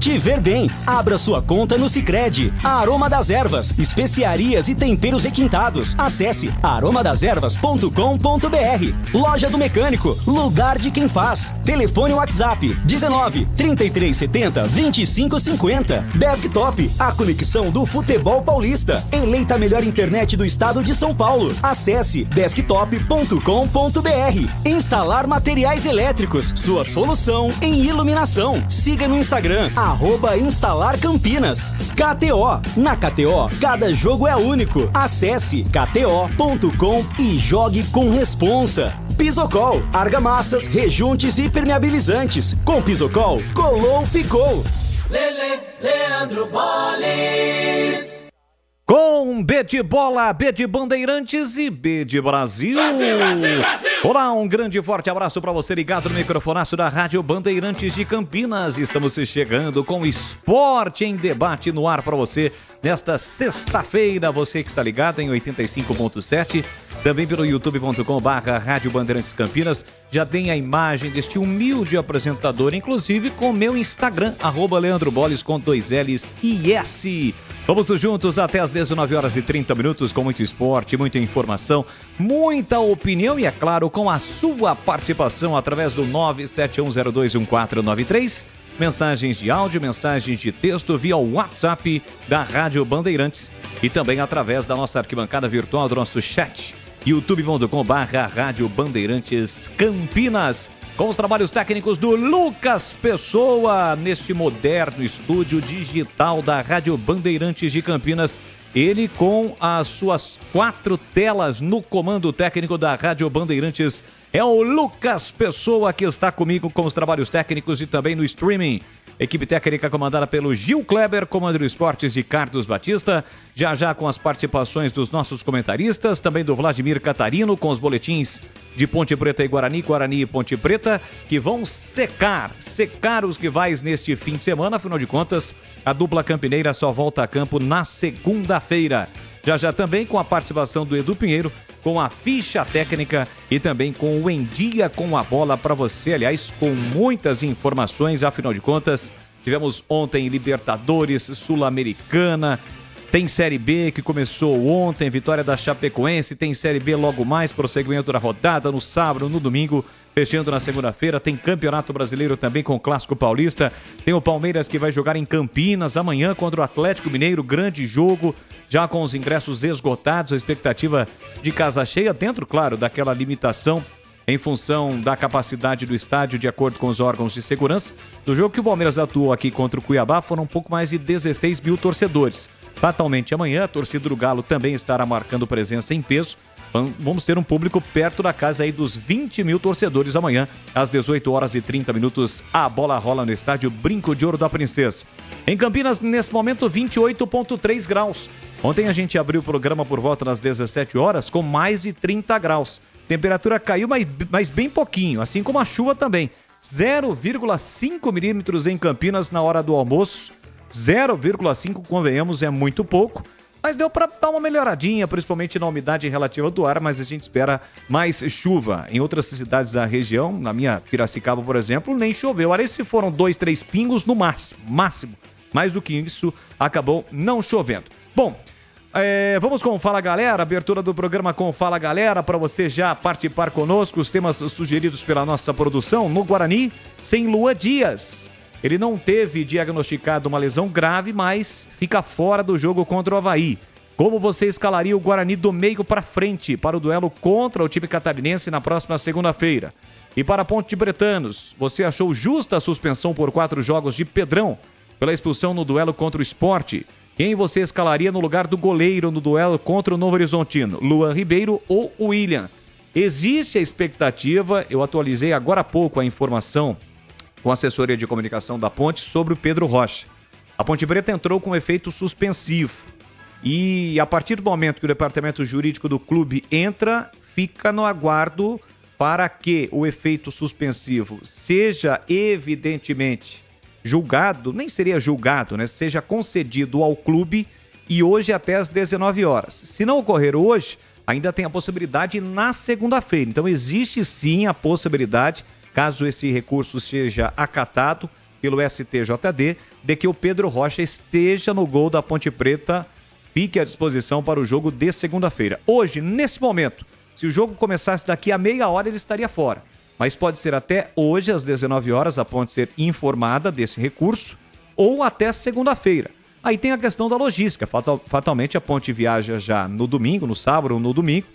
Te ver bem. Abra sua conta no Sicredi. Aroma das Ervas, especiarias e temperos requintados. Acesse aromadeservas.com.br. Loja do Mecânico, lugar de quem faz. Telefone WhatsApp 19 3370 2550. Desktop, a conexão do futebol paulista. Eleita a melhor internet do estado de São Paulo. Acesse desktop.com.br. Instalar materiais elétricos, sua solução em iluminação. Siga no Instagram, @instalarcampinas. KTO, na KTO, cada jogo é único. Acesse kto.com e jogue com responsa. Pisocol, argamassas, rejuntes e permeabilizantes. Com Pisocol, colou, ficou. Leandro Boles. Com B de bola, B de Bandeirantes e B de Brasil. Brasil, Brasil, Brasil. Olá, um grande e forte abraço para você ligado no microfonaço da Rádio Bandeirantes de Campinas. Estamos chegando com Esporte em Debate no ar para você nesta sexta-feira. Você que está ligado em 85.7, também pelo youtube.com/Rádio Bandeirantes Campinas. Já tem a imagem deste humilde apresentador, inclusive com meu Instagram, @Leandro Boles com 2 L's e S. Vamos juntos até às 19h30 com muito esporte, muita informação, muita opinião e, é claro, com a sua participação através do 971021493. Mensagens de áudio, mensagens de texto via WhatsApp da Rádio Bandeirantes e também através da nossa arquibancada virtual do nosso chat, youtube.com/Rádio Bandeirantes Campinas. Com os trabalhos técnicos do Lucas Pessoa, neste moderno estúdio digital da Rádio Bandeirantes de Campinas. Ele com as suas 4 telas no comando técnico da Rádio Bandeirantes. É o Lucas Pessoa que está comigo com os trabalhos técnicos e também no streaming. Equipe técnica comandada pelo Gil Kleber, comando do Esportes de Carlos Batista. Já com as participações dos nossos comentaristas, também do Vladimir Catarino, com os boletins de Ponte Preta e Guarani, Guarani e Ponte Preta, que vão secar os rivais neste fim de semana. Afinal de contas, a dupla campineira só volta a campo na segunda-feira. Já também com a participação do Edu Pinheiro, com a ficha técnica e também com o Em Dia com a Bola para você, aliás, com muitas informações. Afinal de contas, tivemos ontem Libertadores, Sul-Americana, tem Série B que começou ontem, vitória da Chapecoense, tem Série B logo mais, prosseguimento da rodada no sábado, no domingo, fechando na segunda-feira, tem Campeonato Brasileiro também com o Clássico Paulista, tem o Palmeiras que vai jogar em Campinas amanhã contra o Atlético Mineiro, grande jogo, já com os ingressos esgotados, a expectativa de casa cheia, dentro, claro, daquela limitação em função da capacidade do estádio, de acordo com os órgãos de segurança. Do jogo que o Palmeiras atuou aqui contra o Cuiabá, foram um pouco mais de 16 mil torcedores. Fatalmente amanhã, a torcida do Galo também estará marcando presença em peso. Vamos ter um público perto da casa aí dos 20 mil torcedores amanhã, às 18h30. A bola rola no estádio Brinco de Ouro da Princesa. Em Campinas, nesse momento, 28,3 graus. Ontem a gente abriu o programa por volta das 17 horas com mais de 30 graus. Temperatura caiu, mas bem pouquinho, assim como a chuva também. 0,5 milímetros em Campinas na hora do almoço. 0,5, convenhamos, é muito pouco. Mas deu para dar uma melhoradinha, principalmente na umidade relativa do ar, mas a gente espera mais chuva. Em outras cidades da região, na minha Piracicaba, por exemplo, nem choveu. Olha, se foram 2, 3 pingos no máximo. Mais do que isso, acabou não chovendo. Bom, vamos com o Fala Galera, abertura do programa com o Fala Galera, para você já participar conosco, os temas sugeridos pela nossa produção. No Guarani, sem Luan Dias. Ele não teve diagnosticado uma lesão grave, mas fica fora do jogo contra o Avaí. Como você escalaria o Guarani do meio para frente para o duelo contra o time catarinense na próxima segunda-feira? E para Ponte Pretanos, você achou justa a suspensão por 4 jogos de Pedrão pela expulsão no duelo contra o Sport? Quem você escalaria no lugar do goleiro no duelo contra o Novo Horizontino? Luan Ribeiro ou William? Existe a expectativa, eu atualizei agora há pouco a informação com a assessoria de comunicação da Ponte sobre o Pedro Rocha. A Ponte Preta entrou com efeito suspensivo e a partir do momento que o departamento jurídico do clube entra, fica no aguardo para que o efeito suspensivo seja evidentemente julgado, nem seria julgado, né? Seja concedido ao clube e hoje até às 19 horas. Se não ocorrer hoje, ainda tem a possibilidade na segunda-feira. Então existe sim a possibilidade, caso esse recurso seja acatado, pelo STJD de que o Pedro Rocha esteja no gol da Ponte Preta, fique à disposição para o jogo de segunda-feira. Hoje, nesse momento, se o jogo começasse daqui a meia hora, ele estaria fora. Mas pode ser até hoje, às 19 horas, a Ponte ser informada desse recurso, ou até segunda-feira. Aí tem a questão da logística. Fatalmente, a Ponte viaja já no domingo, no sábado ou no domingo.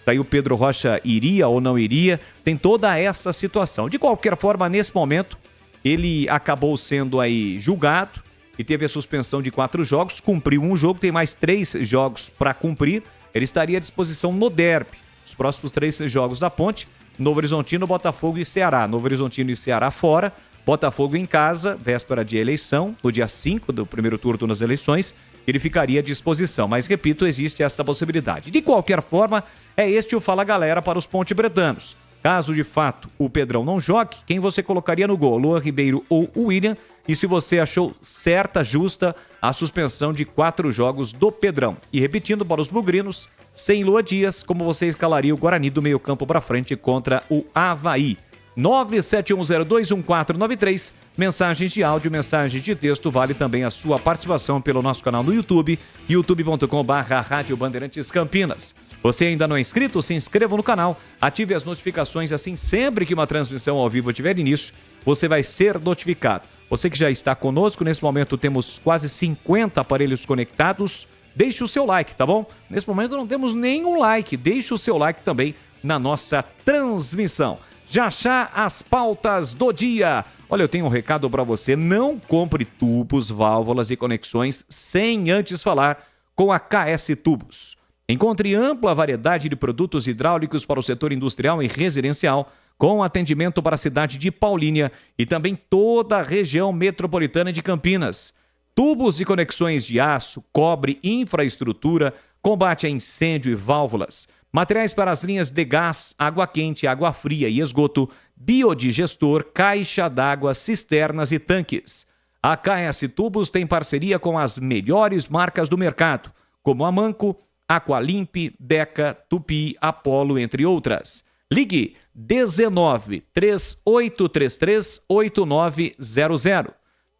Daí o Pedro Rocha iria ou não iria. Tem toda essa situação. De qualquer forma, nesse momento, ele acabou sendo aí julgado e teve a suspensão de 4 jogos. Cumpriu um jogo, tem mais 3 jogos para cumprir. Ele estaria à disposição no derby. Os próximos 3 jogos da Ponte: Novo Horizontino, Botafogo e Ceará. Novo Horizontino e Ceará fora. Botafogo em casa, véspera de eleição, no dia 5 do primeiro turno das eleições, ele ficaria à disposição. Mas, repito, existe essa possibilidade. De qualquer forma, é este o Fala Galera para os pontebretanos. Caso, de fato, o Pedrão não jogue, quem você colocaria no gol? Luan Ribeiro ou o William? E se você achou certa, justa, a suspensão de 4 jogos do Pedrão. E repetindo para os bugrinos, sem Lua Dias, como você escalaria o Guarani do meio campo para frente contra o Avaí? 971021493, mensagens de áudio, mensagens de texto, vale também a sua participação pelo nosso canal no YouTube, youtube.com/Rádio Bandeirantes Campinas. Você ainda não é inscrito? Se inscreva no canal, ative as notificações, assim sempre que uma transmissão ao vivo tiver início, você vai ser notificado. Você que já está conosco, nesse momento temos quase 50 aparelhos conectados, deixe o seu like, tá bom? Nesse momento não temos nenhum like, deixe o seu like também na nossa transmissão. Já as pautas do dia. Olha, eu tenho um recado para você. Não compre tubos, válvulas e conexões sem antes falar com a KS Tubos. Encontre ampla variedade de produtos hidráulicos para o setor industrial e residencial, com atendimento para a cidade de Paulínia e também toda a região metropolitana de Campinas. Tubos e conexões de aço, cobre, infraestrutura, combate a incêndio e válvulas. Materiais para as linhas de gás, água quente, água fria e esgoto, biodigestor, caixa d'água, cisternas e tanques. A KS Tubos tem parceria com as melhores marcas do mercado, como Amanco, Aqualimp, Deca, Tupi, Apollo, entre outras. Ligue 19 3833 8900.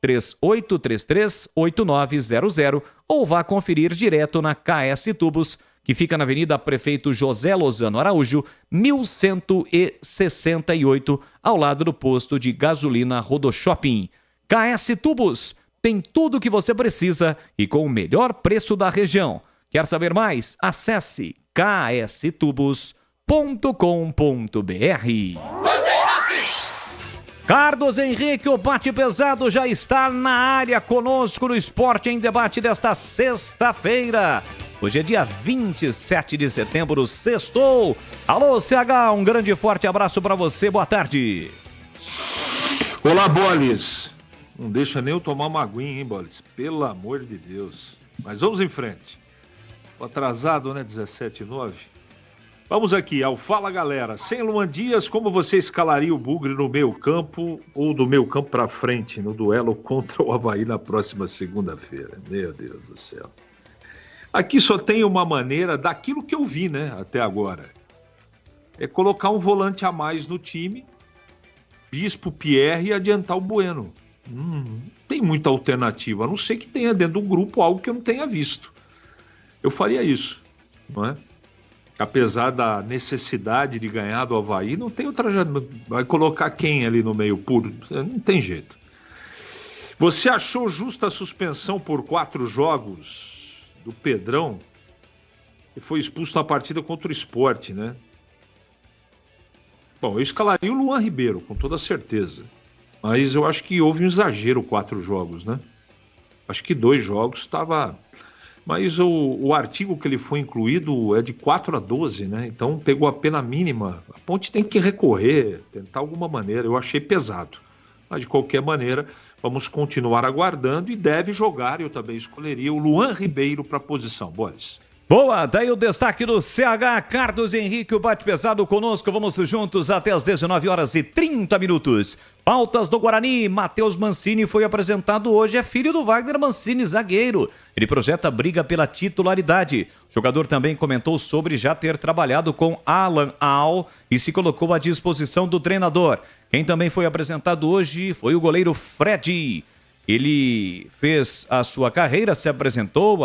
3833-8900 ou vá conferir direto na KS Tubos, que fica na Avenida Prefeito José Lozano Araújo, 1168, ao lado do posto de gasolina Rodoshopping. KS Tubos tem tudo o que você precisa e com o melhor preço da região. Quer saber mais? Acesse kstubos.com.br. Carlos Henrique, o bate pesado já está na área conosco no Esporte em Debate desta sexta-feira. Hoje é dia 27 de setembro, sextou. Alô, CH, um grande e forte abraço para você, boa tarde. Olá, Bolis. Não deixa nem eu tomar uma aguinha, hein, Bolis? Pelo amor de Deus. Mas vamos em frente. Tô atrasado, né? 17h09. Vamos aqui ao Fala Galera. Sem Luan Dias, como você escalaria o Bugre no meio campo ou do meio campo para frente no duelo contra o Avaí na próxima segunda-feira? Meu Deus do céu. Aqui só tem uma maneira daquilo que eu vi, né, até agora. É colocar um volante a mais no time, Bispo, Pierre e adiantar o Bueno. Tem muita alternativa, a não ser que tenha dentro do grupo algo que eu não tenha visto. Eu faria isso, não é? Apesar da necessidade de ganhar do Avaí, não tem outra... Vai colocar quem ali no meio puro? Não tem jeito. Você achou justa a suspensão por 4 jogos do Pedrão? Que foi expulso na partida contra o Sport, né? Bom, eu escalaria o Luan Ribeiro, com toda certeza. Mas eu acho que houve um exagero 4 jogos, né? Acho que 2 jogos estava... Mas o artigo que ele foi incluído é de 4 a 12, né? Então pegou a pena mínima. A Ponte tem que recorrer, tentar alguma maneira. Eu achei pesado. Mas de qualquer maneira, vamos continuar aguardando e deve jogar. Eu também escolheria o Luan Ribeiro para a posição. Boris. Boa, daí o destaque do CH, Carlos Henrique, o bate pesado conosco, vamos juntos até as 19h30. Pautas do Guarani, Matheus Mancini foi apresentado hoje, é filho do Wagner Mancini, zagueiro. Ele projeta briga pela titularidade. O jogador também comentou sobre já ter trabalhado com Alan Al e se colocou à disposição do treinador. Quem também foi apresentado hoje foi o goleiro Fred. Ele fez a sua carreira, se apresentou,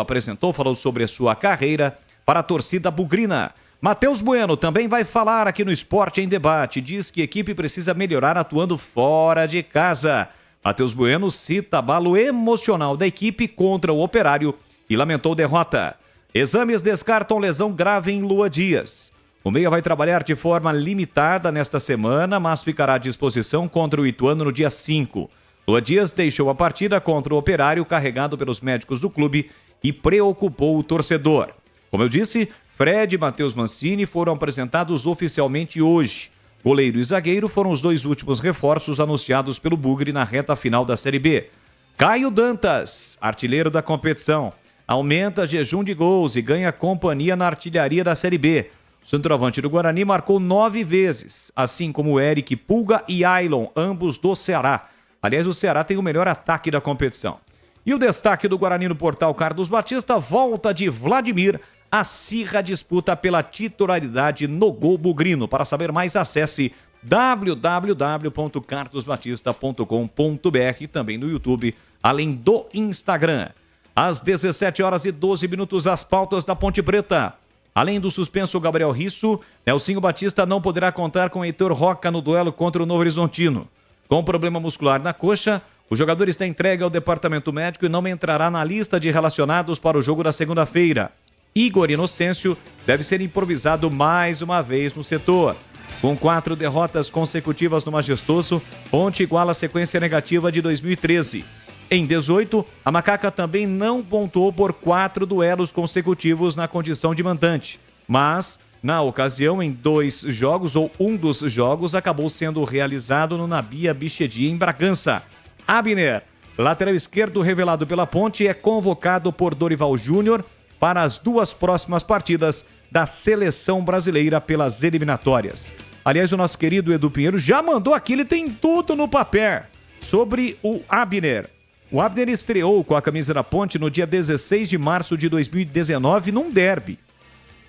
falou sobre a sua carreira para a torcida bugrina. Matheus Bueno também vai falar aqui no Esporte em Debate. Diz que a equipe precisa melhorar atuando fora de casa. Matheus Bueno cita abalo emocional da equipe contra o Operário e lamentou derrota. Exames descartam lesão grave em Lua Dias. O meia vai trabalhar de forma limitada nesta semana, mas ficará à disposição contra o Ituano no dia 5. Lua Dias deixou a partida contra o Operário carregado pelos médicos do clube e preocupou o torcedor. Como eu disse, Fred e Matheus Mancini foram apresentados oficialmente hoje. Goleiro e zagueiro foram os dois últimos reforços anunciados pelo Bugre na reta final da Série B. Caio Dantas, artilheiro da competição, aumenta jejum de gols e ganha companhia na artilharia da Série B. O centroavante do Guarani marcou 9 vezes, assim como Eric Pulga e Ailon, ambos do Ceará. Aliás, o Ceará tem o melhor ataque da competição. E o destaque do Guarani no portal Carlos Batista, volta de Vladimir, acirra a disputa pela titularidade no gol bugrino. Para saber mais, acesse www.carlosbatista.com.br e também no YouTube, além do Instagram. Às 17h12, as pautas da Ponte Preta. Além do suspenso Gabriel Risso, Nelsinho Batista não poderá contar com Heitor Roca no duelo contra o Novo Horizontino. Com problema muscular na coxa, o jogador está entregue ao departamento médico e não entrará na lista de relacionados para o jogo da segunda-feira. Igor Inocêncio deve ser improvisado mais uma vez no setor. Com 4 derrotas consecutivas no Majestoso, Ponte iguala a sequência negativa de 2013. Em 18, a Macaca também não pontuou por 4 duelos consecutivos na condição de mandante. Mas, na ocasião, em 2 jogos, ou um dos jogos, acabou sendo realizado no Nabia Bichedi, em Bragança. Abner, lateral esquerdo revelado pela Ponte, é convocado por Dorival Júnior para as 2 próximas partidas da seleção brasileira pelas eliminatórias. Aliás, o nosso querido Edu Pinheiro já mandou aqui, ele tem tudo no papel sobre o Abner. O Abner estreou com a camisa da Ponte no dia 16 de março de 2019 num derby.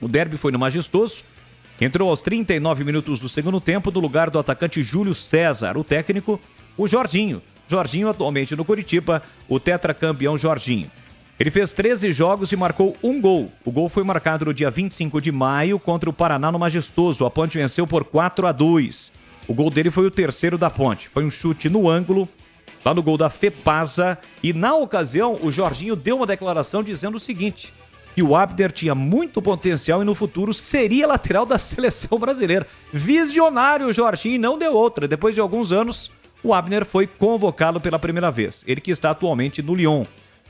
O derby foi no Majestoso, entrou aos 39 minutos do segundo tempo no lugar do atacante Júlio César, o técnico, o Jorginho. Jorginho atualmente no Coritiba, o tetracampeão Jorginho. Ele fez 13 jogos e marcou 1 gol. O gol foi marcado no dia 25 de maio contra o Paraná no Majestoso. A Ponte venceu por 4-2. O gol dele foi o terceiro da Ponte. Foi um chute no ângulo, lá no gol da Fepasa. E na ocasião, o Jorginho deu uma declaração dizendo o seguinte, que o Abner tinha muito potencial e no futuro seria lateral da seleção brasileira. Visionário o Jorginho, não deu outra. Depois de alguns anos, o Abner foi convocado pela primeira vez. Ele que está atualmente no Lyon.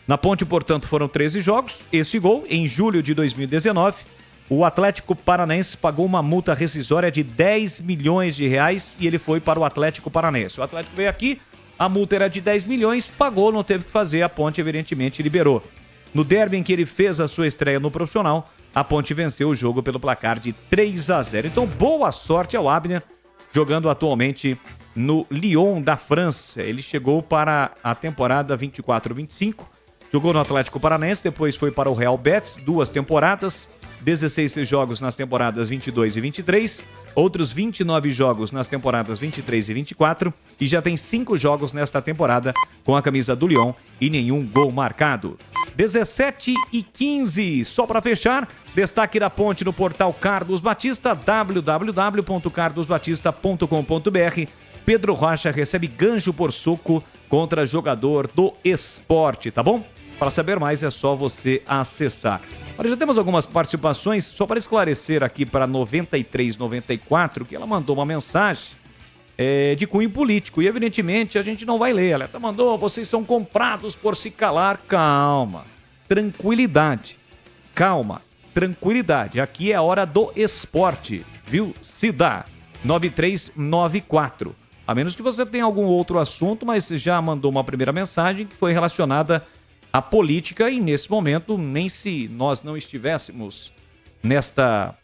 Na Ponte, portanto, foram 13 jogos. Este gol, em julho de 2019, o Atlético Paranaense pagou uma multa rescisória de 10 milhões de reais e ele foi para o Atlético Paranaense. O Atlético veio aqui, a multa era de 10 milhões, pagou, não teve o que fazer, a Ponte evidentemente liberou. No derby em que ele fez a sua estreia no profissional, a Ponte venceu o jogo pelo placar de 3-0. Então, boa sorte ao Abner, jogando atualmente no Lyon da França. Ele chegou para a temporada 24-25, jogou no Atlético Paranaense, depois foi para o Real Betis, 2 temporadas, 16 jogos nas temporadas 22 e 23, outros 29 jogos nas temporadas 23 e 24 e já tem 5 jogos nesta temporada com a camisa do Lyon e nenhum gol marcado. 17h15, só para fechar, destaque da Ponte no portal Carlos Batista, www.carlosbatista.com.br. Pedro Rocha recebe gancho por soco contra jogador do Esporte, tá bom? Para saber mais é só você acessar. Olha, já temos algumas participações, só para esclarecer aqui para 9394, que ela mandou uma mensagem de cunho político e evidentemente a gente não vai ler. Ela mandou, vocês são comprados por se calar. Calma, tranquilidade, calma, tranquilidade. Aqui é a hora do esporte, viu? Se dá, 9394. A menos que você tenha algum outro assunto, mas já mandou uma primeira mensagem que foi relacionada à política e nesse momento, nem se nós não estivéssemos nesta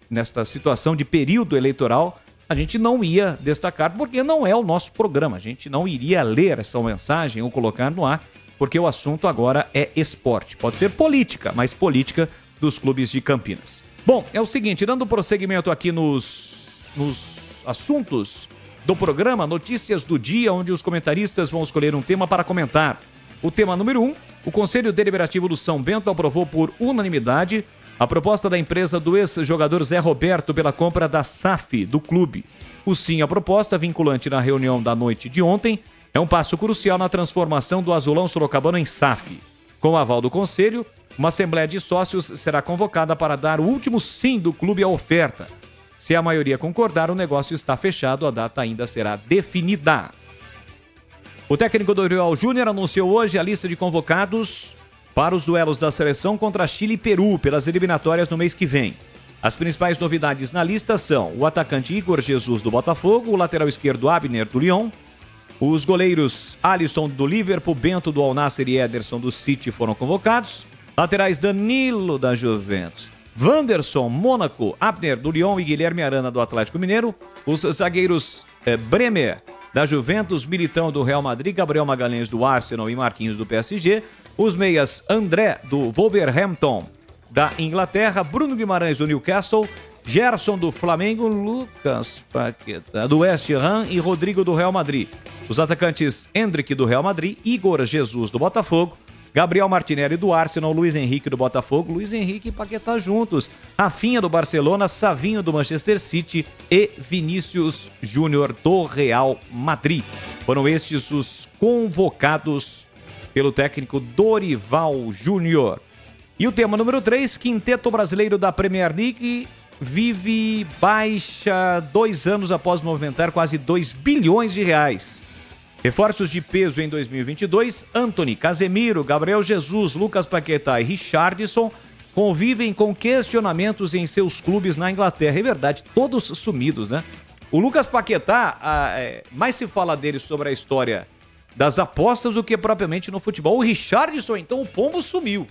situação de período eleitoral, a gente não ia destacar, porque não é o nosso programa. A gente não iria ler essa mensagem ou colocar no ar, porque o assunto agora é esporte. Pode ser política, mas política dos clubes de Campinas. Bom, é o seguinte, dando prosseguimento aqui nos assuntos do programa, notícias do dia, onde os comentaristas vão escolher um tema para comentar. O tema número 1, o Conselho Deliberativo do São Bento aprovou por unanimidade a proposta da empresa do ex-jogador Zé Roberto pela compra da SAF do clube. O sim à proposta, vinculante na reunião da noite de ontem, é um passo crucial na transformação do Azulão Sorocabano em SAF. Com o aval do Conselho, uma assembleia de sócios será convocada para dar o último sim do clube à oferta. Se a maioria concordar, o negócio está fechado, a data ainda será definida. O técnico Dorival Júnior anunciou hoje a lista de convocados para os duelos da seleção contra Chile e Peru pelas eliminatórias no mês que vem. As principais novidades na lista são o atacante Igor Jesus do Botafogo, o lateral esquerdo Abner do Lyon, os goleiros Alisson do Liverpool, Bento do Al Nassr e Ederson do City foram convocados, laterais Danilo da Juventus, Wanderson, Mônaco, Abner do Lyon e Guilherme Arana do Atlético Mineiro, os zagueiros Bremer da Juventus, Militão do Real Madrid, Gabriel Magalhães do Arsenal e Marquinhos do PSG, os meias André do Wolverhampton da Inglaterra, Bruno Guimarães do Newcastle, Gerson do Flamengo, Lucas Paquetá do West Ham e Rodrigo do Real Madrid. Os atacantes Endrick do Real Madrid, Igor Jesus do Botafogo, Gabriel Martinelli do Arsenal, Luiz Henrique do Botafogo, Luiz Henrique e Paquetá juntos, Rafinha do Barcelona, Savinho do Manchester City e Vinícius Júnior do Real Madrid. Foram estes os convocados pelo técnico Dorival Júnior. E o tema número 3, quinteto brasileiro da Premier League vive baixa 2 anos após movimentar quase 2 bilhões de reais. Reforços de peso em 2022, Antony, Casemiro, Gabriel Jesus, Lucas Paquetá e Richarlison convivem com questionamentos em seus clubes na Inglaterra. É verdade, todos sumidos, né? O Lucas Paquetá, mais se fala dele sobre a história das apostas do que propriamente no futebol. O Richarlison, então, o pombo sumiu.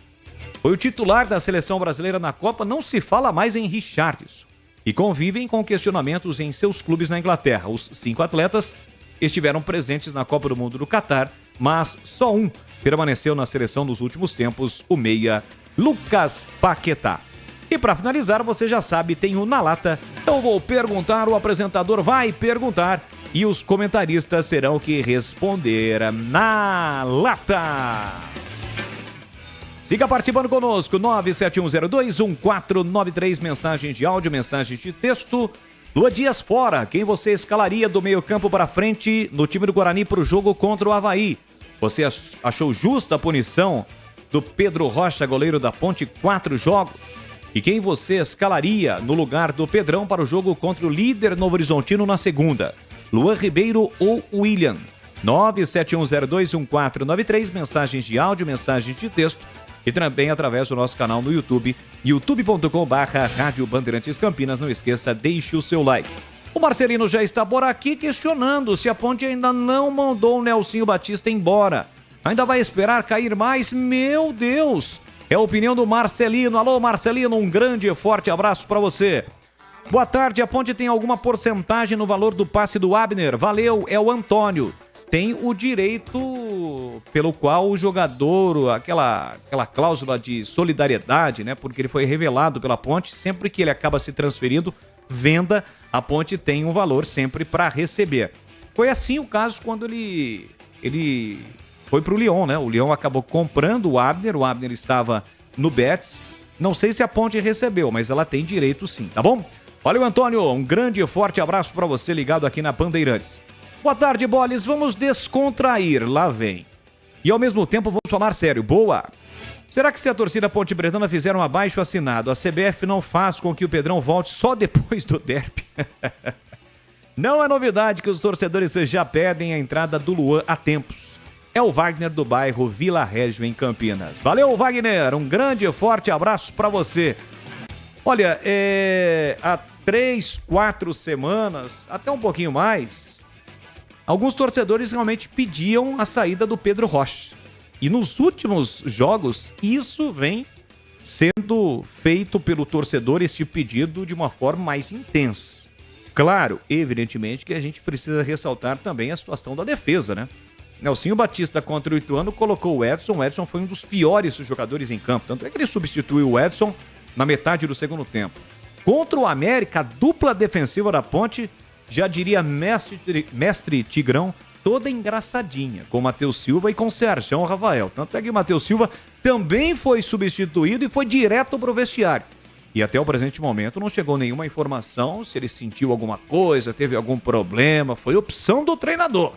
Foi o titular da seleção brasileira na Copa, não se fala mais em Richarlison. E convivem com questionamentos em seus clubes na Inglaterra. Os 5 atletas estiveram presentes na Copa do Mundo do Catar, mas só um permaneceu na seleção nos últimos tempos, o meia Lucas Paquetá. E para finalizar, você já sabe, tem o Na Lata. Eu vou perguntar, o apresentador vai perguntar e os comentaristas serão que responder na lata. Siga participando conosco, 971021493, mensagens de áudio, mensagens de texto. Lua Dias fora, quem você escalaria do meio campo para frente no time do Guarani para o jogo contra o Avaí? Você achou justa a punição do Pedro Rocha, goleiro da Ponte, 4 jogos? E quem você escalaria no lugar do Pedrão para o jogo contra o líder Novo Horizontino na segunda? Luan Ribeiro ou William? 971021493, mensagens de áudio, mensagens de texto e também através do nosso canal no YouTube, youtube.com/Rádio Bandeirantes Campinas. Não esqueça, deixe o seu like. O Marcelino já está por aqui questionando se a Ponte ainda não mandou o Nelsinho Batista embora. Ainda vai esperar cair mais? Meu Deus! É a opinião do Marcelino. Alô, Marcelino, um grande e forte abraço para você. Boa tarde, a Ponte tem alguma porcentagem no valor do passe do Abner? Valeu, é o Antônio. Tem o direito pelo qual o jogador, aquela cláusula de solidariedade, né? Porque ele foi revelado pela Ponte, sempre que ele acaba se transferindo, venda, a Ponte tem um valor sempre para receber. Foi assim o caso quando ele foi para o Lyon, né? O Lyon acabou comprando o Abner estava no Betis. Não sei se a Ponte recebeu, mas ela tem direito sim, tá bom? Valeu, Antônio, um grande e forte abraço para você ligado aqui na Bandeirantes. Boa tarde, Boles, vamos descontrair, lá vem. E ao mesmo tempo vamos falar sério, boa. Será que se a torcida Ponte Bretana fizer um abaixo assinado, a CBF não faz com que o Pedrão volte só depois do derby? Não é novidade que os torcedores já pedem a entrada do Luan há tempos. É o Wagner do bairro Vila Régio, em Campinas. Valeu, Wagner, um grande e forte abraço para você. Olha, há 3, 4 semanas, até um pouquinho mais, alguns torcedores realmente pediam a saída do Pedro Rocha. E nos últimos jogos, isso vem sendo feito pelo torcedor, este pedido, de uma forma mais intensa. Claro, evidentemente, que a gente precisa ressaltar também a situação da defesa, né? Nelsinho Batista contra o Ituano colocou o Edson. O Edson foi um dos piores jogadores em campo. Tanto é que ele substituiu o Edson na metade do segundo tempo. Contra o América, a dupla defensiva da Ponte já diria mestre Tigrão, toda engraçadinha, com Matheus Silva e com Sergião Rafael. Tanto é que o Matheus Silva também foi substituído e foi direto pro vestiário. E até o presente momento não chegou nenhuma informação se ele sentiu alguma coisa, teve algum problema. Foi opção do treinador.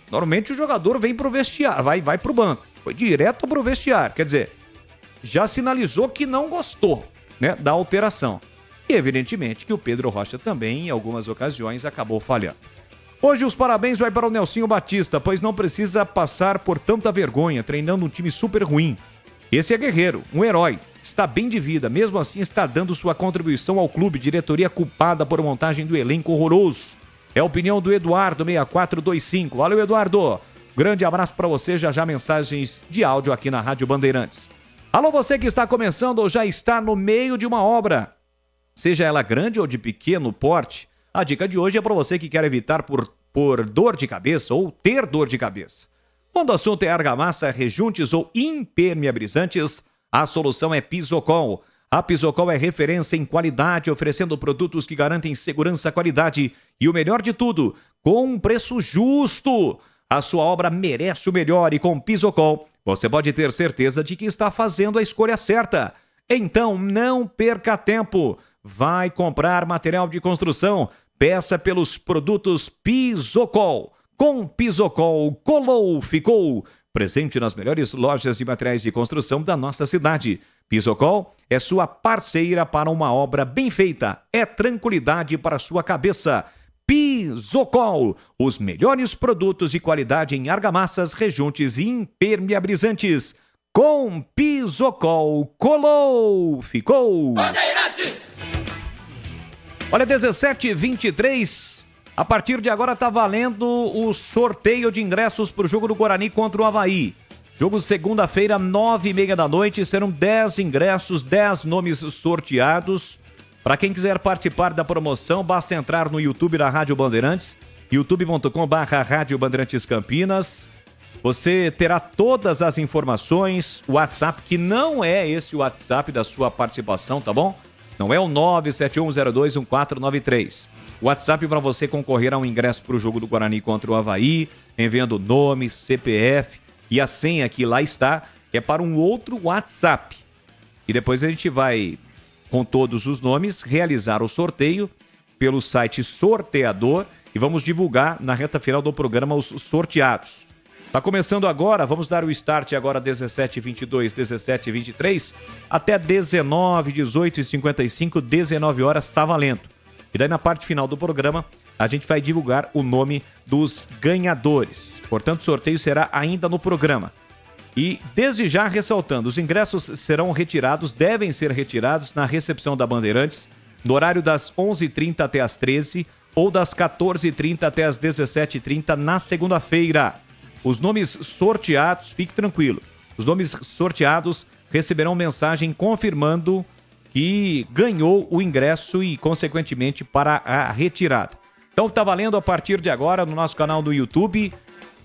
Normalmente o jogador vem pro vestiário, vai pro banco. Foi direto pro vestiário. Quer dizer, já sinalizou que não gostou, né, da alteração. E evidentemente que o Pedro Rocha também, em algumas ocasiões, acabou falhando. Hoje os parabéns vai para o Nelsinho Batista, pois não precisa passar por tanta vergonha treinando um time super ruim. Esse é guerreiro, um herói. Está bem de vida, mesmo assim está dando sua contribuição ao clube, diretoria culpada por montagem do elenco horroroso. É a opinião do Eduardo 6425. Valeu, Eduardo. Grande abraço para você, já mensagens de áudio aqui na Rádio Bandeirantes. Alô, você que está começando ou já está no meio de uma obra, seja ela grande ou de pequeno porte, a dica de hoje é para você que quer evitar por dor de cabeça ou ter dor de cabeça. Quando o assunto é argamassa, rejuntes ou impermeabilizantes, a solução é Pisocol. A Pisocol é referência em qualidade, oferecendo produtos que garantem segurança, qualidade e o melhor de tudo, com um preço justo. A sua obra merece o melhor e com Pisocol você pode ter certeza de que está fazendo a escolha certa. Então não perca tempo. Vai comprar material de construção, peça pelos produtos Pisocol. Com Pisocol, colou, ficou. Presente nas melhores lojas de materiais de construção da nossa cidade. Pisocol é sua parceira para uma obra bem feita. É tranquilidade para sua cabeça. Pisocol, os melhores produtos de qualidade em argamassas, rejuntes e impermeabilizantes. Com Pisocol, colou, ficou. Bandeirantes! Olha, 17h23. A partir de agora está valendo o sorteio de ingressos para o jogo do Guarani contra o Avaí. Jogo segunda-feira, 9h30 da noite. Serão 10 ingressos, 10 nomes sorteados. Para quem quiser participar da promoção, basta entrar no YouTube da Rádio Bandeirantes, youtube.com/Rádio Bandeirantes Campinas. Você terá todas as informações, o WhatsApp, que não é esse o WhatsApp da sua participação, tá bom? Não é o 971021493. WhatsApp para você concorrer a um ingresso para o jogo do Guarani contra o Avaí, enviando nome, CPF e a senha que lá está, é para um outro WhatsApp. E depois a gente vai, com todos os nomes, realizar o sorteio pelo site Sorteador e vamos divulgar na reta final do programa os sorteados. Tá começando agora, vamos dar o start agora 17h22, 17h23, até 19, 18h55, 19 horas está valendo. E daí na parte final do programa, a gente vai divulgar o nome dos ganhadores. Portanto, o sorteio será ainda no programa. E desde já ressaltando, os ingressos serão retirados, devem ser retirados na recepção da Bandeirantes, no horário das 11h30 até as 13h ou das 14h30 até as 17h30 na segunda-feira. Os nomes sorteados, fique tranquilo, os nomes sorteados receberão mensagem confirmando que ganhou o ingresso e, consequentemente, para a retirada. Então, está valendo a partir de agora no nosso canal do YouTube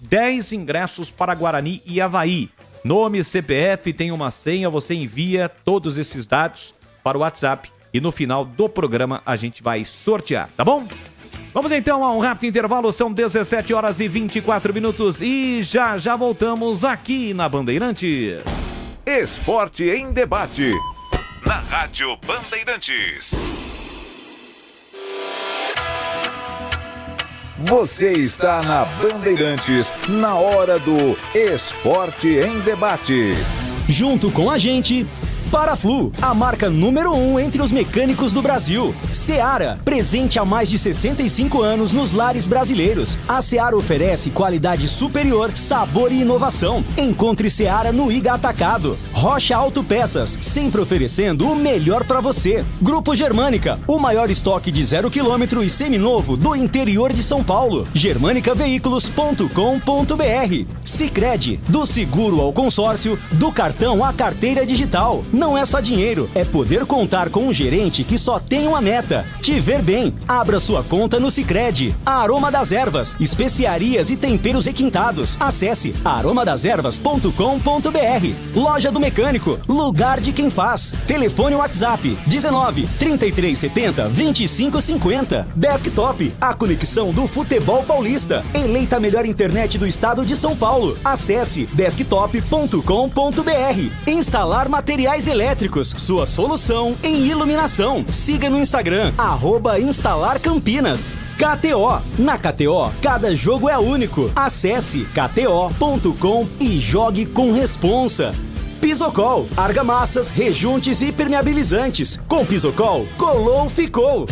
10 ingressos para Guarani e Avaí. Nome, CPF, tem uma senha, você envia todos esses dados para o WhatsApp e no final do programa a gente vai sortear, tá bom? Vamos então a um rápido intervalo, são 17h24 e já voltamos aqui na Bandeirantes. Esporte em debate. Na Rádio Bandeirantes. Você está na Bandeirantes, na hora do Esporte em Debate. Junto com a gente, Paraflu, a marca número 1 entre os mecânicos do Brasil. Seara, presente há mais de 65 anos nos lares brasileiros. A Seara oferece qualidade superior, sabor e inovação. Encontre Seara no Iga Atacado. Rocha Autopeças, sempre oferecendo o melhor para você. Grupo Germânica, o maior estoque de 0 km e seminovo do interior de São Paulo. germanicaveículos.com.br. Sicredi, do seguro ao consórcio, do cartão à carteira digital. não é só dinheiro, é poder contar com um gerente que só tem uma meta: te ver bem. Abra sua conta no Sicredi. Aroma das Ervas, especiarias e temperos requintados. Acesse aromadeservas.com.br. Loja do Mecânico, lugar de quem faz. Telefone WhatsApp 19 3370 2550. Desktop, a conexão do futebol paulista. Eleita a melhor internet do estado de São Paulo. Acesse desktop.com.br. Instalar materiais elétricos, sua solução em iluminação. Siga no Instagram, @instalarcampinas. KTO. Na KTO, cada jogo é único. Acesse kto.com e jogue com responsa. Pisocol, argamassas, rejuntes e impermeabilizantes. Com Pisocol, colou, ficou.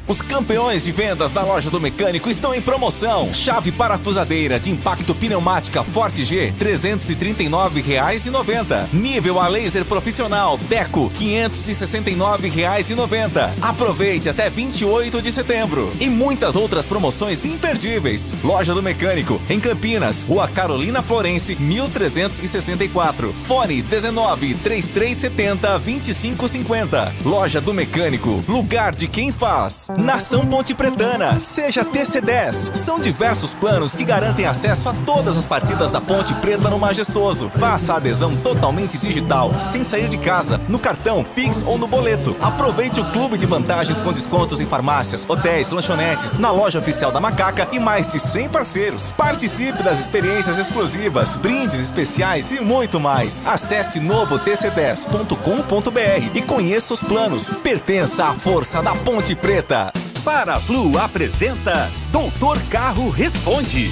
Os campeões de vendas da Loja do Mecânico estão em promoção. Chave parafusadeira de impacto pneumática Forte G, R$ 339,90. Nível a laser profissional Deco, R$ 569,90. Aproveite até 28 de setembro. E muitas outras promoções imperdíveis. Loja do Mecânico, em Campinas, Rua Carolina Florense, 1364. Fone 19 3370 2550. Loja do Mecânico, lugar de quem faz. Nação Ponte Pretana, seja TC10. São diversos planos que garantem acesso a todas as partidas da Ponte Preta no Majestoso. Faça a adesão totalmente digital, sem sair de casa, no cartão, Pix ou no boleto. Aproveite o clube de vantagens com descontos em farmácias, hotéis, lanchonetes, na loja oficial da Macaca e mais de 100 parceiros. Participe das experiências exclusivas, brindes especiais e muito mais. Acesse novotc10.com.br e conheça os planos. Pertença à força da Ponte Preta. Paraflu apresenta Doutor Carro Responde.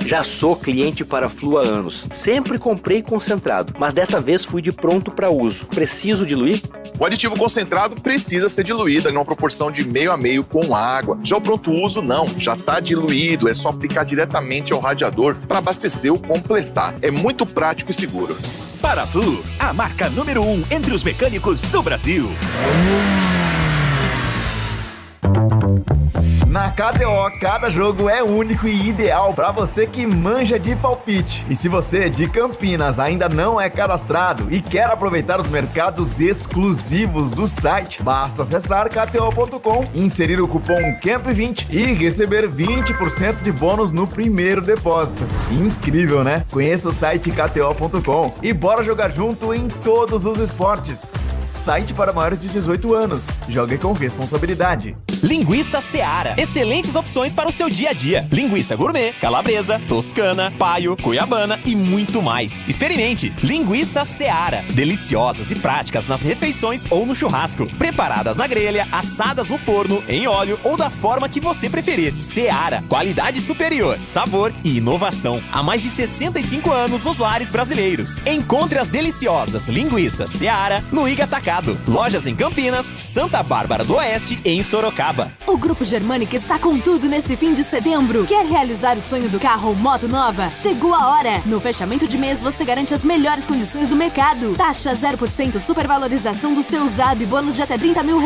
Já sou cliente Paraflu há anos. Sempre comprei concentrado, mas desta vez fui de pronto para uso. Preciso diluir? O aditivo concentrado precisa ser diluído em uma proporção de meio a meio com água. Já o pronto uso não, já está diluído, é só aplicar diretamente ao radiador para abastecer ou completar. É muito prático e seguro. Paraflu, a marca número 1 entre os mecânicos do Brasil. Na KTO, cada jogo é único e ideal para você que manja de palpite. E se você de Campinas ainda não é cadastrado e quer aproveitar os mercados exclusivos do site, basta acessar kto.com, inserir o cupom CAMP20 e receber 20% de bônus no primeiro depósito. Incrível, né? Conheça o site kto.com e bora jogar junto em todos os esportes. Site para maiores de 18 anos. Jogue com responsabilidade. Linguiça Seara. Excelentes opções para o seu dia a dia. Linguiça gourmet, calabresa, toscana, paio, cuiabana e muito mais. Experimente. Linguiça Seara. Deliciosas e práticas nas refeições ou no churrasco. Preparadas na grelha, assadas no forno, em óleo ou da forma que você preferir. Seara. Qualidade superior, sabor e inovação. Há mais de 65 anos nos lares brasileiros. Encontre as deliciosas linguiças Seara no Iga Atacado. Lojas em Campinas, Santa Bárbara do Oeste e em Sorocaba. O Grupo Germânica está com tudo nesse fim de setembro. Quer realizar o sonho do carro ou moto nova? Chegou a hora! No fechamento de mês você garante as melhores condições do mercado. Taxa 0% supervalorização do seu usado e bônus de até R$30 mil.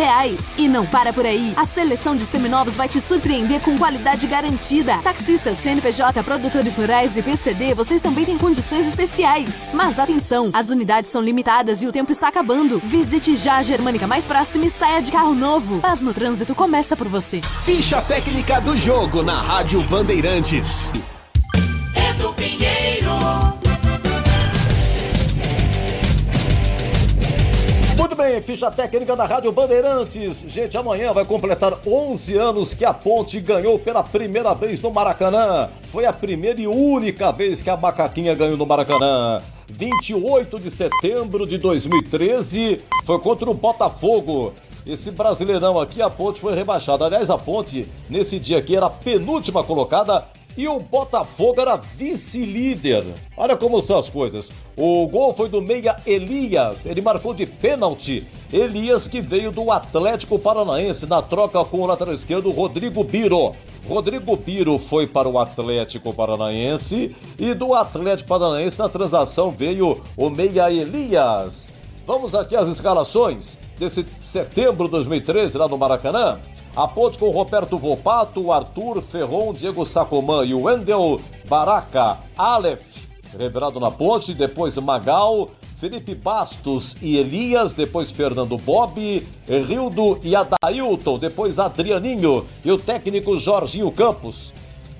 E não para por aí. A seleção de seminovos vai te surpreender com qualidade garantida. Taxistas, CNPJ, produtores rurais e PCD, vocês também têm condições especiais. Mas atenção, as unidades são limitadas e o tempo está acabando. Visite já a Germânica mais próxima e saia de carro novo. Paz no trânsito começa por você. Ficha técnica do jogo na Rádio Bandeirantes. Edu Pinheiro. Muito bem, ficha técnica da Rádio Bandeirantes. Gente, amanhã vai completar 11 anos que a Ponte ganhou pela primeira vez no Maracanã. Foi a primeira e única vez que a Macaquinha ganhou no Maracanã. 28 de setembro de 2013 foi contra o Botafogo. Esse Brasileirão aqui, a Ponte foi rebaixada. Aliás, a Ponte, nesse dia aqui, era a penúltima colocada e o Botafogo era vice-líder. Olha como são as coisas. O gol foi do meia Elias. Ele marcou de pênalti. Elias, que veio do Atlético Paranaense na troca com o lateral esquerdo Rodrigo Biro. Rodrigo Biro foi para o Atlético Paranaense e do Atlético Paranaense na transação veio o meia Elias. Vamos aqui às escalações desse setembro de 2013 lá no Maracanã. A Ponte com Roberto Volpato, Arthur Ferron, Diego Sacomã e o Wendel Baraca, Aleph, revelado na Ponte, depois Magal, Felipe Bastos e Elias, depois Fernando Bob, Rildo e Adailton, depois Adrianinho e o técnico Jorginho Campos.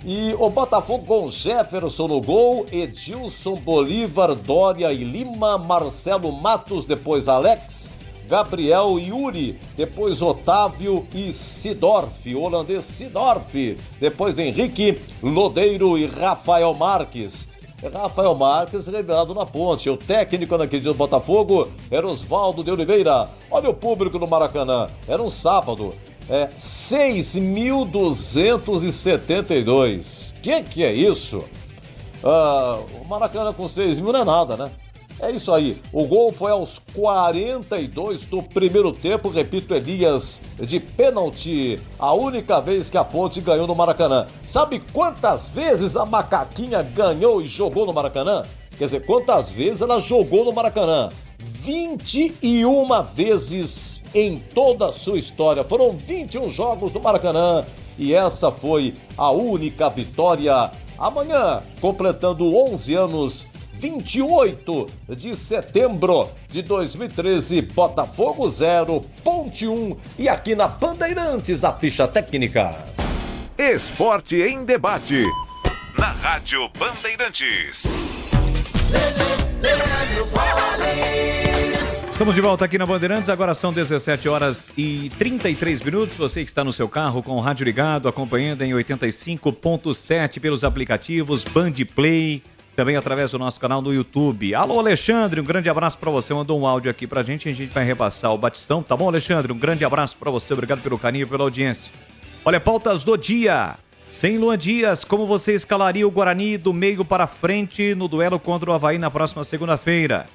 E o Botafogo com Jefferson no gol, Edilson, Bolívar, Dória e Lima, Marcelo Matos, depois Alex, Gabriel e Yuri, depois Otávio e Sidorf, o holandês Sidorf, depois Henrique, Lodeiro e Rafael Marques. Rafael Marques revelado na Ponte. O técnico naquele dia do Botafogo era Oswaldo de Oliveira. Olha o público no Maracanã, era um sábado, 6.272. Que é isso? O Maracanã com 6 mil não é nada, né? É isso aí, o gol foi aos 42 do primeiro tempo, repito, Elias de pênalti, a única vez que a Ponte ganhou no Maracanã. Sabe quantas vezes a Macaquinha ganhou e jogou no Maracanã? Quer dizer, quantas vezes ela jogou no Maracanã? 21 vezes em toda a sua história, foram 21 jogos no Maracanã e essa foi a única vitória. Amanhã, completando 11 anos, 28 de setembro de 2013, Botafogo 0, Ponte 1 e aqui na Bandeirantes a ficha técnica. Esporte em debate na Rádio Bandeirantes. Estamos de volta aqui na Bandeirantes, agora são 17 horas e 33 minutos. Você que está no seu carro com o rádio ligado, acompanhando em 85.7 pelos aplicativos Band Play, também através do nosso canal no YouTube. Alô, Alexandre, um grande abraço para você. Mandou um áudio aqui pra gente e a gente vai repassar o Batistão. Tá bom, Alexandre? Um grande abraço para você. Obrigado pelo carinho e pela audiência. Olha, pautas do dia. Sem Luan Dias, como você escalaria o Guarani do meio para frente no duelo contra o Avaí na próxima segunda-feira?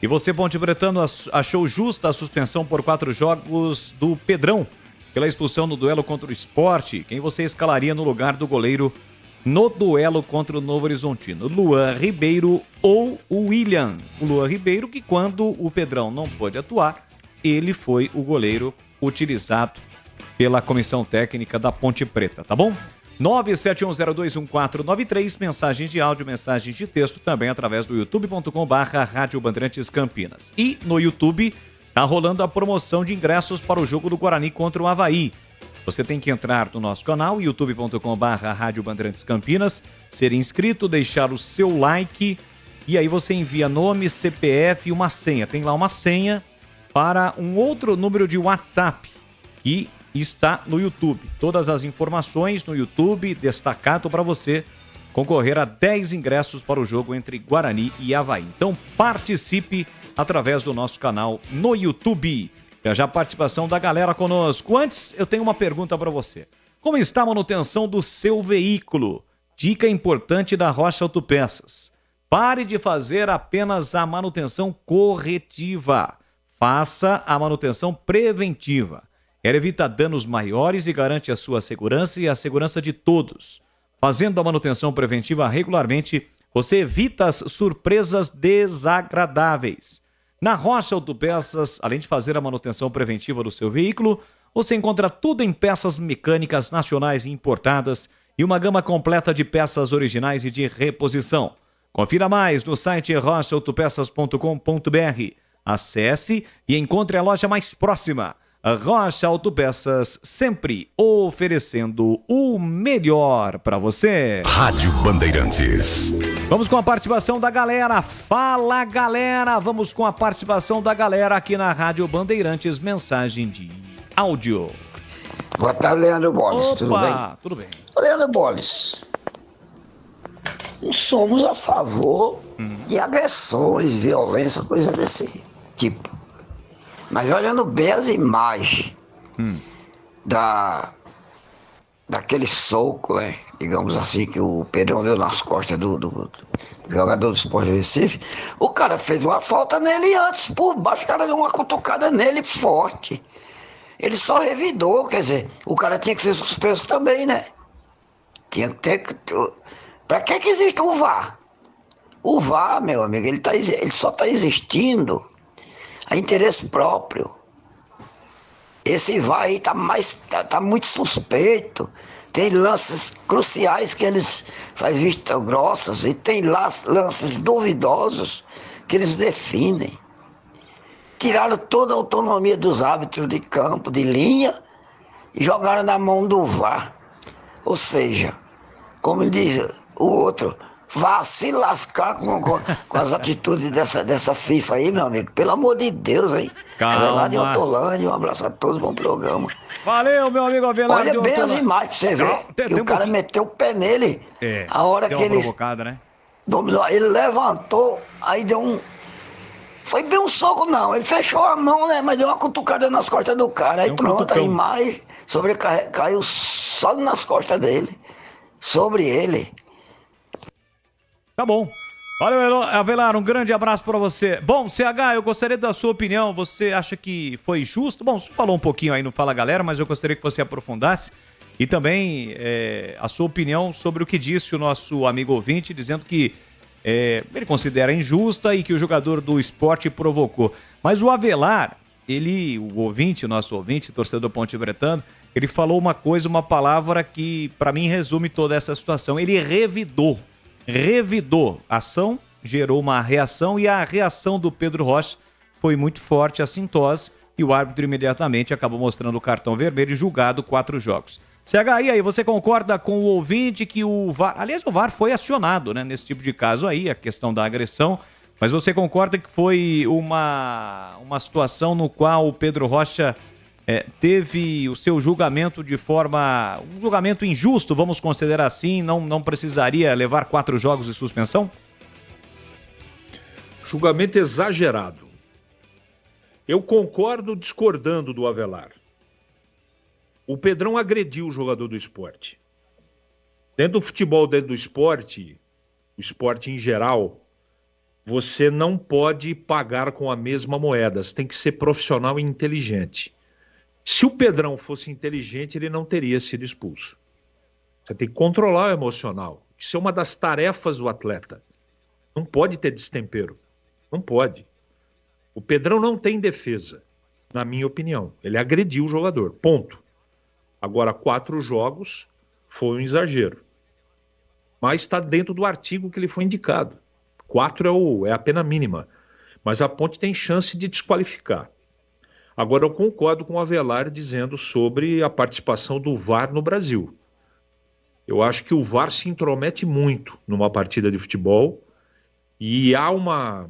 E você, Ponte Bretano, achou justa a suspensão por 4 jogos do Pedrão pela expulsão no duelo contra o Sport? Quem você escalaria no lugar do goleiro no duelo contra o Novo Horizontino? Luan Ribeiro ou o William? O Luan Ribeiro, que quando o Pedrão não pôde atuar, ele foi o goleiro utilizado pela comissão técnica da Ponte Preta, tá bom? 971021493, mensagens de áudio, mensagens de texto, também através do youtube.com/Rádio Bandeirantes Campinas. E no YouTube tá rolando a promoção de ingressos para o jogo do Guarani contra o Avaí. Você tem que entrar no nosso canal, youtube.com/Rádio Bandeirantes Campinas, ser inscrito, deixar o seu like e aí você envia nome, CPF e uma senha. Tem lá uma senha para um outro número de WhatsApp que está no YouTube. Todas as informações no YouTube, destacado para você concorrer a 10 ingressos para o jogo entre Guarani e Avaí. Então participe através do nosso canal no YouTube. Já a participação da galera conosco. Antes, eu tenho uma pergunta para você. Como está a manutenção do seu veículo? Dica importante da Rocha Autopeças. Pare de fazer apenas a manutenção corretiva. Faça a manutenção preventiva. Ela evita danos maiores e garante a sua segurança e a segurança de todos. Fazendo a manutenção preventiva regularmente, você evita as surpresas desagradáveis. Na Rocha Autopeças, além de fazer a manutenção preventiva do seu veículo, você encontra tudo em peças mecânicas nacionais e importadas e uma gama completa de peças originais e de reposição. Confira mais no site rochaautopeças.com.br. Acesse e encontre a loja mais próxima. A Rocha Autopeças, sempre oferecendo o melhor para você. Rádio Bandeirantes. Vamos com a participação da galera. Fala, galera! Vamos com a participação da galera aqui na Rádio Bandeirantes. Mensagem de áudio. Boa tarde, Leandro Boles. Opa, tudo bem? Tudo bem. Leandro Boles, não somos a favor de agressões, violência, coisa desse tipo. Mas olhando bem as imagens daquele soco, né, digamos assim, que o Pedrão deu nas costas do jogador do Sport Recife, o cara fez uma falta nele antes, por baixo, o cara deu uma cutucada nele forte. Ele só revidou, quer dizer, o cara tinha que ser suspenso também, né? Tinha que ter... Pra que existe o VAR? O VAR, meu amigo, ele só está existindo a interesse próprio. Esse VAR aí tá muito suspeito. Tem lances cruciais que eles fazem vista grossas e tem lances duvidosos que eles definem. Tiraram toda a autonomia dos árbitros de campo, de linha, e jogaram na mão do VAR. Ou seja, como diz o outro, vá se lascar com as atitudes dessa FIFA aí, meu amigo. Pelo amor de Deus, hein? Calma. Lá de Hortolândia, um abraço a todos, bom programa. Valeu, meu amigo Avelar. Olha bem as imagens pra você ver. Que o cara meteu o pé nele. A hora que ele provocada, né? dominou, ele levantou, aí deu um... Foi bem um soco, não. Ele fechou a mão, né? Mas deu uma cutucada nas costas do cara. Aí pronto, a imagem caiu só nas costas dele. Sobre ele. Tá bom. Valeu, Avelar, um grande abraço pra você. Bom, CH, eu gostaria da sua opinião. Você acha que foi justo? Bom, você falou um pouquinho aí no Fala Galera, mas eu gostaria que você aprofundasse. E também a sua opinião sobre o que disse o nosso amigo ouvinte, dizendo que ele considera injusta e que o jogador do Sport provocou. Mas o Avelar, o nosso ouvinte, torcedor pontebretano, ele falou uma palavra que para mim resume toda essa situação. Ele revidou. A ação gerou uma reação e a reação do Pedro Rocha foi muito forte, assintosa, e o árbitro imediatamente acabou mostrando o cartão vermelho e julgado 4 jogos. CH, e aí, você concorda com o ouvinte que o VAR... Aliás, o VAR foi acionado, né, nesse tipo de caso aí, a questão da agressão, mas você concorda que foi uma situação no qual o Pedro Rocha teve o seu julgamento de forma... um julgamento injusto, vamos considerar assim, não precisaria levar 4 jogos de suspensão? Julgamento exagerado. Eu concordo discordando do Avelar. O Pedrão agrediu o jogador do Sport. Dentro do futebol, dentro do esporte, o esporte em geral, você não pode pagar com a mesma moeda. Você tem que ser profissional e inteligente. Se o Pedrão fosse inteligente, ele não teria sido expulso. Você tem que controlar o emocional. Isso é uma das tarefas do atleta. Não pode ter destempero. Não pode. O Pedrão não tem defesa, na minha opinião. Ele agrediu o jogador. Ponto. Agora, 4 jogos foi um exagero. Mas está dentro do artigo que ele foi indicado. 4 é a pena mínima. Mas a Ponte tem chance de desqualificar. Agora, eu concordo com o Avelar dizendo sobre a participação do VAR no Brasil. Eu acho que o VAR se intromete muito numa partida de futebol e há uma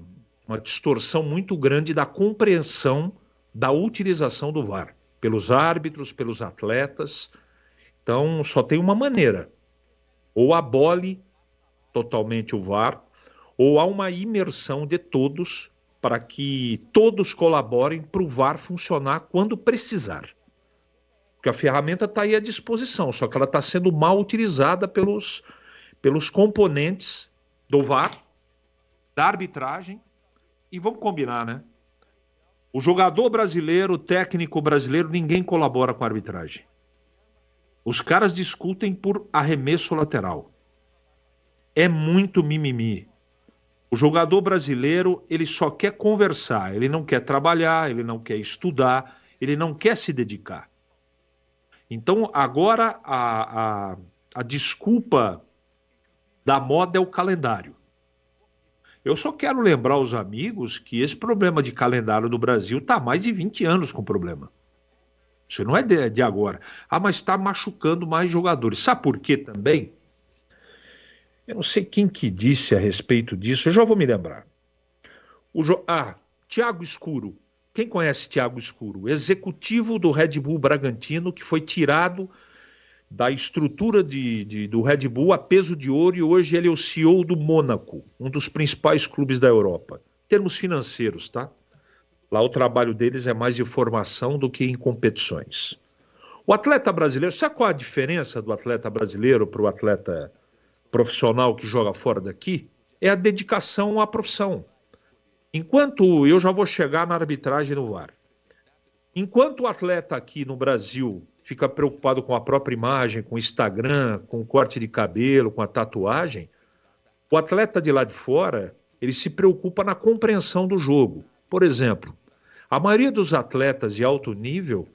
distorção muito grande da compreensão da utilização do VAR. Pelos árbitros, pelos atletas. Então, só tem uma maneira. Ou abole totalmente o VAR, ou há uma imersão de todos para que todos colaborem para o VAR funcionar quando precisar. Porque a ferramenta está aí à disposição, só que ela está sendo mal utilizada pelos componentes do VAR, da arbitragem, e vamos combinar, né? O jogador brasileiro, o técnico brasileiro, ninguém colabora com a arbitragem. Os caras discutem por arremesso lateral. É muito mimimi. O jogador brasileiro, ele só quer conversar, ele não quer trabalhar, ele não quer estudar, ele não quer se dedicar. Então, agora, a desculpa da moda é o calendário. Eu só quero lembrar aos amigos que esse problema de calendário no Brasil está há mais de 20 anos com problema. Isso não é de agora. Mas está machucando mais jogadores. Sabe por quê também? Eu não sei quem que disse a respeito disso, eu já vou me lembrar. Thiago Escuro. Quem conhece Thiago Escuro? Executivo do Red Bull Bragantino, que foi tirado da estrutura do Red Bull a peso de ouro e hoje ele é o CEO do Mônaco, um dos principais clubes da Europa. Em termos financeiros, tá? Lá o trabalho deles é mais de formação do que em competições. O atleta brasileiro, sabe qual a diferença do atleta brasileiro para o atleta profissional que joga fora daqui? É a dedicação à profissão. Enquanto, eu já vou chegar na arbitragem no VAR. Enquanto o atleta aqui no Brasil fica preocupado com a própria imagem, com o Instagram, com o corte de cabelo, com a tatuagem, o atleta de lá de fora, ele se preocupa na compreensão do jogo. Por exemplo, a maioria dos atletas de alto nível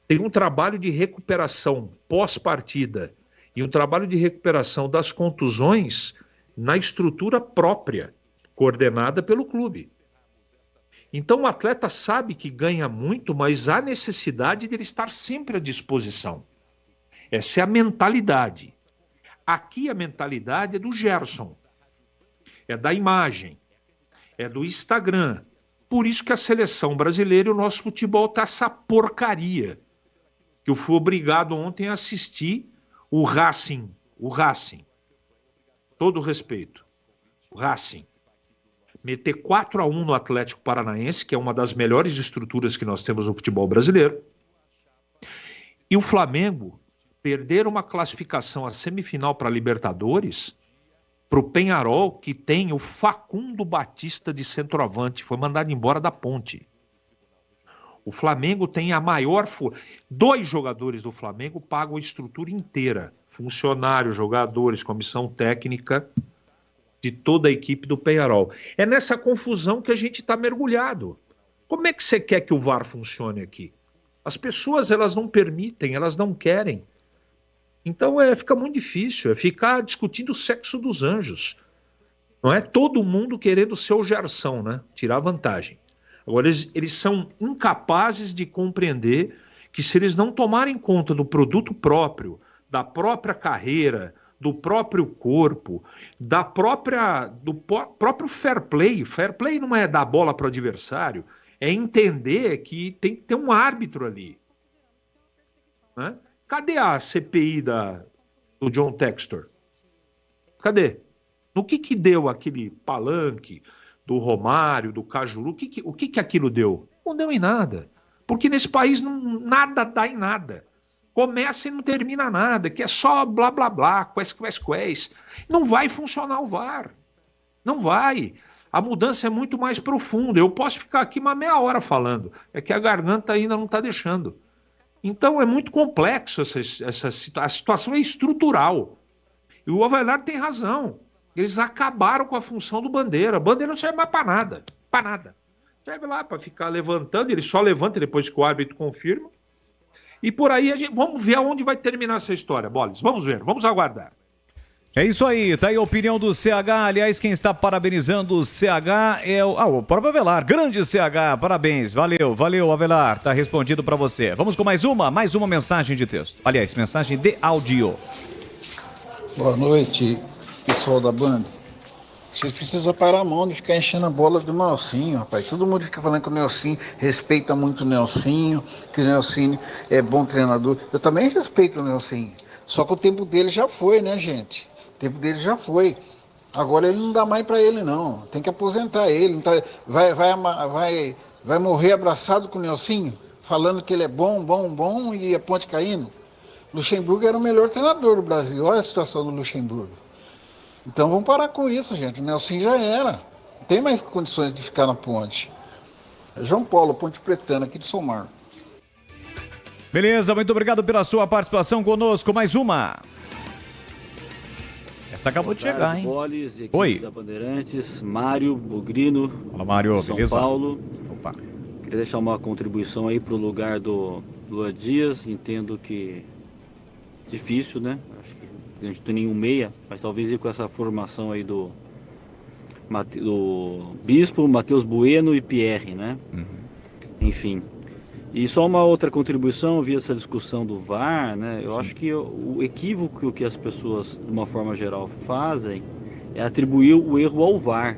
tem um trabalho de recuperação pós-partida. e um trabalho de recuperação das contusões na estrutura própria, coordenada pelo clube. Então o atleta sabe que ganha muito, mas há necessidade de ele estar sempre à disposição. Essa é a mentalidade. Aqui a mentalidade é do Gerson, é da imagem, é do Instagram. Por isso que a seleção brasileira e o nosso futebol tá essa porcaria. Que eu fui obrigado ontem a assistir o Racing. Todo respeito. O Racing. Meter 4-1 no Atlético Paranaense, que é uma das melhores estruturas que nós temos no futebol brasileiro. E o Flamengo perder uma classificação à semifinal para a Libertadores para o Peñarol, que tem o Facundo Batista de centroavante, foi mandado embora da Ponte. O Flamengo tem a maior... 2 jogadores do Flamengo pagam a estrutura inteira. Funcionários, jogadores, comissão técnica de toda a equipe do Peñarol. É nessa confusão que a gente está mergulhado. Como é que você quer que o VAR funcione aqui? As pessoas, elas não permitem, elas não querem. Então fica muito difícil, é ficar discutindo o sexo dos anjos. Não é todo mundo querendo ser o Gerson, né? Tirar vantagem. Agora, eles são incapazes de compreender que se eles não tomarem conta do produto próprio, da própria carreira, do próprio corpo, do próprio fair play. Fair play não é dar bola para o adversário, é entender que tem que ter um árbitro ali. Né? Cadê a CPI do John Textor? Cadê? No que deu aquele palanque do Romário, do Cajuru? O que aquilo deu? Não deu em nada. Porque nesse país nada dá em nada. Começa e não termina nada, que é só blá, blá, blá, quest. Não vai funcionar o VAR. Não vai. A mudança é muito mais profunda. Eu posso ficar aqui uma meia hora falando. É que a garganta ainda não está deixando. Então é muito complexo a situação é estrutural. E o Avelar tem razão. Eles acabaram com a função do Bandeira. Bandeira não serve mais para nada. Para nada. Serve lá para ficar levantando. Ele só levanta depois que o árbitro confirma. E por aí, vamos ver aonde vai terminar essa história, Boles. Vamos ver, vamos aguardar. É isso aí, tá aí a opinião do CH. Aliás, quem está parabenizando o CH é o próprio Avelar. Grande CH, parabéns. Valeu, Avelar. Tá respondido para você. Vamos com mais uma mensagem de texto. Aliás, mensagem de áudio. Boa noite, pessoal da Band. Vocês precisam parar a mão de ficar enchendo a bola do Nelsinho, rapaz. Todo mundo fica falando que o Nelsinho respeita muito o Nelsinho, que o Nelsinho é bom treinador. Eu também respeito o Nelsinho. Só que o tempo dele já foi, né, gente? O tempo dele já foi. Agora ele não dá mais pra ele, não. Tem que aposentar ele. Não tá... vai morrer abraçado com o Nelsinho, falando que ele é bom e a ponte caindo. Luxemburgo era o melhor treinador do Brasil. Olha a situação do Luxemburgo. Então vamos parar com isso, gente. O Nelson já era. Não tem mais condições de ficar na ponte. É João Paulo, Ponte Pretana, aqui de São Marco. Beleza, muito obrigado pela sua participação conosco. Mais uma. Essa acabou de chegar, hein? Boles, equipe Oi. da Bandeirantes, Mário Bugrino, Fala, Mário, São beleza? Paulo. Opa. Queria deixar uma contribuição aí pro lugar do Lua Dias. Entendo que difícil, né? Acho que a gente não tem nenhum meia, mas talvez ir com essa formação aí do Bispo, Matheus Bueno e Pierre, né? Enfim. E só uma outra contribuição, eu vi essa discussão do VAR, né? Eu acho que o equívoco que as pessoas, de uma forma geral, fazem é atribuir o erro ao VAR.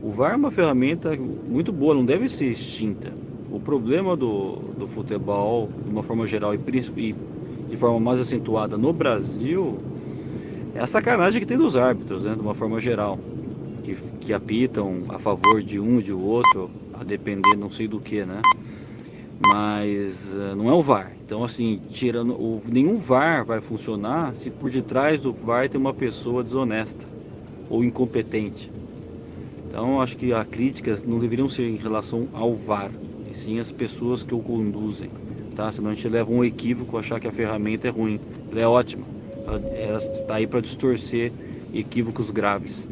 O VAR é uma ferramenta muito boa, não deve ser extinta. O problema do futebol, de uma forma geral e de forma mais acentuada no Brasil, é a sacanagem que tem dos árbitros, né? De uma forma geral. Que apitam a favor de um e de outro, a depender não sei do que, né? Mas não é o VAR. Então, assim, nenhum VAR vai funcionar se por detrás do VAR tem uma pessoa desonesta ou incompetente. Então, acho que as críticas não deveriam ser em relação ao VAR, e sim as pessoas que o conduzem, tá? Senão a gente leva um equívoco achar que a ferramenta é ruim. Ela é ótima. Ela está aí para distorcer equívocos graves.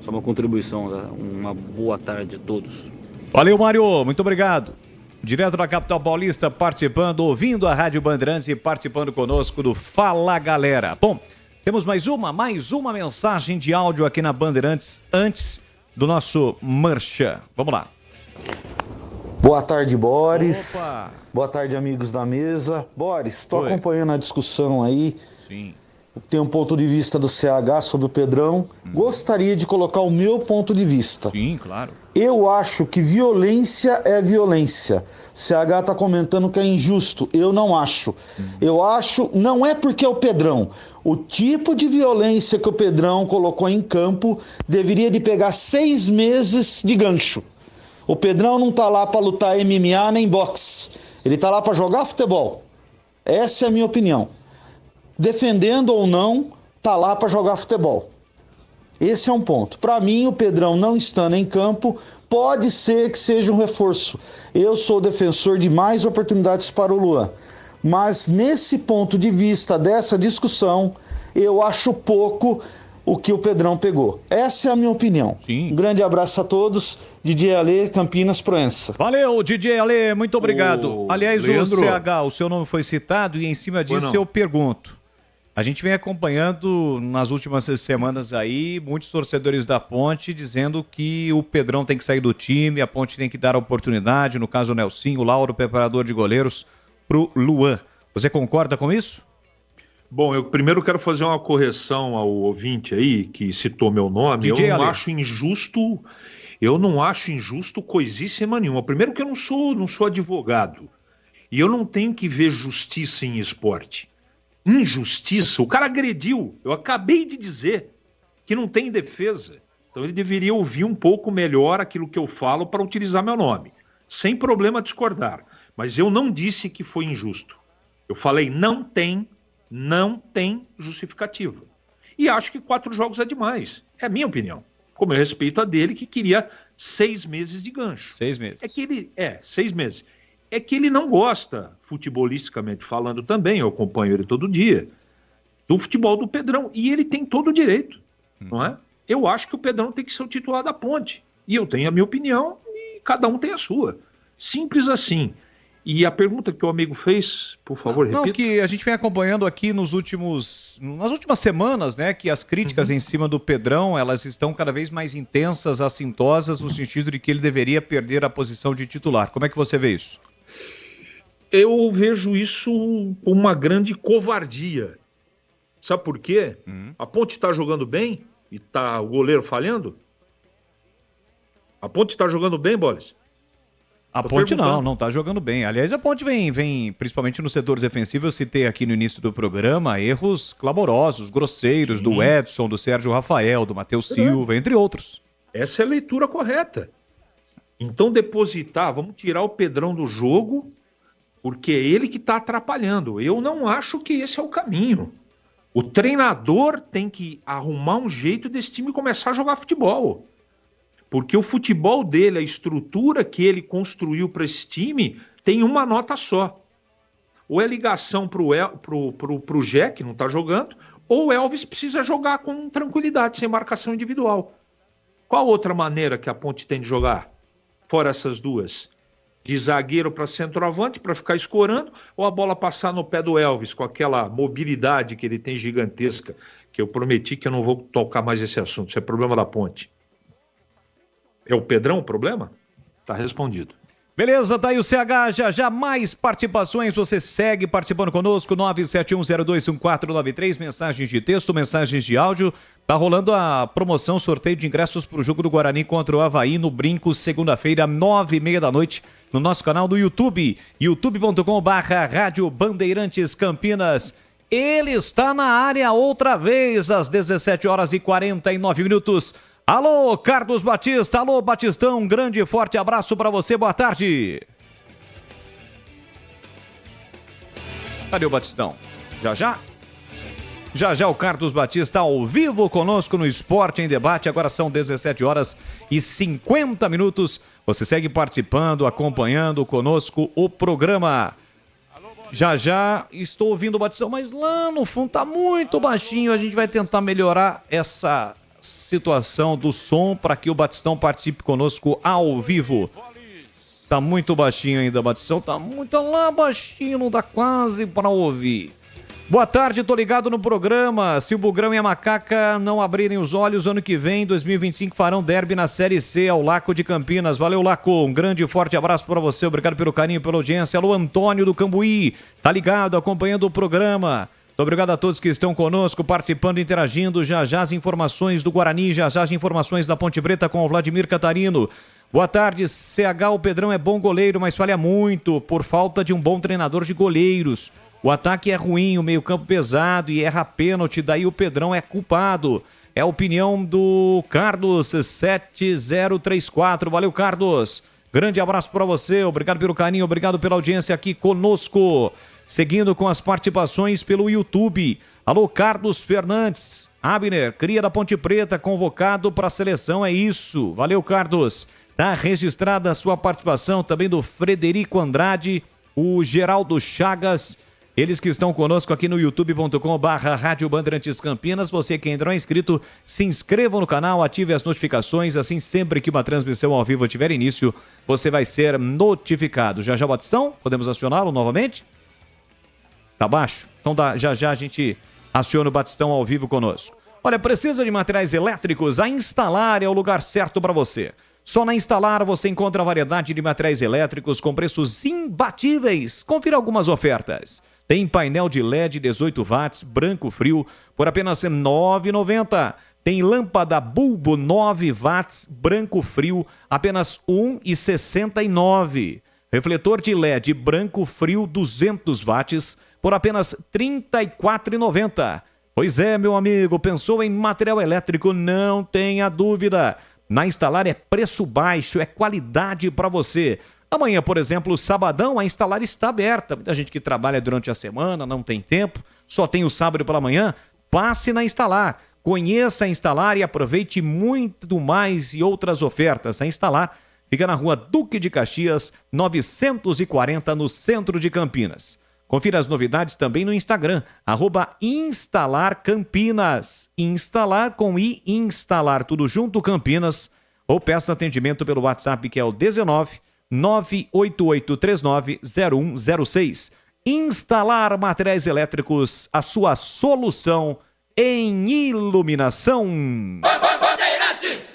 Só uma contribuição, uma boa tarde a todos. Valeu, Mário, muito obrigado. Direto da capital paulista, participando, ouvindo a Rádio Bandeirantes e participando conosco do Fala Galera. Bom, temos mais uma mensagem de áudio aqui na Bandeirantes antes do nosso merchan. Vamos lá. Boa tarde, Boris. Opa. Boa tarde, amigos da mesa. Boris, estou Oi. acompanhando a discussão aí. Sim. Tem um ponto de vista do CH sobre o Pedrão. Gostaria de colocar o meu ponto de vista. Sim, claro. Eu acho que violência é violência. O CH está comentando que é injusto. Eu não acho. Eu acho, não é porque é o Pedrão. O tipo de violência que o Pedrão colocou em campo deveria de pegar 6 meses de gancho. O Pedrão não tá lá para lutar MMA nem boxe. Ele tá lá para jogar futebol. Essa é a minha opinião. Defendendo ou não, tá lá para jogar futebol. Esse é um ponto. Para mim, o Pedrão não estando em campo, pode ser que seja um reforço. Eu sou defensor de mais oportunidades para o Luan. Mas nesse ponto de vista dessa discussão, eu acho pouco o que o Pedrão pegou. Essa é a minha opinião. Sim. Um grande abraço a todos. DJ Ale, Campinas, Proença. Valeu, DJ Ale, muito obrigado. Aliás, Leandro, o CH, o seu nome foi citado e em cima disso eu pergunto. A gente vem acompanhando nas últimas semanas aí muitos torcedores da Ponte dizendo que o Pedrão tem que sair do time, a Ponte tem que dar a oportunidade, no caso o Nelsinho, o Lauro, preparador de goleiros, pro Luan. Você concorda com isso? Bom, eu primeiro quero fazer uma correção ao ouvinte aí, que citou meu nome. DJ Eu não Ale. acho injusto coisíssima nenhuma. Primeiro que eu não sou advogado. E eu não tenho que ver justiça em esporte. Injustiça, o cara agrediu. Eu acabei de dizer que não tem defesa. Então ele deveria ouvir um pouco melhor aquilo que eu falo para utilizar meu nome. Sem problema discordar. Mas eu não disse que foi injusto. Eu falei não tem justificativa. E acho que 4 jogos é demais. É a minha opinião. Como eu respeito a dele, que queria 6 meses de gancho. 6 meses. 6 meses. É que ele não gosta, futebolisticamente falando também, eu acompanho ele todo dia, do futebol do Pedrão. E ele tem todo o direito, não é? Eu acho que o Pedrão tem que ser o titular da Ponte. E eu tenho a minha opinião e cada um tem a sua. Simples assim. E a pergunta que o amigo fez, por favor, repita. Não, que a gente vem acompanhando aqui nas últimas semanas, né, que as críticas em cima do Pedrão, elas estão cada vez mais intensas, assintosas, no sentido de que ele deveria perder a posição de titular. Como é que você vê isso? Eu vejo isso como uma grande covardia. Sabe por quê? A Ponte está jogando bem e tá o goleiro falhando? A Ponte está jogando bem, Boris? A Ponte não tá jogando bem. Aliás, a Ponte vem, principalmente no setor defensivo, eu citei aqui no início do programa, erros clamorosos, grosseiros, do Edson, do Sérgio Rafael, do Matheus Silva, entre outros. Essa é a leitura correta. Então vamos tirar o Pedrão do jogo, porque é ele que está atrapalhando. Eu não acho que esse é o caminho. O treinador tem que arrumar um jeito desse time começar a jogar futebol. Porque o futebol dele, a estrutura que ele construiu para esse time, tem uma nota só. Ou é ligação pro Jé, que não está jogando, ou o Elvis precisa jogar com tranquilidade, sem marcação individual. Qual outra maneira que a Ponte tem de jogar? Fora essas duas. De zagueiro para centroavante, para ficar escorando, ou a bola passar no pé do Elvis, com aquela mobilidade que ele tem gigantesca, que eu prometi que eu não vou tocar mais esse assunto. Isso é problema da Ponte. É o Pedrão o problema? Tá respondido. Beleza, tá aí o CH, já mais participações, você segue participando conosco, 971021493, mensagens de texto, mensagens de áudio, tá rolando a promoção, sorteio de ingressos pro jogo do Guarani contra o Avaí no Brinco, segunda-feira, 9h30 da noite, no nosso canal do YouTube, youtube.com/Rádio Bandeirantes Campinas. Ele está na área outra vez, às 17h49. Alô, Carlos Batista, alô, Batistão, um grande e forte abraço para você, boa tarde. Cadê o Batistão? Já o Carlos Batista ao vivo conosco no Esporte em Debate, agora são 17h50. Você segue participando, acompanhando conosco o programa. Já estou ouvindo o Batistão, mas lá no fundo tá muito baixinho, a gente vai tentar melhorar essa situação do som para que o Batistão participe conosco ao vivo. Tá muito baixinho ainda, Batistão. Tá muito lá baixinho, não dá quase para ouvir. Boa tarde, tô ligado no programa. Se o Bugrão e a Macaca não abrirem os olhos, ano que vem, 2025, farão derby na Série C ao Laco de Campinas. Valeu, Laco. Um grande e forte abraço para você. Obrigado pelo carinho, pela audiência. Alô, Antônio do Cambuí. Tá ligado, acompanhando o programa. Muito obrigado a todos que estão conosco, participando, interagindo. Já as informações do Guarani, já as informações da Ponte Preta com o Vladimir Catarino. Boa tarde, CH, o Pedrão é bom goleiro, mas falha muito por falta de um bom treinador de goleiros. O ataque é ruim, o meio-campo pesado e erra pênalti, daí o Pedrão é culpado. É a opinião do Carlos 7034. Valeu, Carlos. Grande abraço para você, obrigado pelo carinho, obrigado pela audiência aqui conosco. Seguindo com as participações pelo YouTube. Alô, Carlos Fernandes. Abner, cria da Ponte Preta, convocado para a seleção, é isso. Valeu, Carlos. Tá registrada a sua participação também do Frederico Andrade, o Geraldo Chagas, eles que estão conosco aqui no youtube.com/Rádio Bandeirantes Campinas. Você que ainda não é inscrito, se inscreva no canal, ative as notificações, assim sempre que uma transmissão ao vivo tiver início, você vai ser notificado. Já Batistão, podemos acioná-lo novamente? Tá baixo? Então já a gente aciona o Batistão ao vivo conosco. Olha, precisa de materiais elétricos? A Instalar é o lugar certo para você. Só na Instalar você encontra a variedade de materiais elétricos com preços imbatíveis. Confira algumas ofertas. Tem painel de LED 18 watts, branco frio, por apenas R$ 9,90. Tem lâmpada bulbo 9 watts, branco frio, apenas R$ 1,69. Refletor de LED branco frio 200 watts, por apenas R$ 34,90. Pois é, meu amigo, pensou em material elétrico? Não tenha dúvida. Na Instalar é preço baixo, é qualidade para você. Amanhã, por exemplo, sabadão, a Instalar está aberta. Muita gente que trabalha durante a semana, não tem tempo, só tem o sábado pela manhã. Passe na Instalar, conheça a Instalar e aproveite muito mais e outras ofertas. A Instalar fica na rua Duque de Caxias, 940, no centro de Campinas. Confira as novidades também no Instagram, @InstalarCampinas. Instalar com I, instalar tudo junto Campinas. Ou peça atendimento pelo WhatsApp que é o 19 988390106. Instalar materiais elétricos, a sua solução em iluminação.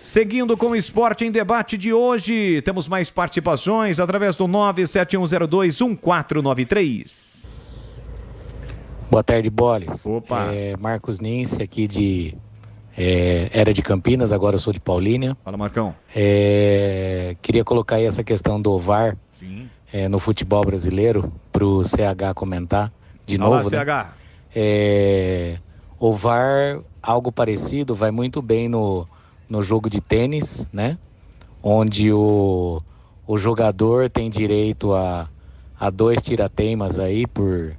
Seguindo com o Esporte em Debate de hoje, temos mais participações através do 971021493. Boa tarde, Boles. Opa. Marcos Nince aqui era de Campinas, agora eu sou de Paulínia. Fala, Marcão. Queria colocar aí essa questão do VAR no futebol brasileiro, pro CH comentar de novo. Olá, né? CH. O VAR, algo parecido, vai muito bem no jogo de tênis, né? Onde o jogador tem direito a 2 tirateimas aí por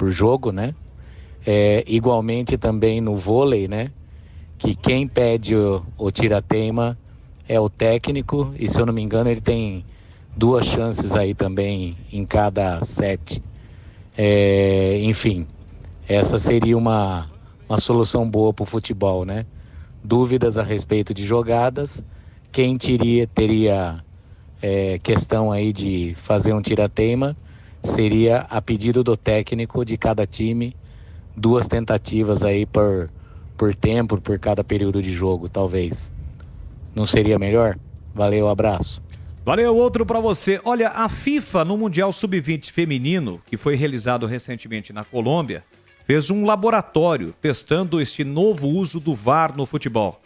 jogo, né? Igualmente também no vôlei, né? Que quem pede o tirateima é o técnico, e se eu não me engano ele tem 2 chances aí também em cada set. Enfim, essa seria uma solução boa para o futebol, né? Dúvidas a respeito de jogadas, quem teria questão aí de fazer um tirateima seria a pedido do técnico de cada time, 2 tentativas aí por tempo, por cada período de jogo, talvez. Não seria melhor? Valeu, abraço. Valeu, outro para você. Olha, a FIFA no Mundial Sub-20 feminino, que foi realizado recentemente na Colômbia, fez um laboratório testando este novo uso do VAR no futebol.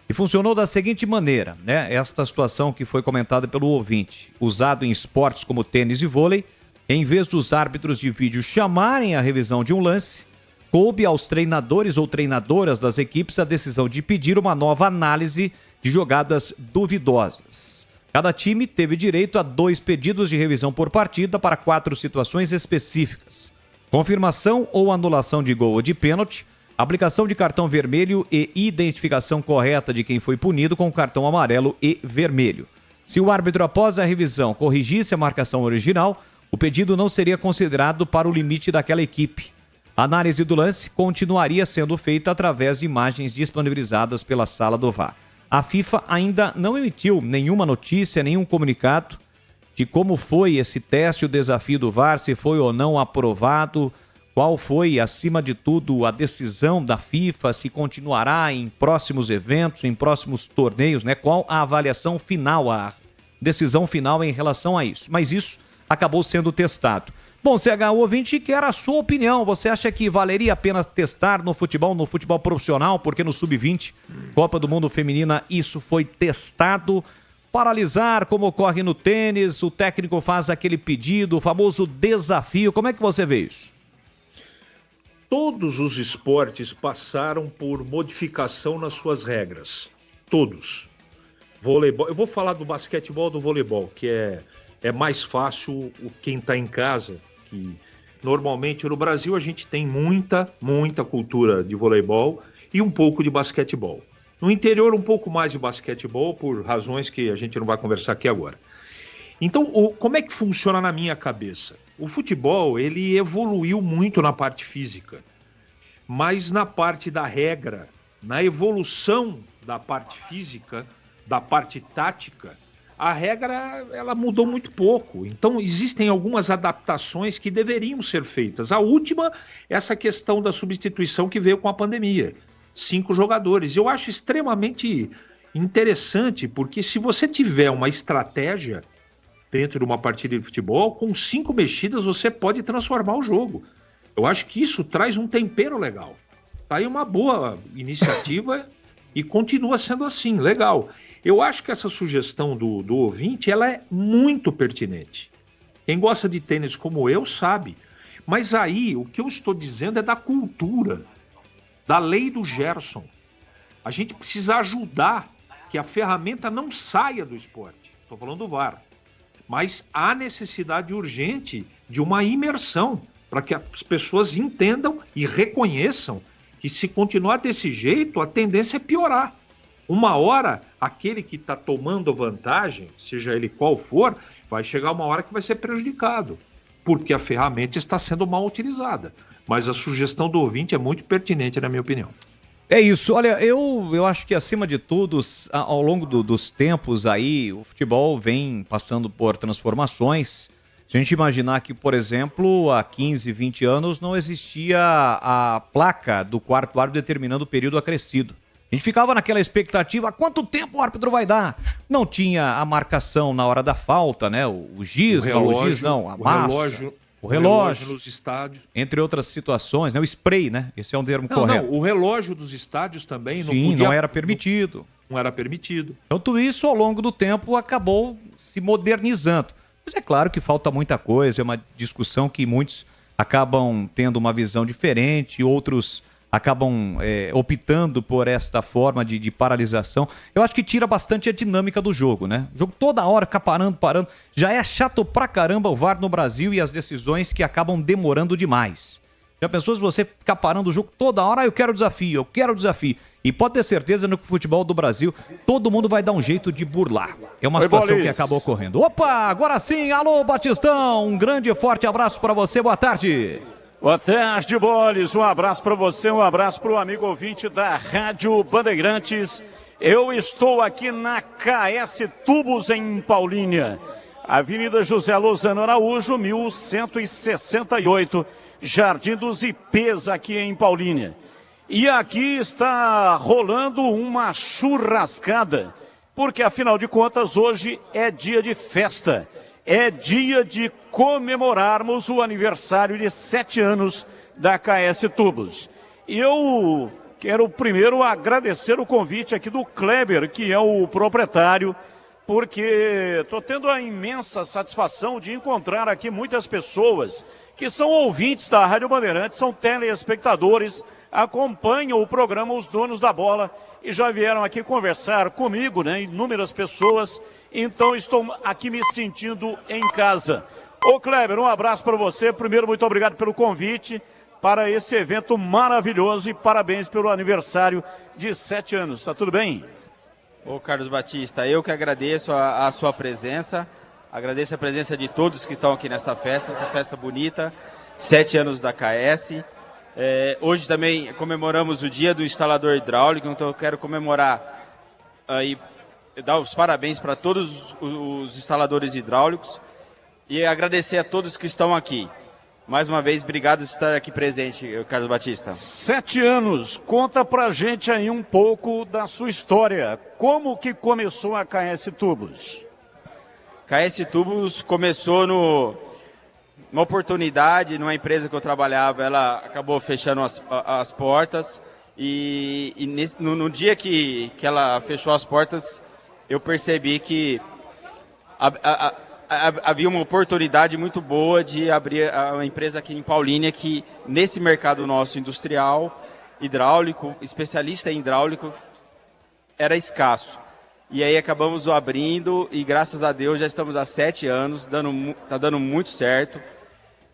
E funcionou da seguinte maneira, né? Esta situação que foi comentada pelo ouvinte, usado em esportes como tênis e vôlei, em vez dos árbitros de vídeo chamarem a revisão de um lance, coube aos treinadores ou treinadoras das equipes a decisão de pedir uma nova análise de jogadas duvidosas. Cada time teve direito a 2 pedidos de revisão por partida para 4 situações específicas: confirmação ou anulação de gol ou de pênalti, aplicação de cartão vermelho e identificação correta de quem foi punido com cartão amarelo e vermelho. Se o árbitro, após a revisão, corrigisse a marcação original, o pedido não seria considerado para o limite daquela equipe. A análise do lance continuaria sendo feita através de imagens disponibilizadas pela sala do VAR. A FIFA ainda não emitiu nenhuma notícia, nenhum comunicado de como foi esse teste, o desafio do VAR, se foi ou não aprovado, qual foi, acima de tudo, a decisão da FIFA, se continuará em próximos eventos, em próximos torneios, né? Qual a avaliação final, a decisão final em relação a isso. Mas isso acabou sendo testado. Bom, CH, o ouvinte quer a sua opinião. Você acha que valeria a pena testar no futebol profissional? Porque no Sub-20, Copa do Mundo Feminina, isso foi testado. Paralisar, como ocorre no tênis, o técnico faz aquele pedido, o famoso desafio. Como é que você vê isso? Todos os esportes passaram por modificação nas suas regras. Todos. Voleibol, eu vou falar do basquetebol e do voleibol, que é mais fácil quem está em casa, que normalmente no Brasil a gente tem muita cultura de voleibol e um pouco de basquetebol. No interior um pouco mais de basquetebol, por razões que a gente não vai conversar aqui agora. Então, como é que funciona na minha cabeça? O futebol, ele evoluiu muito na parte física, mas na parte da regra, na evolução da parte física, da parte tática, a regra ela mudou muito pouco. Então existem algumas adaptações que deveriam ser feitas. A última é essa questão da substituição que veio com a pandemia. 5 jogadores. Eu acho extremamente interessante, porque se você tiver uma estratégia dentro de uma partida de futebol, com 5 mexidas você pode transformar o jogo. Eu acho que isso traz um tempero legal. Tá aí uma boa iniciativa e continua sendo assim, legal. Eu acho que essa sugestão do ouvinte, ela é muito pertinente. Quem gosta de tênis como eu sabe. Mas aí, o que eu estou dizendo é da cultura, da lei do Gerson. A gente precisa ajudar que a ferramenta não saia do esporte. Estou falando do VAR. Mas há necessidade urgente de uma imersão para que as pessoas entendam e reconheçam que se continuar desse jeito, a tendência é piorar. Uma hora, aquele que está tomando vantagem, seja ele qual for, vai chegar uma hora que vai ser prejudicado, porque a ferramenta está sendo mal utilizada. Mas a sugestão do ouvinte é muito pertinente, na minha opinião. É isso, olha, eu acho que acima de tudo, ao longo dos tempos aí, o futebol vem passando por transformações. Se a gente imaginar que, por exemplo, há 15, 20 anos não existia a placa do quarto árbitro determinando o período acrescido. A gente ficava naquela expectativa, quanto tempo o árbitro vai dar? Não tinha a marcação na hora da falta, né? O giz, a massa. O relógio nos estádios. Entre outras situações, né? O spray, né? Esse é um termo correto. Não, o relógio dos estádios também não era permitido. Não era permitido. Então tudo isso ao longo do tempo acabou se modernizando. Mas é claro que falta muita coisa, é uma discussão que muitos acabam tendo uma visão diferente, outros acabam optando por esta forma de paralisação. Eu acho que tira bastante a dinâmica do jogo, né? O jogo toda hora fica parando. Já é chato pra caramba o VAR no Brasil e as decisões que acabam demorando demais. Já pensou se você ficar parando o jogo toda hora? Eu quero desafio. E pode ter certeza no futebol do Brasil, todo mundo vai dar um jeito de burlar. É uma situação que acaba ocorrendo. Opa, agora sim, alô Batistão, um grande e forte abraço pra você, boa tarde. Boa tarde, Boles. Um abraço para você, um abraço para o amigo ouvinte da Rádio Bandeirantes. Eu estou aqui na KS Tubos, em Paulínia. Avenida José Lozano Araújo, 1168, Jardim dos Ipês, aqui em Paulínia. E aqui está rolando uma churrascada, porque afinal de contas hoje é dia de festa. É dia de comemorarmos o aniversário de 7 anos da KS Tubos. E eu quero primeiro agradecer o convite aqui do Kleber, que é o proprietário, porque estou tendo a imensa satisfação de encontrar aqui muitas pessoas que são ouvintes da Rádio Bandeirantes, são telespectadores, acompanham o programa Os Donos da Bola e já vieram aqui conversar comigo, né? Inúmeras pessoas. Então estou aqui me sentindo em casa. Ô Kleber, um abraço para você. Primeiro, muito obrigado pelo convite para esse evento maravilhoso e parabéns pelo aniversário de 7 anos. Tá tudo bem? Ô Carlos Batista, eu que agradeço a sua presença. Agradeço a presença de todos que estão aqui nessa festa, essa festa bonita. 7 anos da KS. Hoje também comemoramos o dia do instalador hidráulico, então eu quero comemorar aí dar os parabéns para todos os instaladores hidráulicos e agradecer a todos que estão aqui. Mais uma vez, obrigado por estar aqui presente, Carlos Batista. 7 anos, conta pra gente aí um pouco da sua história. Como que começou a KS Tubos? KS Tubos começou numa oportunidade, numa empresa que eu trabalhava, ela acabou fechando as portas e no dia que ela fechou as portas, eu percebi que havia uma oportunidade muito boa de abrir uma empresa aqui em Paulínia que, nesse mercado nosso industrial, hidráulico, especialista em hidráulico, era escasso. E aí acabamos abrindo e, graças a Deus, já estamos há 7 anos, tá dando muito certo.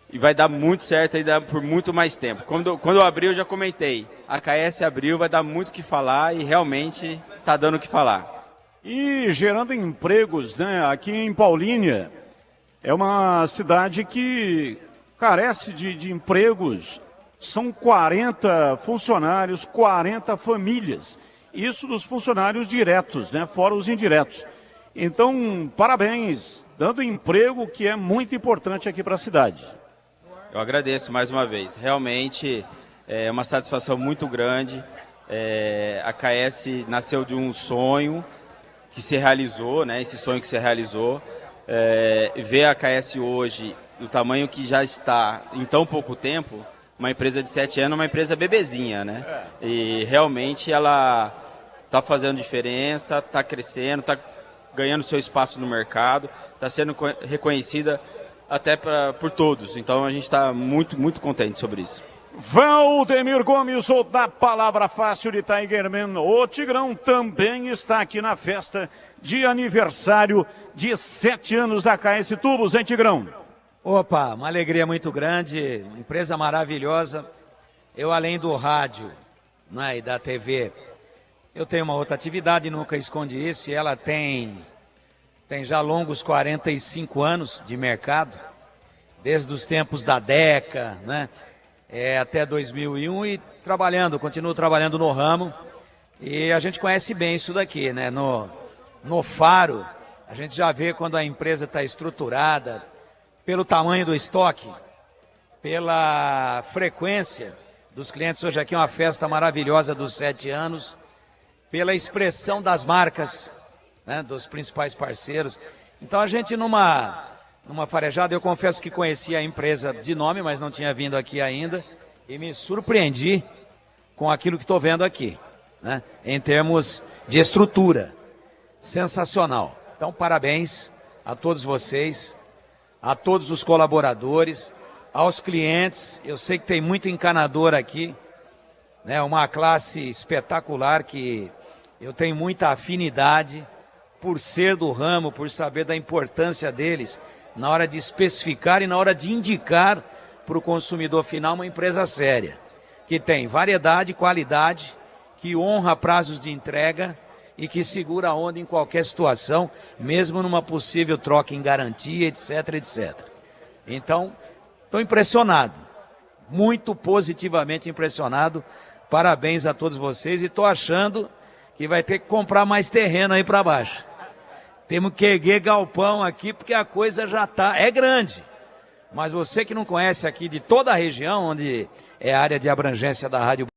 E vai dar muito certo ainda por muito mais tempo. Quando eu abri, eu já comentei. A KS abriu, vai dar muito o que falar e realmente tá dando o que falar. E gerando empregos, né? Aqui em Paulínia é uma cidade que carece de empregos. São 40 funcionários, 40 famílias. Isso dos funcionários diretos, né? Fora os indiretos. Então, parabéns, dando emprego que é muito importante aqui para a cidade. Eu agradeço mais uma vez. Realmente é uma satisfação muito grande. A KS nasceu de um sonho que se realizou, né? Esse sonho que se realizou. Ver a KS hoje, do tamanho que já está em tão pouco tempo, uma empresa de 7 anos, uma empresa bebezinha, né? E realmente ela está fazendo diferença, está crescendo, está ganhando seu espaço no mercado, está sendo reconhecida até por todos. Então a gente está muito, muito contente sobre isso. Valdemir Gomes, o da Palavra Fácil de Tigerman, o Tigrão, também está aqui na festa de aniversário de 7 anos da KS Tubos, hein, Tigrão? Opa, uma alegria muito grande, uma empresa maravilhosa. Eu, além do rádio, né, e da TV, eu tenho uma outra atividade, nunca escondi isso, e ela tem já longos 45 anos de mercado, desde os tempos da DECA, né? Até 2001 e continuo trabalhando no ramo, e a gente conhece bem isso daqui, né? No Faro, a gente já vê quando a empresa está estruturada, pelo tamanho do estoque, pela frequência dos clientes. Hoje aqui é uma festa maravilhosa dos 7 anos, pela expressão das marcas, né, dos principais parceiros. Então a gente numa farejada, eu confesso que conhecia a empresa de nome, mas não tinha vindo aqui ainda, e me surpreendi com aquilo que estou vendo aqui, né, em termos de estrutura. Sensacional. Então parabéns a todos vocês, a todos os colaboradores, aos clientes. Eu sei que tem muito encanador aqui, né, uma classe espetacular que eu tenho muita afinidade por ser do ramo, por saber da importância deles na hora de especificar e na hora de indicar para o consumidor final uma empresa séria, que tem variedade, qualidade, que honra prazos de entrega e que segura a onda em qualquer situação, mesmo numa possível troca em garantia, etc, etc. Então, estou impressionado, muito positivamente impressionado. Parabéns a todos vocês, e estou achando que vai ter que comprar mais terreno aí para baixo. Temos que erguer galpão aqui, porque a coisa já é grande. Mas você que não conhece aqui de toda a região, onde é a área de abrangência da Rádio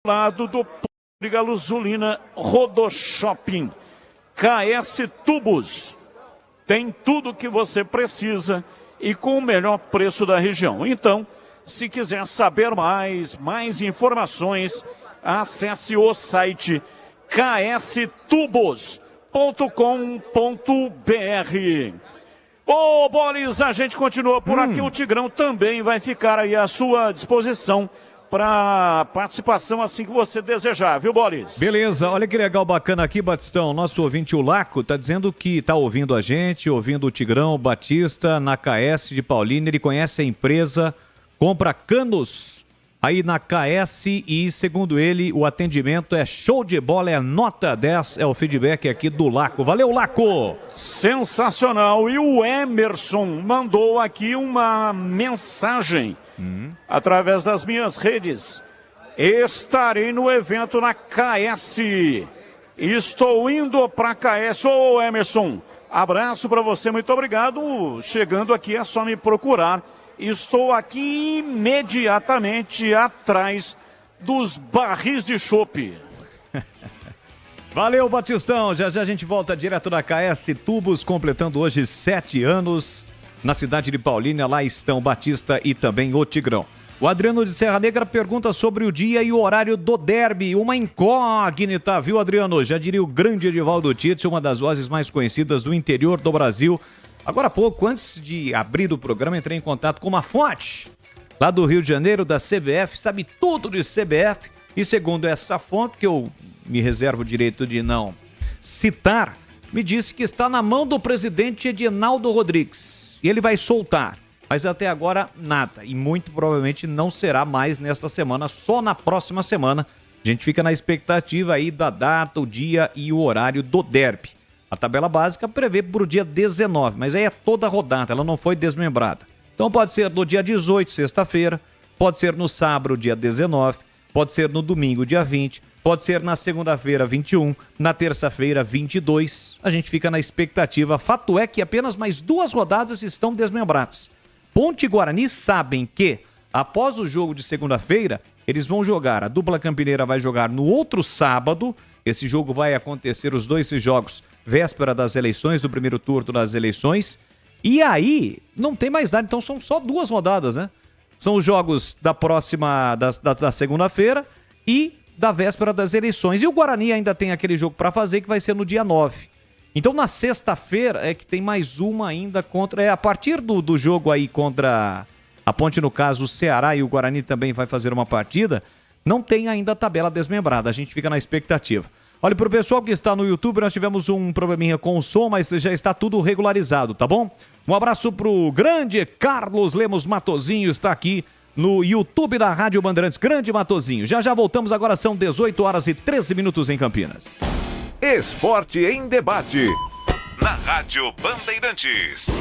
lado do de Gasolina Rodoshopping. KS Tubos. Tem tudo que você precisa e com o melhor preço da região. Então, se quiser saber mais informações, acesse o site kstubos.com.br. Ô, Boris, a gente continua por aqui. O Tigrão também vai ficar aí à sua disposição para participação assim que você desejar, viu, Boris? Beleza, olha que legal, bacana aqui, Batistão. Nosso ouvinte, o Laco, tá dizendo que tá ouvindo a gente, ouvindo o Tigrão Batista na KS de Paulínia. Ele conhece a empresa, compra canos aí na KS e, segundo ele, o atendimento é show de bola, é nota 10, é o feedback aqui do Laco. Valeu, Laco! Sensacional! E o Emerson mandou aqui uma mensagem através das minhas redes. Estarei no evento na KS. Estou indo para KS. Ô, Emerson, abraço para você, muito obrigado. Chegando aqui é só me procurar. Estou aqui imediatamente atrás dos barris de chopp. Valeu, Batistão. Já já a gente volta direto da KS Tubos, completando hoje 7 anos. Na cidade de Paulínia, lá estão Batista e também o Tigrão. O Adriano de Serra Negra pergunta sobre o dia e o horário do derby. Uma incógnita, viu, Adriano? Já diria o grande Edivaldo Tite, uma das vozes mais conhecidas do interior do Brasil. Agora há pouco, antes de abrir o programa, entrei em contato com uma fonte lá do Rio de Janeiro, da CBF, sabe tudo de CBF. E segundo essa fonte, que eu me reservo o direito de não citar, me disse que está na mão do presidente Edinaldo Rodrigues. E ele vai soltar. Mas até agora, nada. E muito provavelmente não será mais nesta semana, só na próxima semana. A gente fica na expectativa aí da data, o dia e o horário do derby. A tabela básica prevê para o dia 19, mas aí é toda a rodada, ela não foi desmembrada. Então pode ser no dia 18, sexta-feira, pode ser no sábado, dia 19, pode ser no domingo, dia 20, pode ser na segunda-feira, 21, na terça-feira, 22. A gente fica na expectativa. Fato é que apenas mais 2 rodadas estão desmembradas. Ponte e Guarani sabem que, após o jogo de segunda-feira, eles vão jogar, a dupla campineira vai jogar no outro sábado. Esse jogo vai acontecer, os dois jogos, véspera das eleições, do primeiro turno das eleições. E aí, não tem mais nada, então são só 2 rodadas, né? São os jogos da próxima, da segunda-feira e da véspera das eleições. E o Guarani ainda tem aquele jogo para fazer, que vai ser no dia 9. Então, na sexta-feira, é que tem mais uma ainda contra... a partir do jogo aí contra a Ponte, no caso, o Ceará, e o Guarani também vai fazer uma partida, não tem ainda a tabela desmembrada. A gente fica na expectativa. Olha, pro pessoal que está no YouTube, nós tivemos um probleminha com o som, mas já está tudo regularizado, tá bom? Um abraço pro grande Carlos Lemos Matozinho, está aqui no YouTube da Rádio Bandeirantes. Grande Matozinho. Já voltamos, agora são 18 horas e 13 minutos em Campinas. Esporte em debate. Na Rádio Bandeirantes.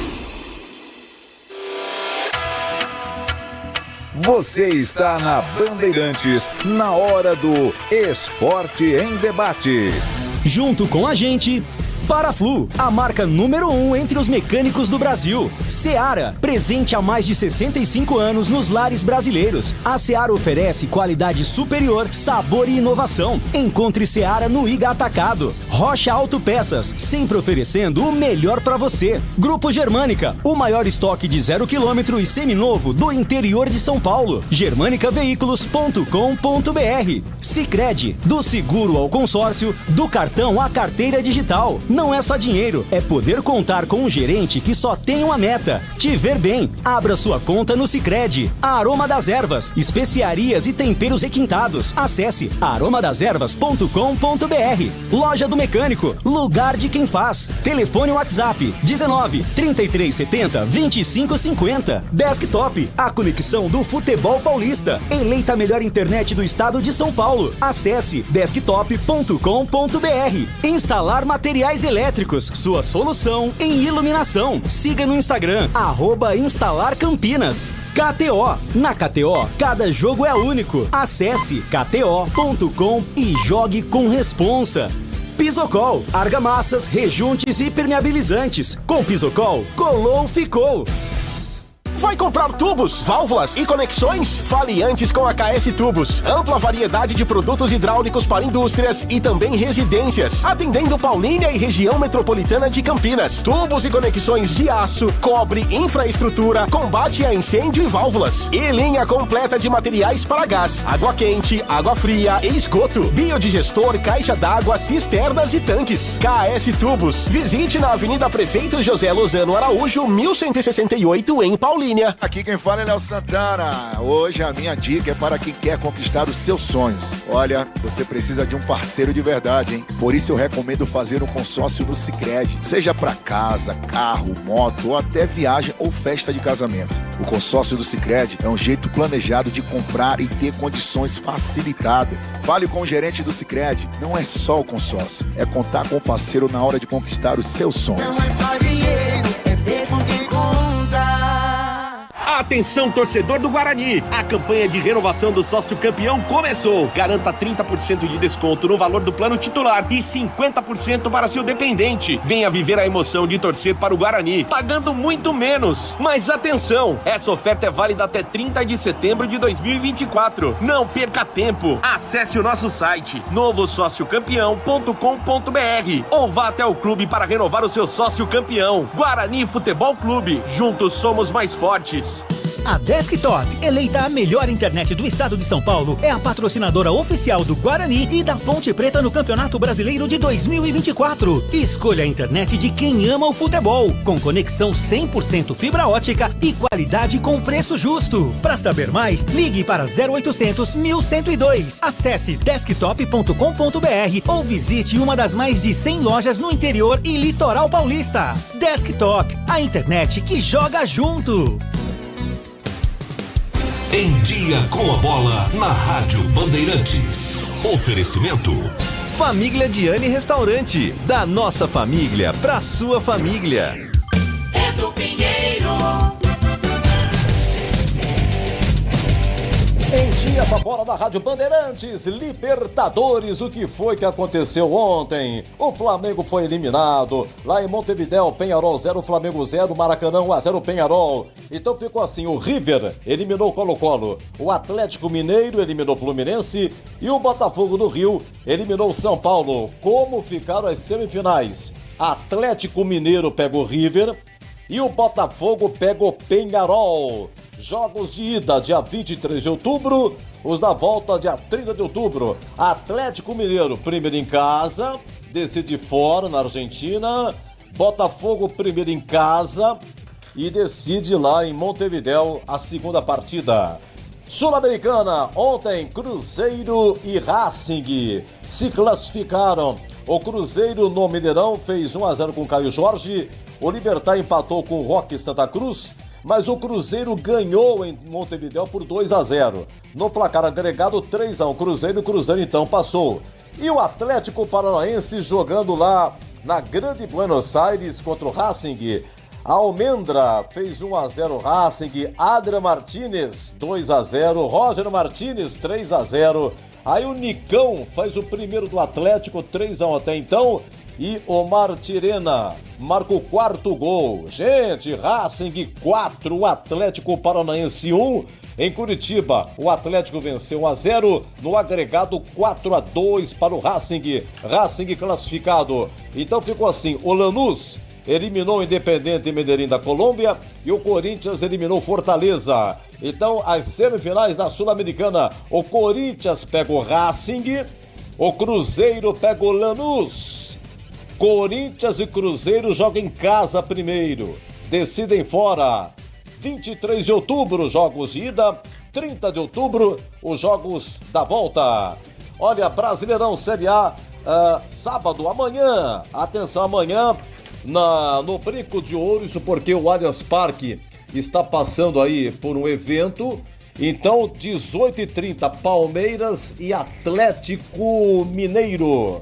Você está na Bandeirantes, na hora do Esporte em Debate. Junto com a gente, Paraflu, a marca número 1 entre os mecânicos do Brasil. Seara, presente há mais de 65 anos nos lares brasileiros. A Seara oferece qualidade superior, sabor e inovação. Encontre Seara no Iga Atacado. Rocha Autopeças, sempre oferecendo o melhor para você. Grupo Germânica, o maior estoque de 0 km e seminovo do interior de São Paulo. germanicaveículos.com.br. Sicredi, do seguro ao consórcio, do cartão à carteira digital. Não é só dinheiro, é poder contar com um gerente que só tem uma meta: te ver bem. Abra sua conta no Sicredi. A Aroma das Ervas, especiarias e temperos requintados. Acesse aromadeservas.com.br. Loja do Mecânico, lugar de quem faz. Telefone WhatsApp 19 3370 2550. Desktop, a conexão do futebol paulista. Eleita a melhor internet do estado de São Paulo. Acesse desktop.com.br. Instalar materiais elétricos, sua solução em iluminação. Siga no Instagram, @instalarcampinas. KTO. Na KTO, cada jogo é único. Acesse kto.com e jogue com responsa. Pisocol, argamassas, rejuntes e permeabilizantes. Com Pisocol, colou, ficou. Vai comprar tubos, válvulas e conexões? Fale antes com a KS Tubos. Ampla variedade de produtos hidráulicos para indústrias e também residências, atendendo Paulínia e região metropolitana de Campinas. Tubos e conexões de aço, cobre, infraestrutura, combate a incêndio e válvulas. E linha completa de materiais para gás, água quente, água fria e esgoto, biodigestor, caixa d'água, cisternas e tanques. KS Tubos. Visite na Avenida Prefeito José Lozano Araújo, 1168, em Paulínia. Aqui quem fala é Léo Santana. Hoje a minha dica é para quem quer conquistar os seus sonhos. Olha, você precisa de um parceiro de verdade, hein? Por isso eu recomendo fazer um consórcio no Sicredi. Seja para casa, carro, moto ou até viagem ou festa de casamento. O consórcio do Sicredi é um jeito planejado de comprar e ter condições facilitadas. Fale com o gerente do Sicredi. Não é só o consórcio, é contar com o parceiro na hora de conquistar os seus sonhos. Não é só dinheiro, é ter com quem conta. Atenção, torcedor do Guarani! A campanha de renovação do sócio campeão começou. Garanta 30% de desconto no valor do plano titular e 50% para seu dependente. Venha viver a emoção de torcer para o Guarani, pagando muito menos. Mas atenção, essa oferta é válida até 30 de setembro de 2024. Não perca tempo. Acesse o nosso site novosociocampeão.com.br ou vá até o clube para renovar o seu sócio campeão. Guarani Futebol Clube. Juntos somos mais fortes. A Desktop, eleita a melhor internet do estado de São Paulo, é a patrocinadora oficial do Guarani e da Ponte Preta no Campeonato Brasileiro de 2024. Escolha a internet de quem ama o futebol, com conexão 100% fibra ótica e qualidade com preço justo. Para saber mais, ligue para 0800 1102. Acesse desktop.com.br ou visite uma das mais de 100 lojas no interior e litoral paulista. Desktop, a internet que joga junto. Em Dia com a Bola, na Rádio Bandeirantes. Oferecimento. Família Diane Restaurante. Da nossa família pra sua família. Edu Pinheiro. Em Dia com a Bola da Rádio Bandeirantes, Libertadores, o que foi que aconteceu ontem? O Flamengo foi eliminado, lá em Montevidéu, Peñarol 0, Flamengo 0, Maracanã 1-0 Peñarol. Então ficou assim, o River eliminou o Colo-Colo, o Atlético Mineiro eliminou o Fluminense e o Botafogo do Rio eliminou o São Paulo. Como ficaram as semifinais? Atlético Mineiro pega o River e o Botafogo pega o Peñarol. Jogos de ida, dia 23 de outubro, os da volta, dia 30 de outubro. Atlético Mineiro, primeiro em casa, decide fora, na Argentina. Botafogo, primeiro em casa e decide lá em Montevidéu a segunda partida. Sul-Americana, ontem, Cruzeiro e Racing se classificaram. O Cruzeiro no Mineirão fez 1-0 com o Caio Jorge, o Libertad empatou com o Roque Santa Cruz, mas o Cruzeiro ganhou em Montevidéu por 2-0. No placar agregado, 3-1. O Cruzeiro então passou. E o Atlético Paranaense jogando lá na Grande Buenos Aires contra o Racing. A Almendra fez 1-0 Racing, Adrian Martínez 2-0, Roger Martínez 3-0. Aí o Nicão faz o primeiro do Atlético, 3-1 até então. E Omar Tirena marca o quarto gol. Gente, Racing 4, Atlético Paranaense 1. Em Curitiba, o Atlético venceu 1-0. No agregado, 4-2 para o Racing. Racing classificado. Então ficou assim, o Lanús eliminou o Independente Medellín da Colômbia e o Corinthians eliminou Fortaleza. Então, as semifinais da Sul-Americana, o Corinthians pega o Racing, o Cruzeiro pega o Lanús. Corinthians e Cruzeiro jogam em casa primeiro, decidem fora. 23 de outubro, jogos de ida, 30 de outubro, os jogos da volta. Olha, Brasileirão Série A, sábado, amanhã, atenção, amanhã, no Brinco de Ouro, isso porque o Allianz Parque está passando aí por um evento. Então, 18h30, Palmeiras e Atlético Mineiro.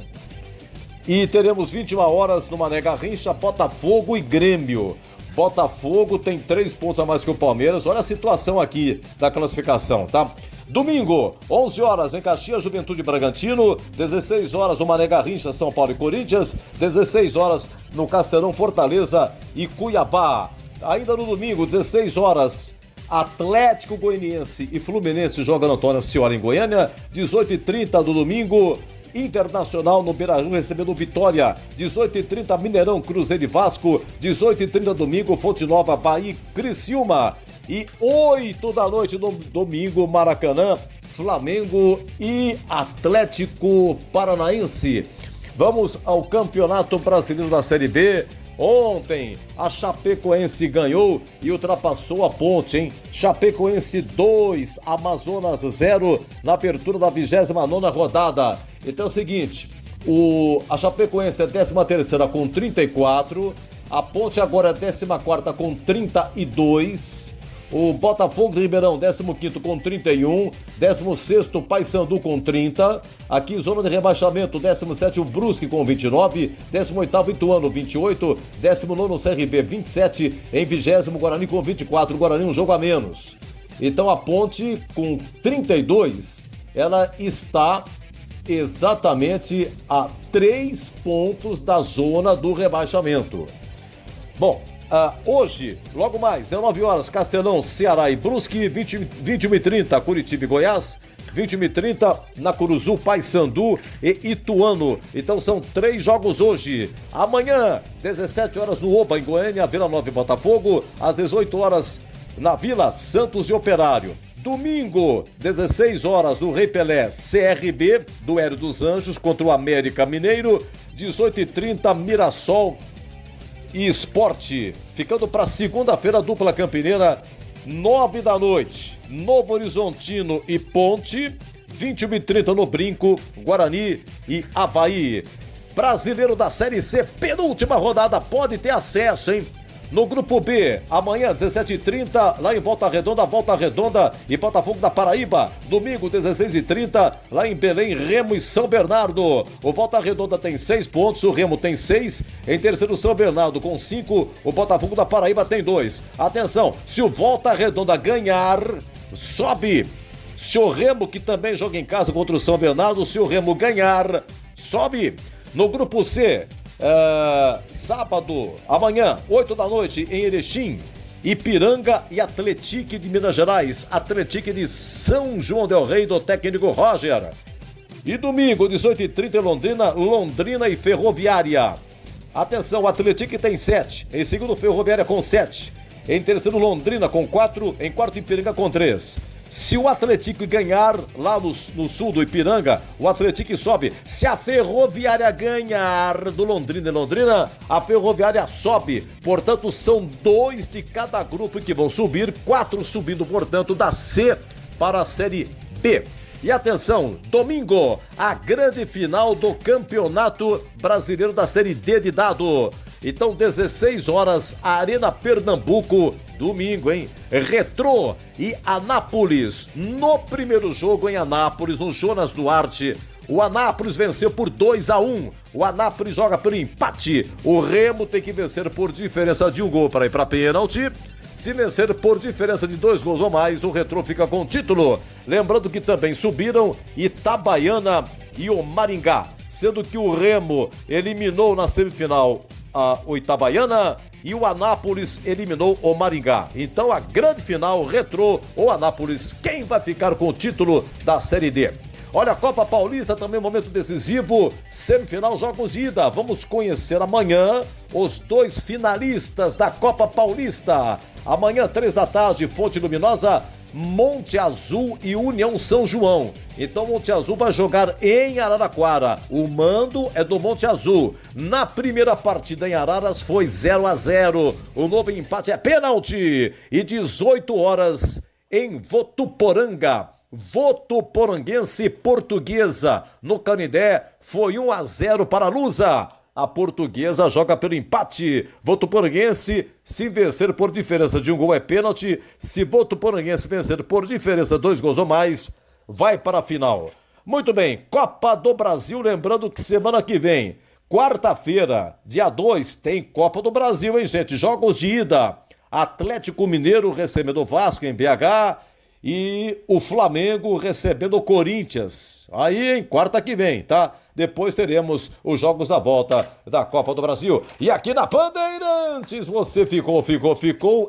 E teremos 21 horas no Mané Garrincha, Botafogo e Grêmio. Botafogo tem 3 pontos a mais que o Palmeiras. Olha a situação aqui da classificação, tá? Domingo, 11 horas em Caxias, Juventude Bragantino. 16 horas no Mané Garrincha, São Paulo e Corinthians. 16 horas no Castelão, Fortaleza e Cuiabá. Ainda no domingo, 16 horas, Atlético Goianiense e Fluminense jogam no Antônio Ascioli em Goiânia. 18h30 do domingo, Internacional no Beira-Rio recebendo Vitória. 18h30 Mineirão, Cruzeiro e Vasco. 18h30 domingo, Fonte Nova, Bahia, Criciúma. E 8 da noite no domingo, Maracanã, Flamengo e Atlético Paranaense. Vamos ao Campeonato Brasileiro da Série B. Ontem, a Chapecoense ganhou e ultrapassou a Ponte, hein? Chapecoense 2, Amazonas 0, na abertura da 29ª rodada. Então é o seguinte, a Chapecoense é 13ª com 34, a Ponte agora é 14ª com 32, o Botafogo de Ribeirão, 15º com 31, 16º Paysandu com 30, aqui zona de rebaixamento, 17º o Brusque com 29, 18º Ituano 28, 19º CRB 27, em 20º Guarani com 24, Guarani um jogo a menos. Então a Ponte com 32, ela está exatamente a 3 pontos da zona do rebaixamento. Bom, hoje, logo mais, 19 horas, Castelão, Ceará e Brusque, 21h30, Curitiba e Goiás, 21h30, na Curuzu, Paysandu e Ituano. Então são 3 jogos hoje. Amanhã, 17 horas no Oba, em Goiânia, Vila Nova e Botafogo, às 18 horas na Vila, Santos e Operário. Domingo, 16 horas no Rei Pelé, CRB, do Hélio dos Anjos contra o América Mineiro, 18h30, Mirassol e Esporte. Ficando para segunda-feira, dupla campineira, 9 da noite, Novo Horizontino e Ponte, 21h30 no Brinco, Guarani e Avaí. Brasileiro da Série C, penúltima rodada, pode ter acesso, hein? No Grupo B, amanhã, 17h30, lá em Volta Redonda e Botafogo da Paraíba. Domingo, 16h30, lá em Belém, Remo e São Bernardo. O Volta Redonda tem 6 pontos, o Remo tem 6. Em terceiro, São Bernardo com 5. O Botafogo da Paraíba tem 2. Atenção, se o Volta Redonda ganhar, sobe. Se o Remo, que também joga em casa contra o São Bernardo, se o Remo ganhar, sobe. No Grupo C, sábado, amanhã, 8 da noite, em Erechim, Ipiranga e Atlético de Minas Gerais, Atlético de São João del Rei, do técnico Roger. E domingo, 18h30, Londrina e Ferroviária. Atenção, o Atlético tem 7, em segundo Ferroviária com 7, em terceiro Londrina com 4, em quarto Ipiranga com 3. Se o Atlético ganhar lá no sul do Ipiranga, o Atlético sobe. Se a Ferroviária ganhar do Londrina e Londrina, a Ferroviária sobe. Portanto, são 2 de cada grupo que vão subir, 4 subindo, portanto, da C para a Série B. E atenção, domingo, a grande final do Campeonato Brasileiro da Série D de Dado. Então, 16 horas, Arena Pernambuco, domingo, hein? Retrô e Anápolis. No primeiro jogo em Anápolis, no Jonas Duarte, o Anápolis venceu por 2-1. O Anápolis joga pelo empate. O Remo tem que vencer por diferença de 1 gol para ir para pênalti. Se vencer por diferença de 2 gols ou mais, o Retrô fica com o título. Lembrando que também subiram Itabaiana e o Maringá, sendo que o Remo eliminou na semifinal o Itabaiana e o Anápolis eliminou o Maringá. Então a grande final, Retrô ou Anápolis, quem vai ficar com o título da Série D? Olha, a Copa Paulista também momento decisivo, semifinal, jogos de ida. Vamos conhecer amanhã os 2 finalistas da Copa Paulista. Amanhã, 3 da tarde, Fonte Luminosa, Monte Azul e União São João. Então Monte Azul vai jogar em Araraquara. O mando é do Monte Azul. Na primeira partida em Araras foi 0-0. O novo empate é pênalti. E 18 horas em Votuporanga. Votuporanguense Portuguesa. No Canindé foi 1-0 para a Lusa. A Portuguesa joga pelo empate. Votuporanguense, se vencer por diferença de 1 gol é pênalti. Se Votuporanguense vencer por diferença de 2 gols ou mais, vai para a final. Muito bem, Copa do Brasil, lembrando que semana que vem, quarta-feira, dia 2, tem Copa do Brasil, hein, gente? Jogos de ida. Atlético Mineiro recebendo o Vasco em BH E o Flamengo recebendo o Corinthians. Aí em quarta que vem, tá? Depois teremos os jogos da volta da Copa do Brasil. E aqui na Bandeirantes você ficou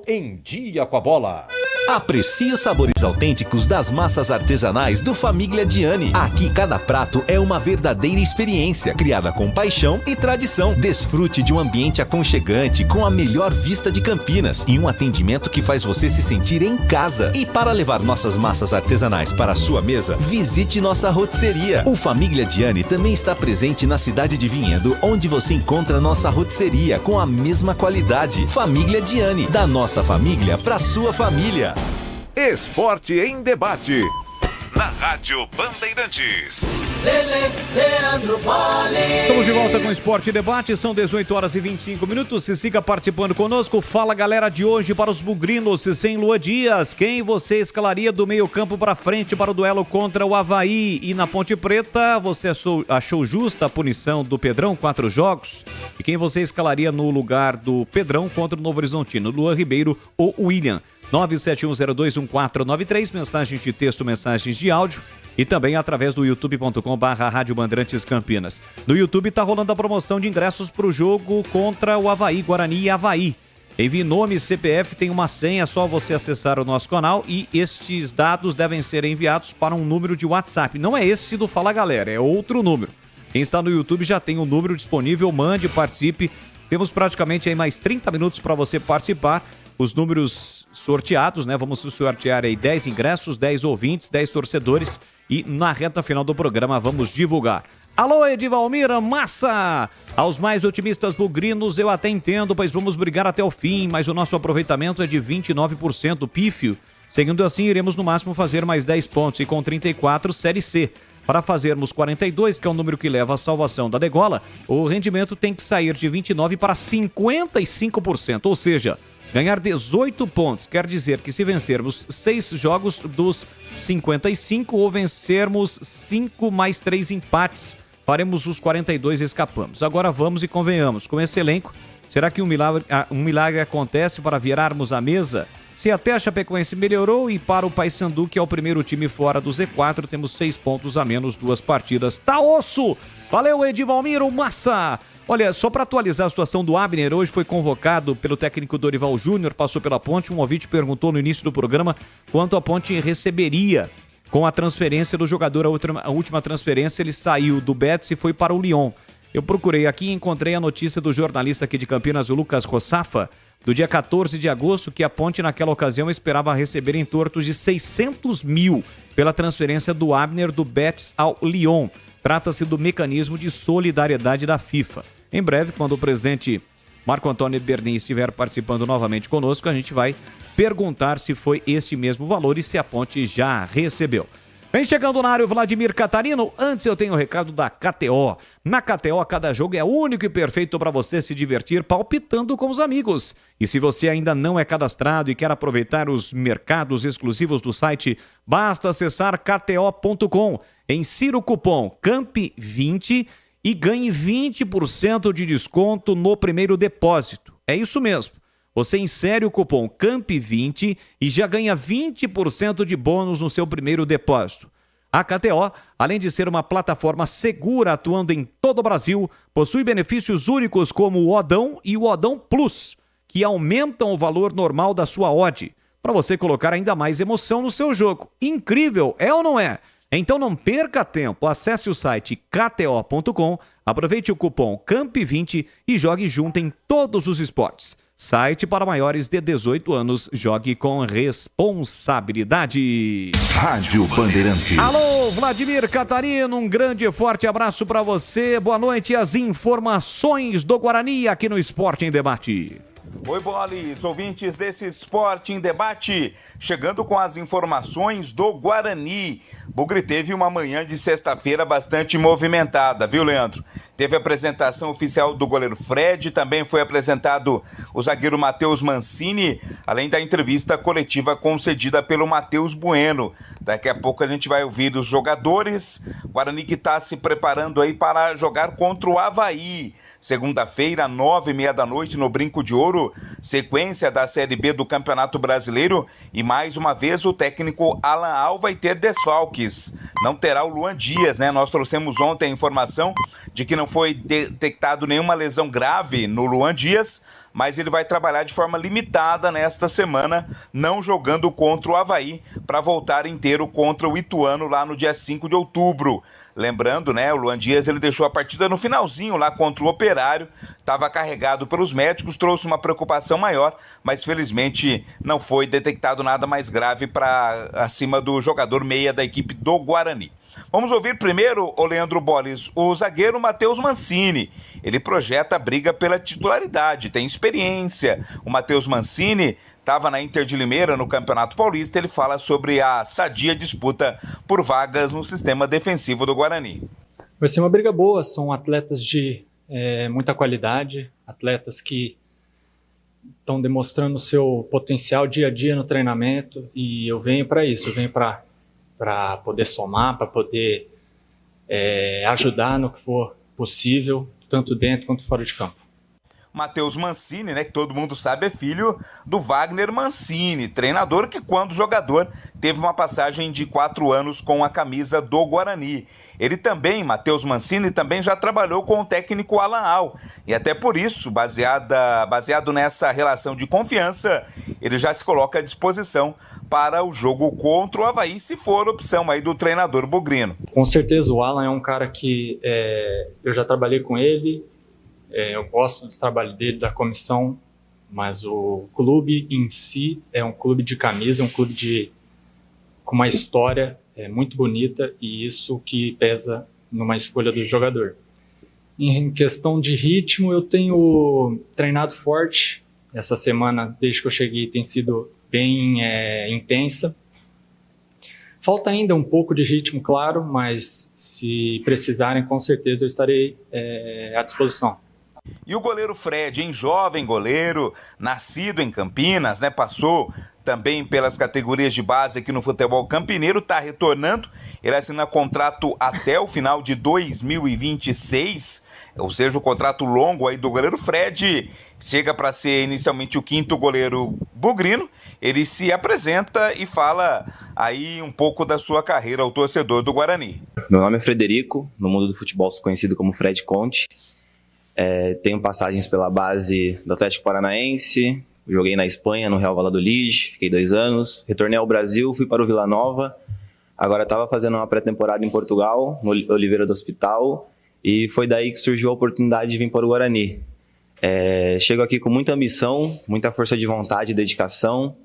em dia com a bola. Aprecie os sabores autênticos das massas artesanais do Família Diani. Aqui cada prato é uma verdadeira experiência, criada com paixão e tradição. Desfrute de um ambiente aconchegante com a melhor vista de Campinas e um atendimento que faz você se sentir em casa. E para levar nossas massas artesanais para a sua mesa, visite nossa rotisseria. O Família Diani também está presente na cidade de Vinhedo, onde você encontra nossa rotisseria com a mesma qualidade. Família Diani, da nossa família para sua família. Esporte em debate. Na Rádio Bandeirantes. Leandro Bolle. Estamos de volta com o Esporte e Debate, são 18 horas e 25 minutos. Se siga participando conosco. Fala, galera, de hoje para os bugrinos sem Lua Dias. Quem você escalaria do meio campo para frente para o duelo contra o Avaí? E na Ponte Preta, você achou justa a punição do Pedrão, 4 jogos? E quem você escalaria no lugar do Pedrão contra o Novo Horizontino? Luan Ribeiro ou William? 971021493, mensagens de texto, mensagens de áudio e também através do youtube.com/Rádio Bandeirantes Campinas. No YouTube está rolando a promoção de ingressos para o jogo contra o Avaí, Guarani e Avaí. Envie nome, CPF, tem uma senha, é só você acessar o nosso canal e estes dados devem ser enviados para um número de WhatsApp. Não é esse do Fala Galera, é outro número. Quem está no YouTube já tem um número disponível, mande, participe. Temos praticamente aí mais 30 minutos para você participar. Os números sorteados, né? Vamos sortear aí 10 ingressos, 10 ouvintes, 10 torcedores e na reta final do programa vamos divulgar. Alô, Edivalmira Massa! Aos mais otimistas bugrinos eu até entendo, pois vamos brigar até o fim, mas o nosso aproveitamento é de 29%, pífio. Seguindo assim, iremos no máximo fazer mais 10 pontos e com 34, Série C. Para fazermos 42, que é o número que leva à salvação da degola, o rendimento tem que sair de 29% para 55%, ou seja, ganhar 18 pontos quer dizer que se vencermos 6 jogos dos 55 ou vencermos 5 mais 3 empates, faremos os 42 e escapamos. Agora vamos e convenhamos, com esse elenco, será que um milagre acontece para virarmos a mesa? Se até a Chapecoense melhorou e para o Paysandu, que é o primeiro time fora do Z4, temos 6 pontos a menos, 2 partidas. Tá osso! Valeu, Edivalmiro Massa! Olha, só para atualizar a situação do Abner, hoje foi convocado pelo técnico Dorival Júnior, passou pela Ponte, um ouvinte perguntou no início do programa quanto a Ponte receberia com a transferência do jogador, a última transferência, ele saiu do Betis e foi para o Lyon. Eu procurei aqui e encontrei a notícia do jornalista aqui de Campinas, o Lucas Rossafa, do dia 14 de agosto, que a Ponte naquela ocasião esperava receber em torno de 600 mil pela transferência do Abner do Betis ao Lyon. Trata-se do mecanismo de solidariedade da FIFA. Em breve, quando o presidente Marco Antônio Bernin estiver participando novamente conosco, a gente vai perguntar se foi este mesmo valor e se a Ponte já recebeu. Vem chegando na área o Vladimir Catarino. Antes eu tenho o recado da KTO. Na KTO, cada jogo é único e perfeito para você se divertir palpitando com os amigos. E se você ainda não é cadastrado e quer aproveitar os mercados exclusivos do site, basta acessar kto.com. Insira o cupom CAMP20 e ganhe 20% de desconto no primeiro depósito. É isso mesmo. Você insere o cupom CAMP20 e já ganha 20% de bônus no seu primeiro depósito. A KTO, além de ser uma plataforma segura atuando em todo o Brasil, possui benefícios únicos como o Odão e o Odão Plus, que aumentam o valor normal da sua odd, para você colocar ainda mais emoção no seu jogo. Incrível, é ou não é? Então não perca tempo, acesse o site kto.com, aproveite o cupom CAMP20 e jogue junto em todos os esportes. Site para maiores de 18 anos, jogue com responsabilidade. Rádio Bandeirantes. Alô, Vladimir Catarino, um grande e forte abraço para você. Boa noite, as informações do Guarani aqui no Esporte em Debate. Oi, Boles, ouvintes desse Esporte em Debate, chegando com as informações do Guarani. Bugre teve uma manhã de sexta-feira bastante movimentada, viu, Leandro? Teve a apresentação oficial do goleiro Fred, também foi apresentado o zagueiro Matheus Mancini, além da entrevista coletiva concedida pelo Matheus Bueno. Daqui a pouco a gente vai ouvir os jogadores. Guarani que está se preparando aí para jogar contra o Avaí. segunda-feira, 9h30 da noite, no Brinco de Ouro, sequência da Série B do Campeonato Brasileiro. E mais uma vez o técnico Alan Al vai ter desfalques. Não terá o Luan Dias, né? Nós trouxemos ontem a informação de que não foi detectado nenhuma lesão grave no Luan Dias, mas ele vai trabalhar de forma limitada nesta semana, não jogando contra o Avaí, para voltar inteiro contra o Ituano lá no dia 5 de outubro. Lembrando, né, o Luan Dias, ele deixou a partida no finalzinho lá contra o Operário, estava carregado pelos médicos, trouxe uma preocupação maior, mas felizmente não foi detectado nada mais grave para acima do jogador meia da equipe do Guarani. Vamos ouvir primeiro, o Leandro Bolles, o zagueiro Matheus Mancini. Ele projeta a briga pela titularidade, tem experiência. O Matheus Mancini estava na Inter de Limeira no Campeonato Paulista. Ele fala sobre a sadia disputa por vagas no sistema defensivo do Guarani. Vai ser uma briga boa, são atletas de muita qualidade, atletas que estão demonstrando o seu potencial dia a dia no treinamento, e eu venho para isso, eu venho para poder somar, para poder ajudar no que for possível, tanto dentro quanto fora de campo. Matheus Mancini, né, que todo mundo sabe, é filho do Wagner Mancini, treinador que, quando jogador, teve uma passagem de 4 anos com a camisa do Guarani. Ele também, Matheus Mancini, também já trabalhou com o técnico Alan Al, e até por isso, baseado nessa relação de confiança, ele já se coloca à disposição para o jogo contra o Avaí, se for opção aí do treinador bugrino. Com certeza, o Alan é um cara que eu já trabalhei com ele, eu gosto do trabalho dele, da comissão, mas o clube em si é um clube de camisa, é um clube com uma história muito bonita, e isso que pesa numa escolha do jogador. Em questão de ritmo, eu tenho treinado forte. Essa semana, desde que eu cheguei, tem sido bem intensa. Falta ainda um pouco de ritmo, claro, mas se precisarem, com certeza eu estarei à disposição. E o goleiro Fred, jovem goleiro, nascido em Campinas, né, passou também pelas categorias de base aqui no futebol campineiro, está retornando. Ele assina contrato até o final de 2026, ou seja, o contrato longo aí do goleiro Fred. Chega para ser inicialmente o 5º goleiro bugrino. Ele se apresenta e fala aí um pouco da sua carreira ao torcedor do Guarani. Meu nome é Frederico, no mundo do futebol sou conhecido como Fred Conte. Tenho passagens pela base do Atlético Paranaense, joguei na Espanha, no Real Valladolid, fiquei 2 anos, retornei ao Brasil, fui para o Vila Nova, agora estava fazendo uma pré-temporada em Portugal, no Oliveira do Hospital, e foi daí que surgiu a oportunidade de vir para o Guarani. Chego aqui com muita ambição, muita força de vontade e dedicação,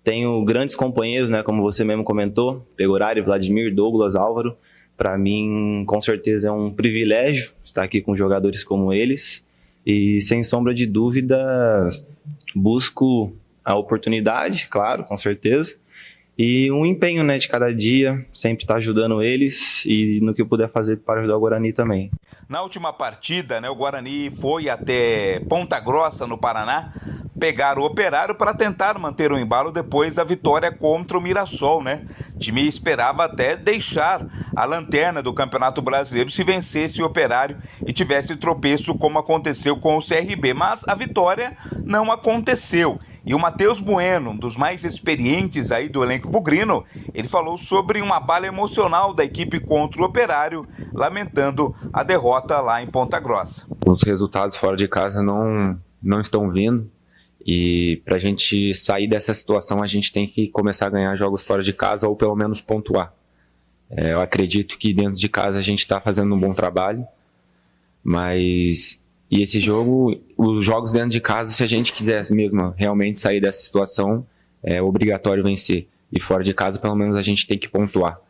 tenho grandes companheiros, né, como você mesmo comentou, Pegorari, Vladimir, Douglas, Álvaro. Para mim, com certeza, é um privilégio estar aqui com jogadores como eles. E, sem sombra de dúvida, busco a oportunidade, claro, com certeza. E um empenho, né, de cada dia, sempre estar ajudando eles e no que eu puder fazer para ajudar o Guarani também. Na última partida, né, o Guarani foi até Ponta Grossa, no Paraná, pegar o Operário para tentar manter o embalo depois da vitória contra o Mirassol, né? O time esperava até deixar a lanterna do Campeonato Brasileiro se vencesse o Operário e tivesse tropeço como aconteceu com o CRB, mas a vitória não aconteceu. E o Matheus Bueno, um dos mais experientes aí do elenco bugrino, ele falou sobre uma bala emocional da equipe contra o Operário, lamentando a derrota lá em Ponta Grossa. Os resultados fora de casa não estão vindo. E para a gente sair dessa situação, a gente tem que começar a ganhar jogos fora de casa ou pelo menos pontuar. Eu acredito que dentro de casa a gente está fazendo um bom trabalho, mas esse jogo, os jogos dentro de casa, se a gente quiser mesmo realmente sair dessa situação, é obrigatório vencer. E fora de casa, pelo menos, a gente tem que pontuar.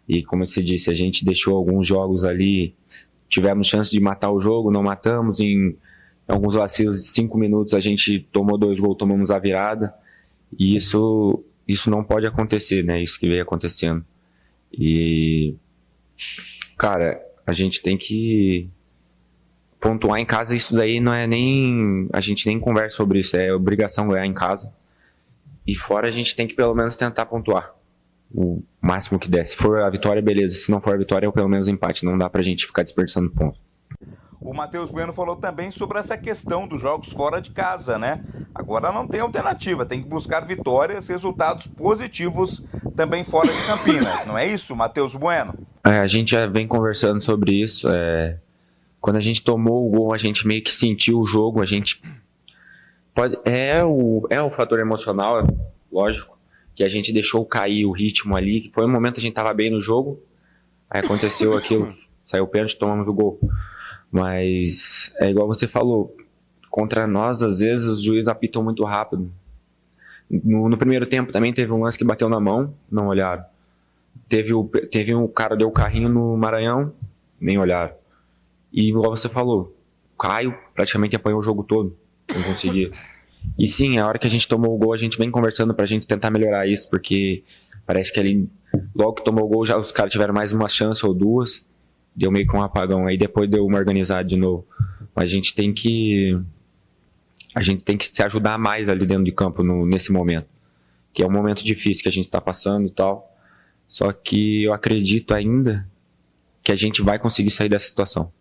E como você disse, a gente deixou alguns jogos ali, tivemos chance de matar o jogo, não matamos. Em alguns vacilos de 5 minutos a gente tomou 2 gols, tomamos a virada. E isso não pode acontecer, né? Isso que veio acontecendo. E, cara, a gente tem que pontuar em casa. Isso daí não é nem... A gente nem conversa sobre isso, é obrigação ganhar em casa. E fora a gente tem que pelo menos tentar pontuar o máximo que der. Se for a vitória, beleza. Se não for a vitória, é pelo menos o empate. Não dá pra gente ficar desperdiçando pontos. o Matheus Bueno falou também sobre essa questão dos jogos fora de casa, né? Agora não tem alternativa, tem que buscar vitórias, resultados positivos também fora de Campinas, não é isso, Matheus Bueno? A gente já vem conversando sobre isso. Quando a gente tomou o gol, a gente meio que sentiu o jogo, a gente é o fator emocional, lógico, que a gente deixou cair o ritmo ali. Foi um momento que a gente tava bem no jogo, aí aconteceu aquilo, saiu o pênalti, tomamos o gol. Mas é igual você falou, contra nós, às vezes, os juízes apitam muito rápido. No primeiro tempo também teve um lance que bateu na mão, não olharam. Teve um cara deu carrinho no Maranhão, nem olharam. E igual você falou, o Caio praticamente apanhou o jogo todo, não conseguia. E sim, a hora que a gente tomou o gol, a gente vem conversando pra gente tentar melhorar isso, porque parece que ali, logo que tomou o gol, já os caras tiveram mais uma chance ou duas, deu meio que um apagão, aí depois deu uma organizada de novo. Mas a gente tem que se ajudar mais ali dentro de campo nesse momento, que é um momento difícil que a gente tá passando e tal. Só que eu acredito ainda que a gente vai conseguir sair dessa situação.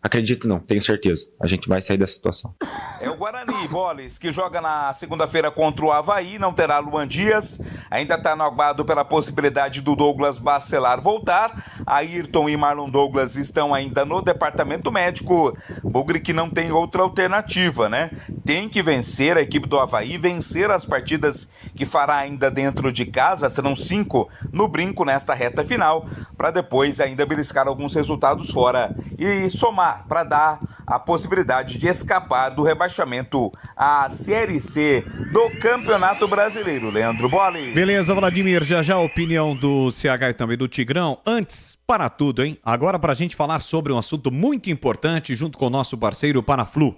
Acredito não, tenho certeza. A gente vai sair dessa situação. É o Guarani, Boles, que joga na segunda-feira contra o Avaí, não terá Luan Dias, ainda está no aguardo pela possibilidade do Douglas Bacelar voltar. Ayrton e Marlon Douglas estão ainda no departamento médico. Bugre que não tem outra alternativa, né? Tem que vencer a equipe do Avaí, vencer as partidas que fará ainda dentro de casa, serão 5 no brinco nesta reta final, para depois ainda beliscar alguns resultados fora e somar para dar a possibilidade de escapar do rebaixamento à Série C do Campeonato Brasileiro. Leandro Boles. Beleza, Vladimir, já a opinião do CH e também do Tigrão. Antes, para tudo, hein? Agora para a gente falar sobre um assunto muito importante junto com o nosso parceiro Paraflu.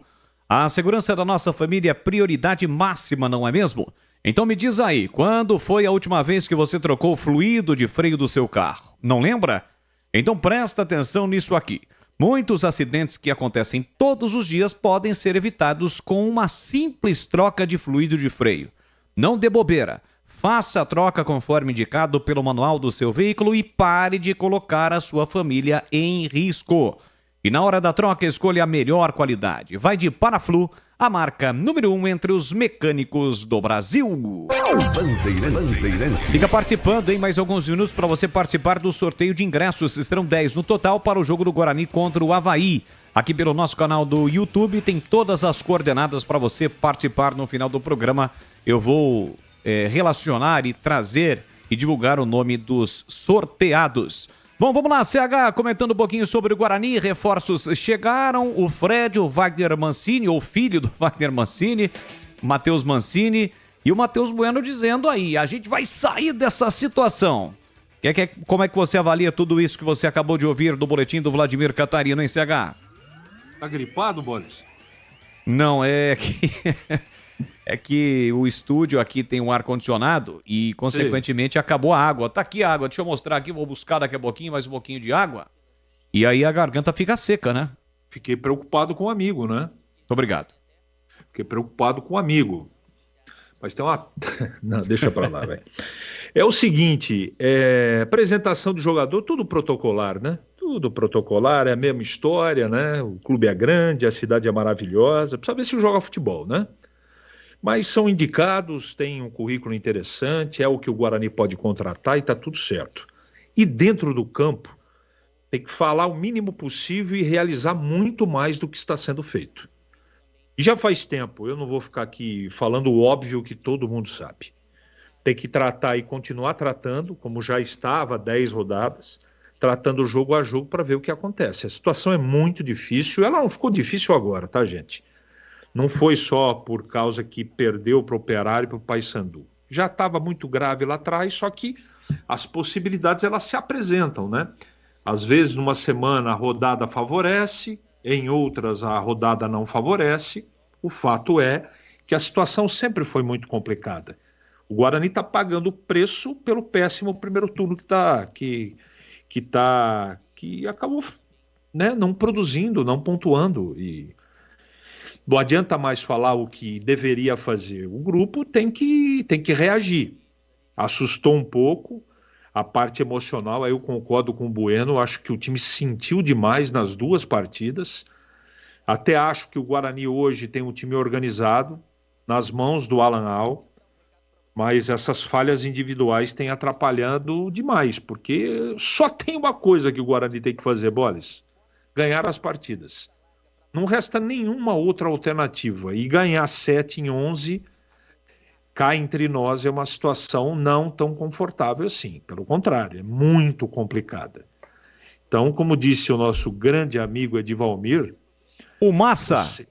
A segurança da nossa família é prioridade máxima, não é mesmo? Então me diz aí, quando foi a última vez que você trocou o fluido de freio do seu carro? Não lembra? Então presta atenção nisso aqui. Muitos acidentes que acontecem todos os dias podem ser evitados com uma simples troca de fluido de freio. Não dê bobeira. Faça a troca conforme indicado pelo manual do seu veículo e pare de colocar a sua família em risco. E na hora da troca, escolha a melhor qualidade. Vai de Paraflu, a marca número 1 entre os mecânicos do Brasil. Siga participando em mais alguns minutos para você participar do sorteio de ingressos. Serão 10 no total para o jogo do Guarani contra o Avaí. Aqui pelo nosso canal do YouTube tem todas as coordenadas para você participar no final do programa. Eu vou relacionar e trazer e divulgar o nome dos sorteados. Bom, vamos lá, CH, comentando um pouquinho sobre o Guarani, reforços chegaram, o Fred, o Wagner Mancini, ou filho do Wagner Mancini, Matheus Mancini, e o Matheus Bueno dizendo aí, a gente vai sair dessa situação. Como é que você avalia tudo isso que você acabou de ouvir do boletim do Vladimir Catarino, hein, CH? Tá gripado, Boris? Não, é que o estúdio aqui tem um ar-condicionado e, consequentemente, acabou a água. Tá aqui a água, deixa eu mostrar aqui, vou buscar daqui a pouquinho, mais um pouquinho de água. E aí a garganta fica seca, né? Fiquei preocupado com o amigo, né? Muito obrigado. Fiquei preocupado com o amigo. Mas tem uma... Não, deixa pra lá, velho. É o seguinte, apresentação de jogador, tudo protocolar, né? Tudo protocolar, é a mesma história, né? O clube é grande, a cidade é maravilhosa, precisa ver se joga futebol, né? Mas são indicados, têm um currículo interessante, é o que o Guarani pode contratar e está tudo certo. E dentro do campo, tem que falar o mínimo possível e realizar muito mais do que está sendo feito. E já faz tempo, eu não vou ficar aqui falando o óbvio que todo mundo sabe. Tem que tratar e continuar tratando, como já estava 10 rodadas, tratando jogo a jogo para ver o que acontece. A situação é muito difícil, ela não ficou difícil agora, tá, gente? Não foi só por causa que perdeu para o Operário e para o Paysandu. Já estava muito grave lá atrás, só que as possibilidades elas se apresentam, né? Às vezes, numa semana, a rodada favorece, em outras, a rodada não favorece. O fato é que a situação sempre foi muito complicada. O Guarani está pagando o preço pelo péssimo primeiro turno que acabou, né, não produzindo, não pontuando e... Não adianta mais falar o que deveria fazer. O grupo tem que reagir. Assustou um pouco a parte emocional, aí eu concordo com o Bueno, acho que o time sentiu demais nas duas partidas. Até acho que o Guarani hoje tem um time organizado nas mãos do Alan Al, mas essas falhas individuais têm atrapalhado demais, porque só tem uma coisa que o Guarani tem que fazer, Boles: ganhar as partidas. Não resta nenhuma outra alternativa. E ganhar 7 em 11, cá entre nós, é uma situação não tão confortável assim. Pelo contrário, é muito complicada. Então, como disse o nosso grande amigo Edivalmir, o Massa,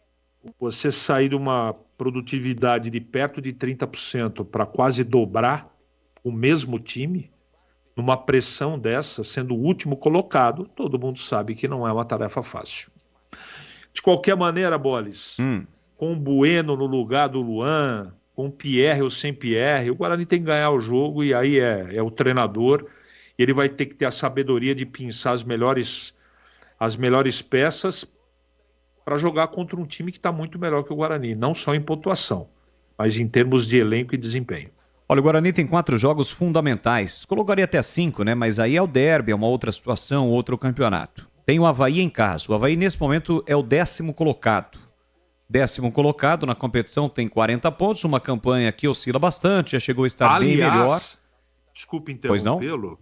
você sair de uma produtividade de perto de 30% para quase dobrar o mesmo time, numa pressão dessa, sendo o último colocado, todo mundo sabe que não é uma tarefa fácil. De qualquer maneira, Boles, com o Bueno no lugar do Luan, com Pierre ou sem Pierre, o Guarani tem que ganhar o jogo, e aí é o treinador, ele vai ter que ter a sabedoria de pensar as melhores peças para jogar contra um time que está muito melhor que o Guarani, não só em pontuação, mas em termos de elenco e desempenho. Olha, o Guarani tem 4 jogos fundamentais. Colocaria até 5, né? Mas aí é o derby, é uma outra situação, outro campeonato. Tem o Avaí em casa. O Avaí, nesse momento, é o 10º colocado. 10º colocado na competição, tem 40 pontos, uma campanha que oscila bastante, já chegou a estar bem melhor. Desculpe interrompê-lo,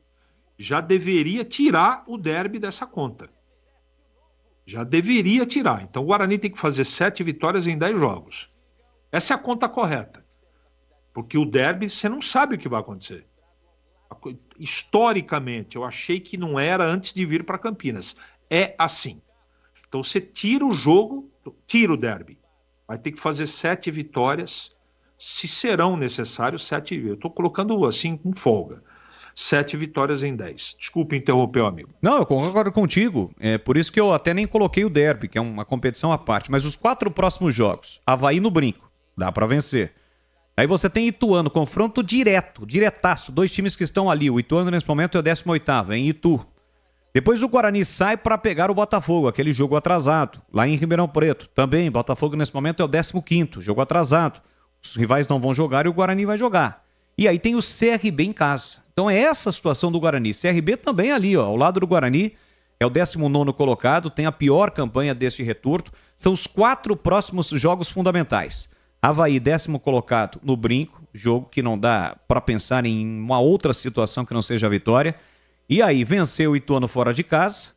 já deveria tirar o derby dessa conta. Já deveria tirar. Então o Guarani tem que fazer 7 vitórias em 10 jogos. Essa é a conta correta. Porque o derby, você não sabe o que vai acontecer. Historicamente, eu achei que não era antes de vir para Campinas. É assim. Então você tira o jogo, tira o derby. Vai ter que fazer 7 vitórias, se serão necessários 7. Eu estou colocando assim com folga. 7 vitórias em 10. Desculpe interromper, amigo. Não, eu concordo contigo. É por isso que eu até nem coloquei o derby, que é uma competição à parte. Mas os 4 próximos jogos, Avaí no Brinco, dá para vencer. Aí você tem Ituano, confronto diretaço. 2 times que estão ali. O Ituano, nesse momento, é o 18º, em Itu. Depois o Guarani sai para pegar o Botafogo, aquele jogo atrasado, lá em Ribeirão Preto. Também, Botafogo, nesse momento, é o 15º, jogo atrasado. Os rivais não vão jogar e o Guarani vai jogar. E aí tem o CRB em casa. Então é essa a situação do Guarani. CRB também ali, ó, ao lado do Guarani, é o 19º colocado, tem a pior campanha deste retorno. São os 4 próximos jogos fundamentais. Avaí, 10º colocado no Brinco, jogo que não dá para pensar em uma outra situação que não seja a vitória. E aí venceu o Ituano fora de casa.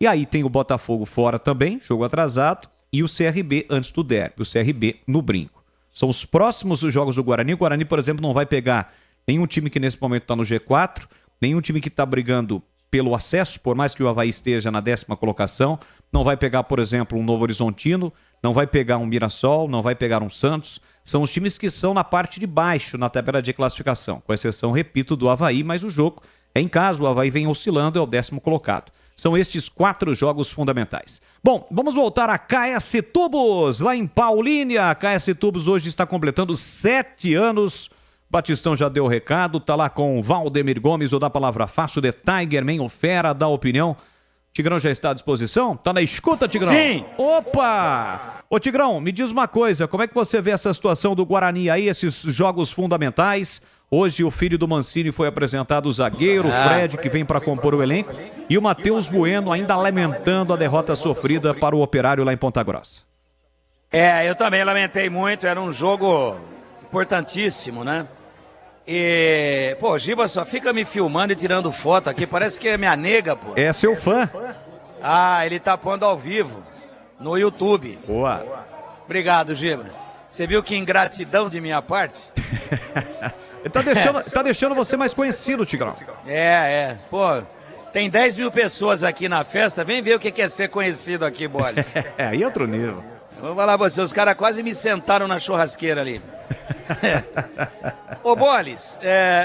E aí tem o Botafogo fora também, jogo atrasado. E o CRB antes do derby, o CRB no Brinco. São os próximos jogos do Guarani. O Guarani, por exemplo, não vai pegar nenhum time que nesse momento está no G4, nenhum time que está brigando pelo acesso, por mais que o Avaí esteja na 10ª colocação. Não vai pegar, por exemplo, um Novo Horizontino, não vai pegar um Mirassol, não vai pegar um Santos. São os times que são na parte de baixo na tabela de classificação, com exceção, repito, do Avaí, mas o jogo é em casa, o Avaí vem oscilando, é o 10º colocado. São estes 4 jogos fundamentais. Bom, vamos voltar a KS Tubos, lá em Paulínia. A KS Tubos hoje está completando 7 anos. Batistão já deu o recado, tá lá com o Valdemir Gomes, o da Palavra Fácil, de Tigerman, o fera da opinião. Tigrão já está à disposição? Tá na escuta, Tigrão? Sim! Opa! Ô, Tigrão, me diz uma coisa, como é que você vê essa situação do Guarani aí, esses jogos fundamentais? Hoje o filho do Mancini foi apresentado, o zagueiro, o Fred, que vem para compor o elenco, e o Matheus Bueno ainda lamentando a derrota sofrida para o Operário lá em Ponta Grossa. Eu também lamentei muito, era um jogo importantíssimo, né? E, pô, Giba só fica me filmando e tirando foto aqui, parece que é minha nega, pô. É seu fã. Ah, ele tá pondo ao vivo, no YouTube. Boa. Obrigado, Giba. Você viu que ingratidão de minha parte? Tá deixando você mais conhecido, Tigrão. Pô, tem 10 mil pessoas aqui na festa, vem ver o que é ser conhecido aqui, Boles. Aí é outro nível. Vou falar pra você, os caras quase me sentaram na churrasqueira ali. Ô, Boles,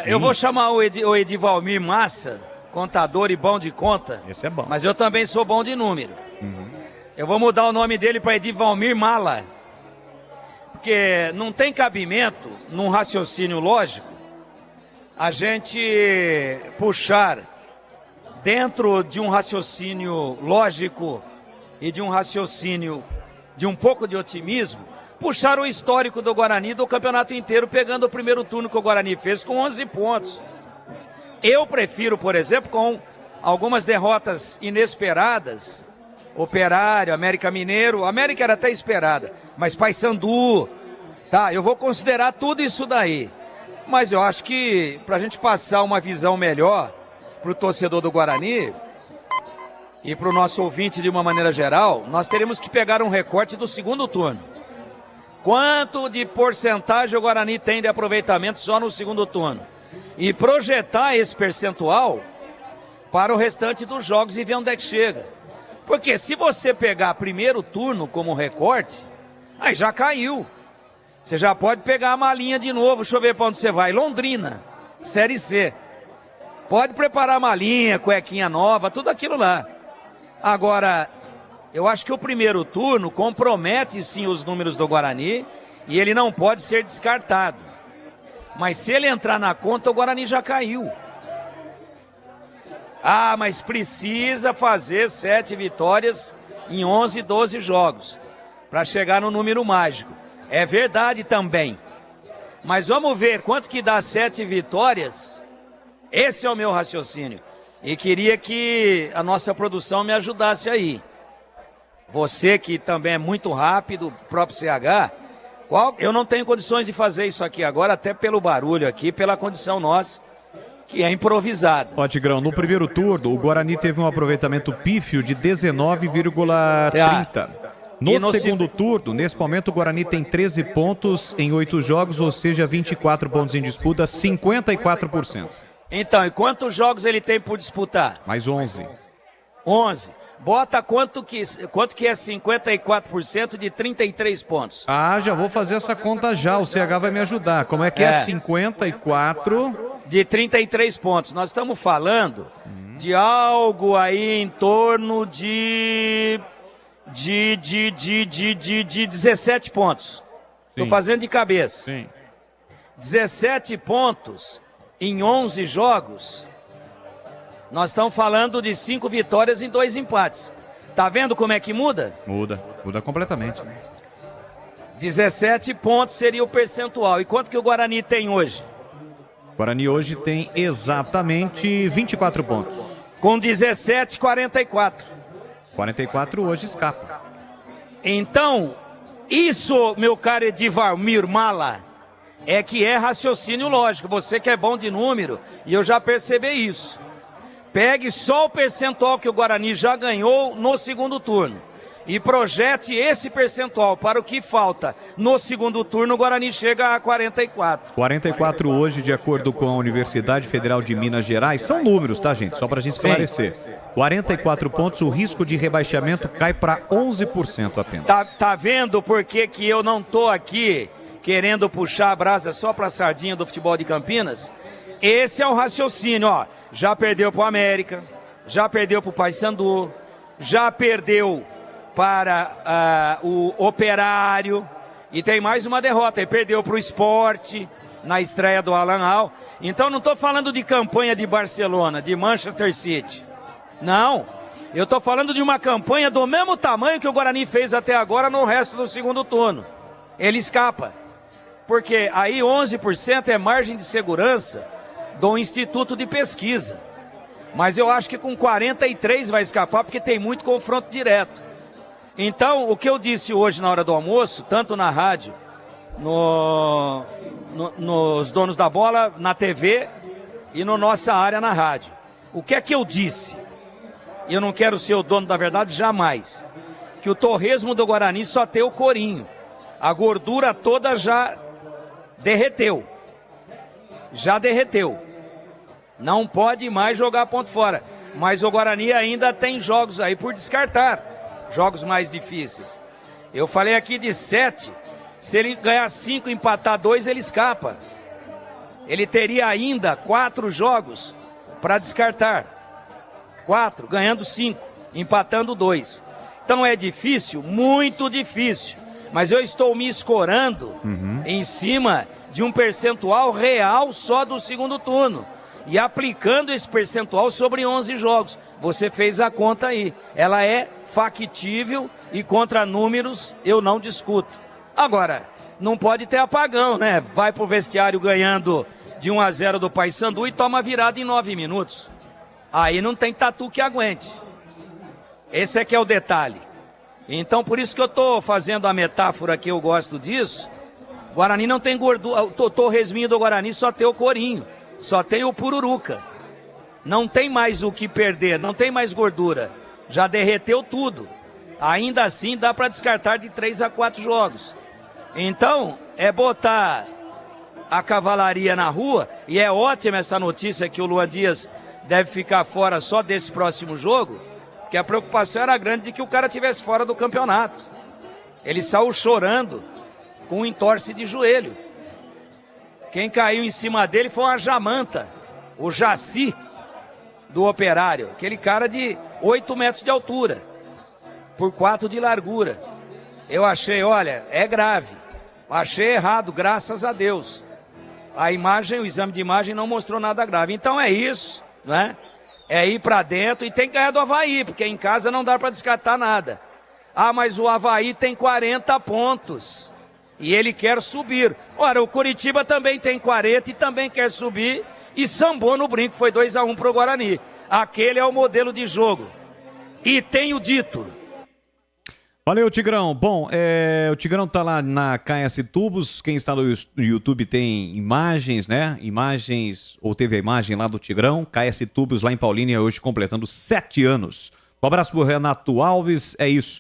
eu vou chamar o Edivalmir Massa, contador e bom de conta. Esse é bom. Mas eu também sou bom de número. Eu vou mudar o nome dele para Edivalmir Mala. Porque não tem cabimento, num raciocínio lógico, a gente puxar dentro de um raciocínio lógico e de um raciocínio de um pouco de otimismo, puxar o histórico do Guarani do campeonato inteiro, pegando o primeiro turno que o Guarani fez com 11 pontos. Eu prefiro, por exemplo, com algumas derrotas inesperadas, Operário, América Mineiro, América era até esperada, mas Paysandu, tá? Eu vou considerar tudo isso daí. Mas eu acho que pra gente passar uma visão melhor pro torcedor do Guarani e pro nosso ouvinte de uma maneira geral, nós teremos que pegar um recorte do segundo turno. Quanto de porcentagem o Guarani tem de aproveitamento só no segundo turno? E projetar esse percentual para o restante dos jogos e ver onde é que chega. Porque se você pegar primeiro turno como recorte, aí já caiu. Você já pode pegar a malinha de novo. Deixa eu ver para onde você vai. Londrina, Série C. Pode preparar a malinha, cuequinha nova, tudo aquilo lá. Agora, eu acho que o primeiro turno compromete sim os números do Guarani e ele não pode ser descartado. Mas se ele entrar na conta, o Guarani já caiu. Ah, mas precisa fazer 7 vitórias em 11, 12 jogos para chegar no número mágico. É verdade também. Mas vamos ver quanto que dá 7 vitórias. Esse é o meu raciocínio. E queria que a nossa produção me ajudasse aí. Você que também é muito rápido, próprio CH, eu não tenho condições de fazer isso aqui agora, até pelo barulho aqui, pela condição nossa, que é improvisada. Ó, Tigrão, no primeiro turno, o Guarani teve um aproveitamento pífio de 19,30. No segundo turno, nesse momento, o Guarani tem 13 pontos em 8 jogos, ou seja, 24 pontos em disputa, 54%. Então, e quantos jogos ele tem por disputar? Mais 11. 11. Bota quanto que é 54% de 33 pontos? Ah, já vou fazer essa conta já, o CH vai me ajudar. Como é que é 54? De 33 pontos. Nós estamos falando de algo aí em torno de 17 pontos. Estou fazendo de cabeça. Sim. 17 pontos em 11 jogos. Nós estamos falando de 5 vitórias e 2 empates. Tá vendo como é que muda? Muda completamente. 17 pontos seria o percentual. E quanto que o Guarani tem hoje? O Guarani hoje tem exatamente 24 pontos. Com 17, 44. 44 hoje escapa. Então, isso, meu caro Edivalmir Mala, é que é raciocínio lógico. Você que é bom de número, e eu já percebi isso. Pegue só o percentual que o Guarani já ganhou no segundo turno e projete esse percentual para o que falta no segundo turno. O Guarani chega a 44. 44 hoje, de acordo com a Universidade Federal de Minas Gerais. São números, tá, gente? Só para a gente esclarecer. 44 pontos, o risco de rebaixamento cai para 11% apenas. Tá vendo por que eu não tô aqui querendo puxar a brasa só para a sardinha do futebol de Campinas? Esse é o raciocínio, ó. Já perdeu para o América, já perdeu para o Paysandu, já perdeu para o Operário e tem mais uma derrota. Ele perdeu para o Sport na estreia do Alan Al. Então não estou falando de campanha de Barcelona, de Manchester City. Não, eu estou falando de uma campanha do mesmo tamanho que o Guarani fez até agora no resto do segundo turno. Ele escapa, porque aí 11% é margem de segurança do Instituto de Pesquisa. Mas eu acho que com 43 vai escapar, porque tem muito confronto direto. Então, o que eu disse hoje na hora do almoço, tanto na rádio, nos donos da bola, na TV e na nossa área na rádio. O que é que eu disse? Eu não quero ser o dono da verdade jamais. Que o torresmo do Guarani só tem o corinho. A gordura toda já derreteu. Já derreteu. Não pode mais jogar ponto fora. Mas o Guarani ainda tem jogos aí por descartar. Jogos mais difíceis. Eu falei aqui de 7. Se ele ganhar 5 e empatar 2, ele escapa. Ele teria ainda 4 jogos para descartar. 4, ganhando 5, empatando 2. Então é difícil, muito difícil. Mas eu estou me escorando em cima de um percentual real só do segundo turno. E aplicando esse percentual sobre 11 jogos. Você fez a conta aí. Ela é factível e contra números eu não discuto. Agora, não pode ter apagão, né? Vai pro vestiário ganhando de 1-0 do Paysandu e toma virada em 9 minutos. Aí não tem tatu que aguente. Esse é que é o detalhe. Então, por isso que eu estou fazendo a metáfora que eu gosto disso. Guarani não tem gordura. O torresminho do Guarani só tem o corinho. Só tem o pururuca. Não tem mais o que perder, não tem mais gordura. Já derreteu tudo. Ainda assim, dá para descartar de 3 a 4 jogos. Então, é botar a cavalaria na rua. E é ótima essa notícia que o Luan Dias deve ficar fora só desse próximo jogo. Que a preocupação era grande de que o cara estivesse fora do campeonato. Ele saiu chorando com um entorse de joelho. Quem caiu em cima dele foi uma jamanta, o Jaci do Operário, aquele cara de 8 metros de altura, por 4 de largura. Eu achei, olha, é grave. Achei errado, graças a Deus. A imagem, o exame de imagem não mostrou nada grave. Então é isso, né? É ir pra dentro e tem que ganhar do Avaí, porque em casa não dá pra descartar nada. Ah, mas o Avaí tem 40 pontos e ele quer subir. Ora, o Curitiba também tem 40 e também quer subir e sambou no brinco, foi 2 a 1 pro Guarani. Aquele é o modelo de jogo. E tenho dito. Valeu, Tigrão. Bom, o Tigrão tá lá na KS Tubos. Quem está no YouTube tem imagens, né? Imagens, ou teve a imagem lá do Tigrão. KS Tubos lá em Paulínia, hoje completando 7 anos. Um abraço pro Renato Alves, é isso.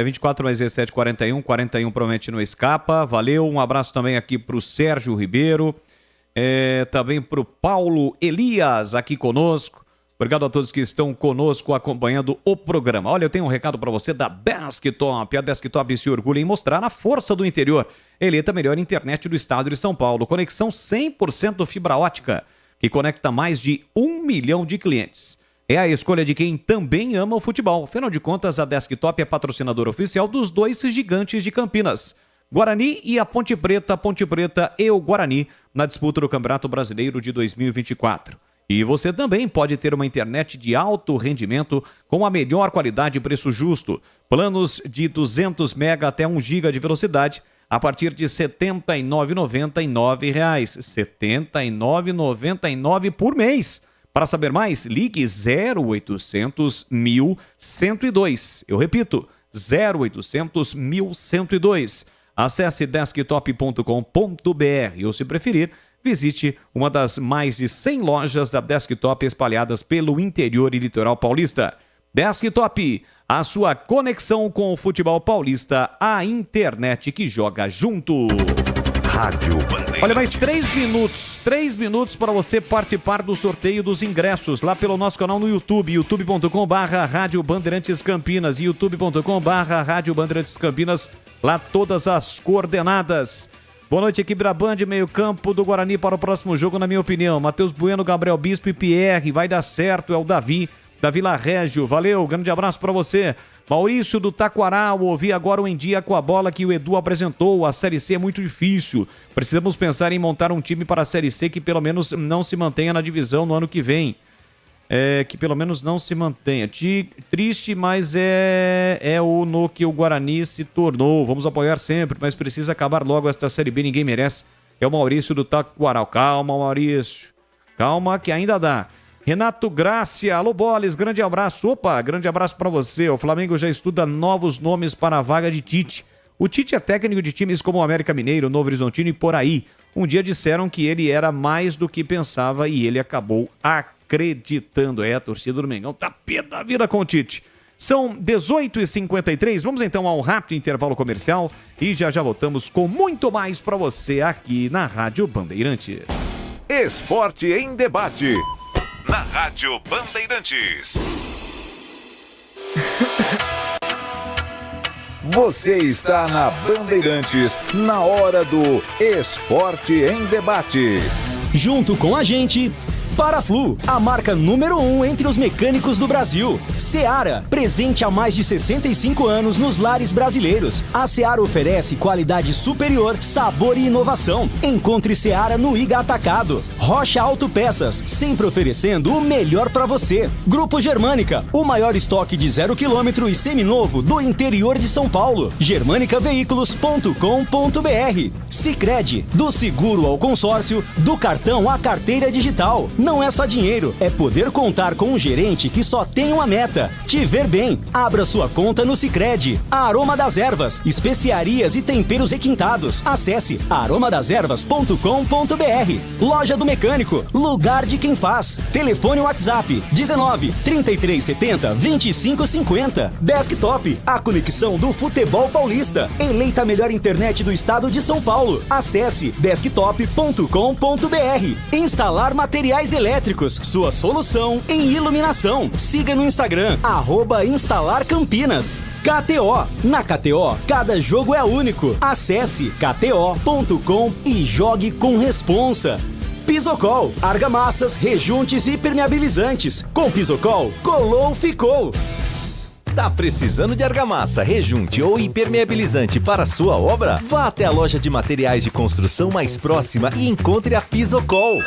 24 mais 17, 41. 41 promete não escapa. Valeu. Um abraço também aqui pro Sérgio Ribeiro. Também pro Paulo Elias aqui conosco. Obrigado a todos que estão conosco acompanhando o programa. Olha, eu tenho um recado para você da Desktop. A Desktop se orgulha em mostrar a força do interior. Eleita a melhor internet do estado de São Paulo. Conexão 100% fibra ótica, que conecta mais de 1 milhão de clientes. É a escolha de quem também ama o futebol. Afinal de contas, a Desktop é patrocinadora oficial dos 2 gigantes de Campinas, Guarani e a Ponte Preta e o Guarani, na disputa do Campeonato Brasileiro de 2024. E você também pode ter uma internet de alto rendimento com a melhor qualidade e preço justo. Planos de 200 MB até 1 GB de velocidade a partir de R$ 79,99. R$ 79,99 por mês. Para saber mais, ligue 0800 1102. Eu repito, 0800 1102. Acesse desktop.com.br ou, se preferir, visite uma das mais de 100 lojas da Desktop espalhadas pelo interior e litoral paulista. Desktop, a sua conexão com o futebol paulista, a internet que joga junto. Rádio Bandeirantes. Olha, mais 3 minutos para você participar do sorteio dos ingressos lá pelo nosso canal no YouTube, youtube.com/Rádio Bandeirantes Campinas, youtube.com/Rádio Bandeirantes Campinas, lá todas as coordenadas. Boa noite, equipe da Band, meio campo do Guarani para o próximo jogo, na minha opinião. Matheus Bueno, Gabriel Bispo e Pierre, vai dar certo, é o Davi, da Vila Régio. Valeu, grande abraço para você. Maurício do Taquaral, ouvi agora o Em Dia com a Bola que o Edu apresentou. A Série C é muito difícil. Precisamos pensar em montar um time para a Série C que pelo menos não se mantenha na divisão no ano que vem. Que pelo menos não se mantenha. Triste, mas é no que o Guarani se tornou. Vamos apoiar sempre, mas precisa acabar logo esta Série B, ninguém merece. É o Maurício do Taquaral. Calma, Maurício. Calma que ainda dá. Renato Grácia, alô Boles, grande abraço. Opa, grande abraço para você. O Flamengo já estuda novos nomes para a vaga de Tite. O Tite é técnico de times como o América Mineiro, Novo Horizontino e por aí. Um dia disseram que ele era mais do que pensava e ele acabou acreditando. A torcida do Mengão tá pé da vida com o Tite. São 18h53, vamos então ao rápido intervalo comercial e já voltamos com muito mais para você aqui na Rádio Bandeirantes. Esporte em debate. Na Rádio Bandeirantes. Você está na Bandeirantes, na hora do Esporte em Debate. Junto com a gente, Paraflu, a marca número 1 entre os mecânicos do Brasil. Seara, presente há mais de 65 anos nos lares brasileiros. A Seara oferece qualidade superior, sabor e inovação. Encontre Seara no Iga Atacado. Rocha Autopeças, sempre oferecendo o melhor para você. Grupo Germânica, o maior estoque de 0 km e seminovo do interior de São Paulo. germanicaveículos.com.br. Sicredi, do seguro ao consórcio, do cartão à carteira digital. não é só dinheiro, é poder contar com um gerente que só tem uma meta: te ver bem. Abra sua conta no Sicredi. Aroma das Ervas, especiarias e temperos requintados. Acesse aromadeservas.com.br. Loja do Mecânico, lugar de quem faz. Telefone WhatsApp 19 3370 2550. Desktop, a conexão do futebol paulista. Eleita a melhor internet do estado de São Paulo. Acesse desktop.com.br. Instalar materiais elétricos, sua solução em iluminação. Siga no Instagram @instalarcampinas. KTO. Na KTO, cada jogo é único. Acesse kto.com e jogue com responsa. Pisocol, argamassas, rejuntes e impermeabilizantes. Com Pisocol, colou, ficou. Tá precisando de argamassa, rejunte ou impermeabilizante para sua obra? Vá até a loja de materiais de construção mais próxima e encontre a Pisocol.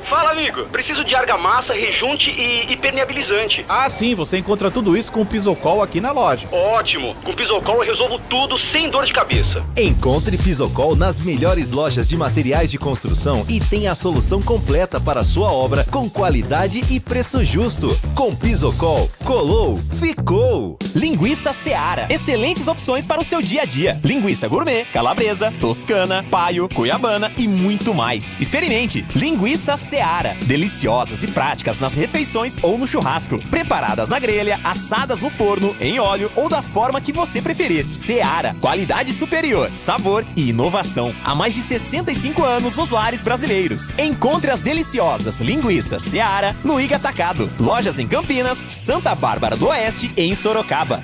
Fala, amigo. Preciso de argamassa, rejunte e impermeabilizante. Ah, sim. Você encontra tudo isso com o Pisocol aqui na loja. Ótimo. Com o Pisocol eu resolvo tudo sem dor de cabeça. Encontre Pisocol nas melhores lojas de materiais de construção e tenha a solução completa para a sua obra com qualidade e preço justo. Com Pisocol, colou, ficou. Linguiça Seara. Excelentes opções para o seu dia a dia. Linguiça gourmet, calabresa, toscana, paio, cuiabana e muito mais. Experimente. Linguiça Seara. Deliciosas e práticas nas refeições ou no churrasco. Preparadas na grelha, assadas no forno, em óleo ou da forma que você preferir. Seara. Qualidade superior, sabor e inovação. Há mais de 65 anos nos lares brasileiros. Encontre as deliciosas linguiças Seara no Iga Atacado. Lojas em Campinas, Santa Bárbara do Oeste e em Sorocaba.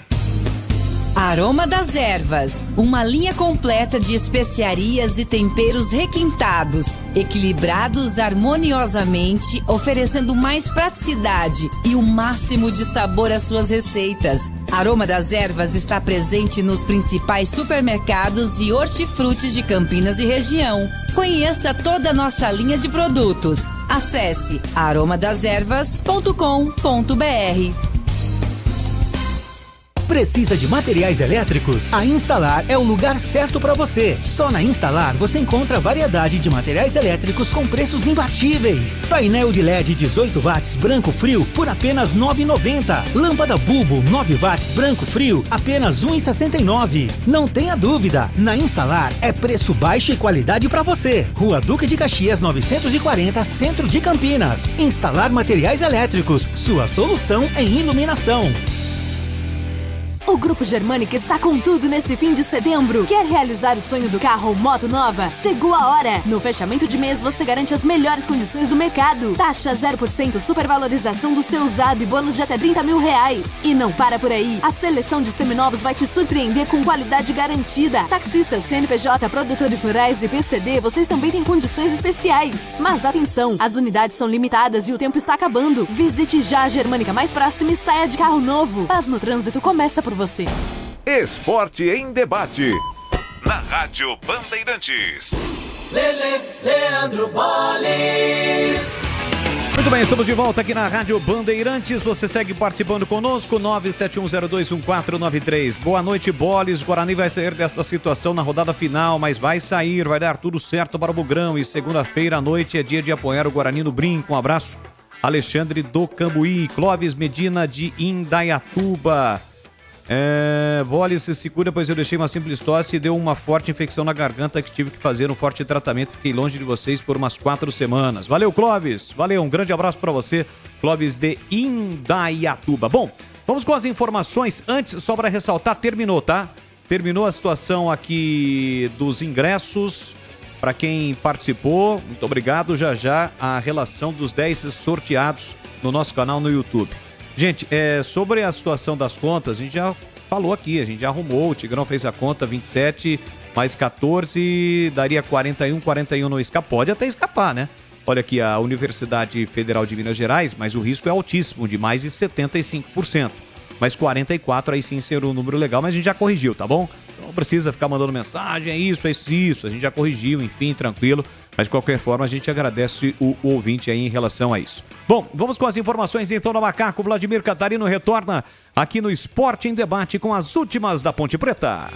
Aroma das Ervas, uma linha completa de especiarias e temperos requintados, equilibrados harmoniosamente, oferecendo mais praticidade e o máximo de sabor às suas receitas. Aroma das Ervas está presente nos principais supermercados e hortifrutis de Campinas e região. Conheça toda a nossa linha de produtos. Acesse aromadeservas.com.br. Precisa de materiais elétricos? A Instalar é o lugar certo para você. Só na Instalar você encontra variedade de materiais elétricos com preços imbatíveis. Painel de LED 18 watts branco frio por apenas R$ 9,90. Lâmpada bulbo 9 watts branco frio apenas R$ 1,69. Não tenha dúvida, na Instalar é preço baixo e qualidade para você. Rua Duque de Caxias 940, Centro de Campinas. Instalar materiais elétricos, sua solução em iluminação. O Grupo Germânica está com tudo nesse fim de setembro. Quer realizar o sonho do carro ou moto nova? Chegou a hora! No fechamento de mês você garante as melhores condições do mercado. Taxa 0% supervalorização do seu usado e bônus de até R$30 mil. E não para por aí. A seleção de seminovos vai te surpreender com qualidade garantida. Taxistas, CNPJ, produtores rurais e PCD, vocês também têm condições especiais. Mas atenção, as unidades são limitadas e o tempo está acabando. Visite já a Germânica mais próxima e saia de carro novo. Paz no trânsito começa por você. Esporte em debate. Na Rádio Bandeirantes. Leandro Boles. Muito bem, estamos de volta aqui na Rádio Bandeirantes. Você segue participando conosco, 971021493. Boa noite, Boles. Guarani vai sair desta situação na rodada final, mas vai sair, vai dar tudo certo para o Bugrão. E segunda-feira à noite é dia de apoiar o Guarani no Brinco. Um abraço, Alexandre do Cambuí, Clóvis Medina de Indaiatuba. Boles, se cura, pois eu deixei uma simples tosse e deu uma forte infecção na garganta que tive que fazer um forte tratamento. Fiquei longe de vocês por umas 4 semanas. Valeu, Clóvis. Valeu, um grande abraço para você, Clóvis de Indaiatuba. Bom, vamos com as informações. Antes, só para ressaltar, terminou, tá? Terminou a situação aqui dos ingressos. Para quem participou, muito obrigado. Já a relação dos 10 sorteados no nosso canal no YouTube. Gente, sobre a situação das contas, a gente já falou aqui, a gente já arrumou, o Tigrão fez a conta, 27 mais 14, daria 41 não escapa, pode até escapar, né? Olha aqui, a Universidade Federal de Minas Gerais, mas o risco é altíssimo, de mais de 75%. Mas 44 aí sim seria um número legal, mas a gente já corrigiu, tá bom? Não precisa ficar mandando mensagem, é isso, a gente já corrigiu, enfim, tranquilo. Mas de qualquer forma a gente agradece o ouvinte aí em relação a isso. Bom, vamos com as informações então do Macaco. Vladimir Catarino retorna aqui no Esporte em Debate com as últimas da Ponte Preta.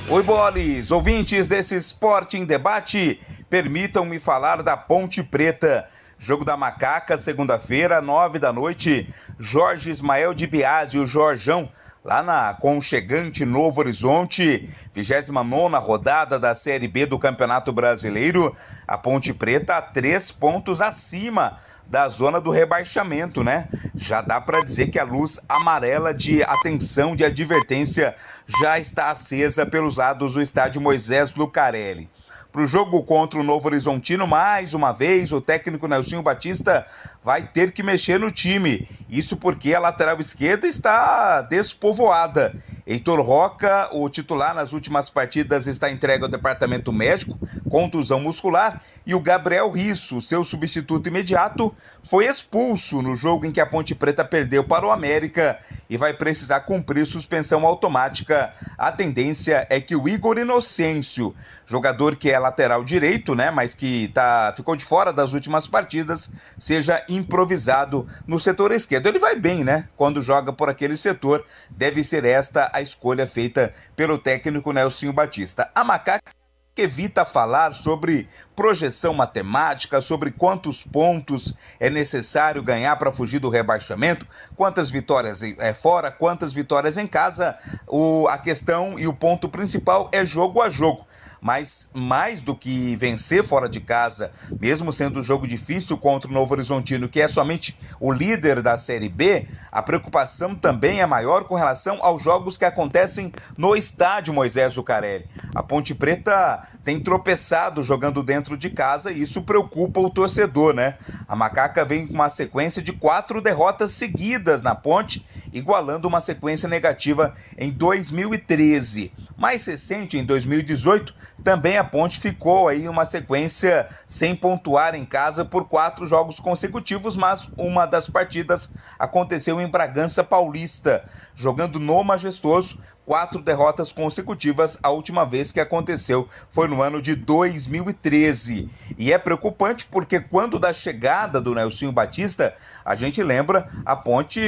Oi, Boles, ouvintes desse Esporte em Debate, permitam-me falar da Ponte Preta. Jogo da Macaca, segunda-feira, 9h, Jorge Ismael de Biasi, o Jorjão, lá na aconchegante Novo Horizonte, 29ª rodada da Série B do Campeonato Brasileiro. A Ponte Preta a 3 pontos acima da zona do rebaixamento, né? Já dá para dizer que a luz amarela de atenção, de advertência, já está acesa pelos lados do estádio Moisés Lucarelli. Para o jogo contra o Novo Horizontino, mais uma vez, o técnico Nelsinho Batista vai ter que mexer no time. Isso porque a lateral esquerda está despovoada. Heitor Roca, o titular nas últimas partidas, está entregue ao departamento médico, contusão muscular, e o Gabriel Risso, seu substituto imediato, foi expulso no jogo em que a Ponte Preta perdeu para o América e vai precisar cumprir suspensão automática. A tendência é que o Igor Inocêncio, jogador que é lateral direito, né, mas que ficou de fora das últimas partidas, seja improvisado no setor esquerdo. Ele vai bem, né, quando joga por aquele setor. Deve ser esta a escolha feita pelo técnico Nelsinho Batista. A Macaca evita falar sobre projeção matemática, sobre quantos pontos é necessário ganhar para fugir do rebaixamento, quantas vitórias fora, quantas vitórias em casa. A questão e o ponto principal é jogo a jogo. Mas mais do que vencer fora de casa, mesmo sendo um jogo difícil contra o Novo Horizontino, que é somente o líder da Série B, a preocupação também é maior com relação aos jogos que acontecem no estádio Moisés Lucarelli. A Ponte Preta tem tropeçado jogando dentro de casa e isso preocupa o torcedor, né? A Macaca vem com uma sequência de 4 derrotas seguidas na Ponte, igualando uma sequência negativa em 2013. Mais recente, em 2018, também a Ponte ficou aí uma sequência sem pontuar em casa por 4 jogos consecutivos, mas uma das partidas aconteceu em Bragança Paulista, jogando no Majestoso. 4 derrotas consecutivas. A última vez que aconteceu foi no ano de 2013. E é preocupante porque quando da chegada do Nelsinho Batista, a gente lembra, a Ponte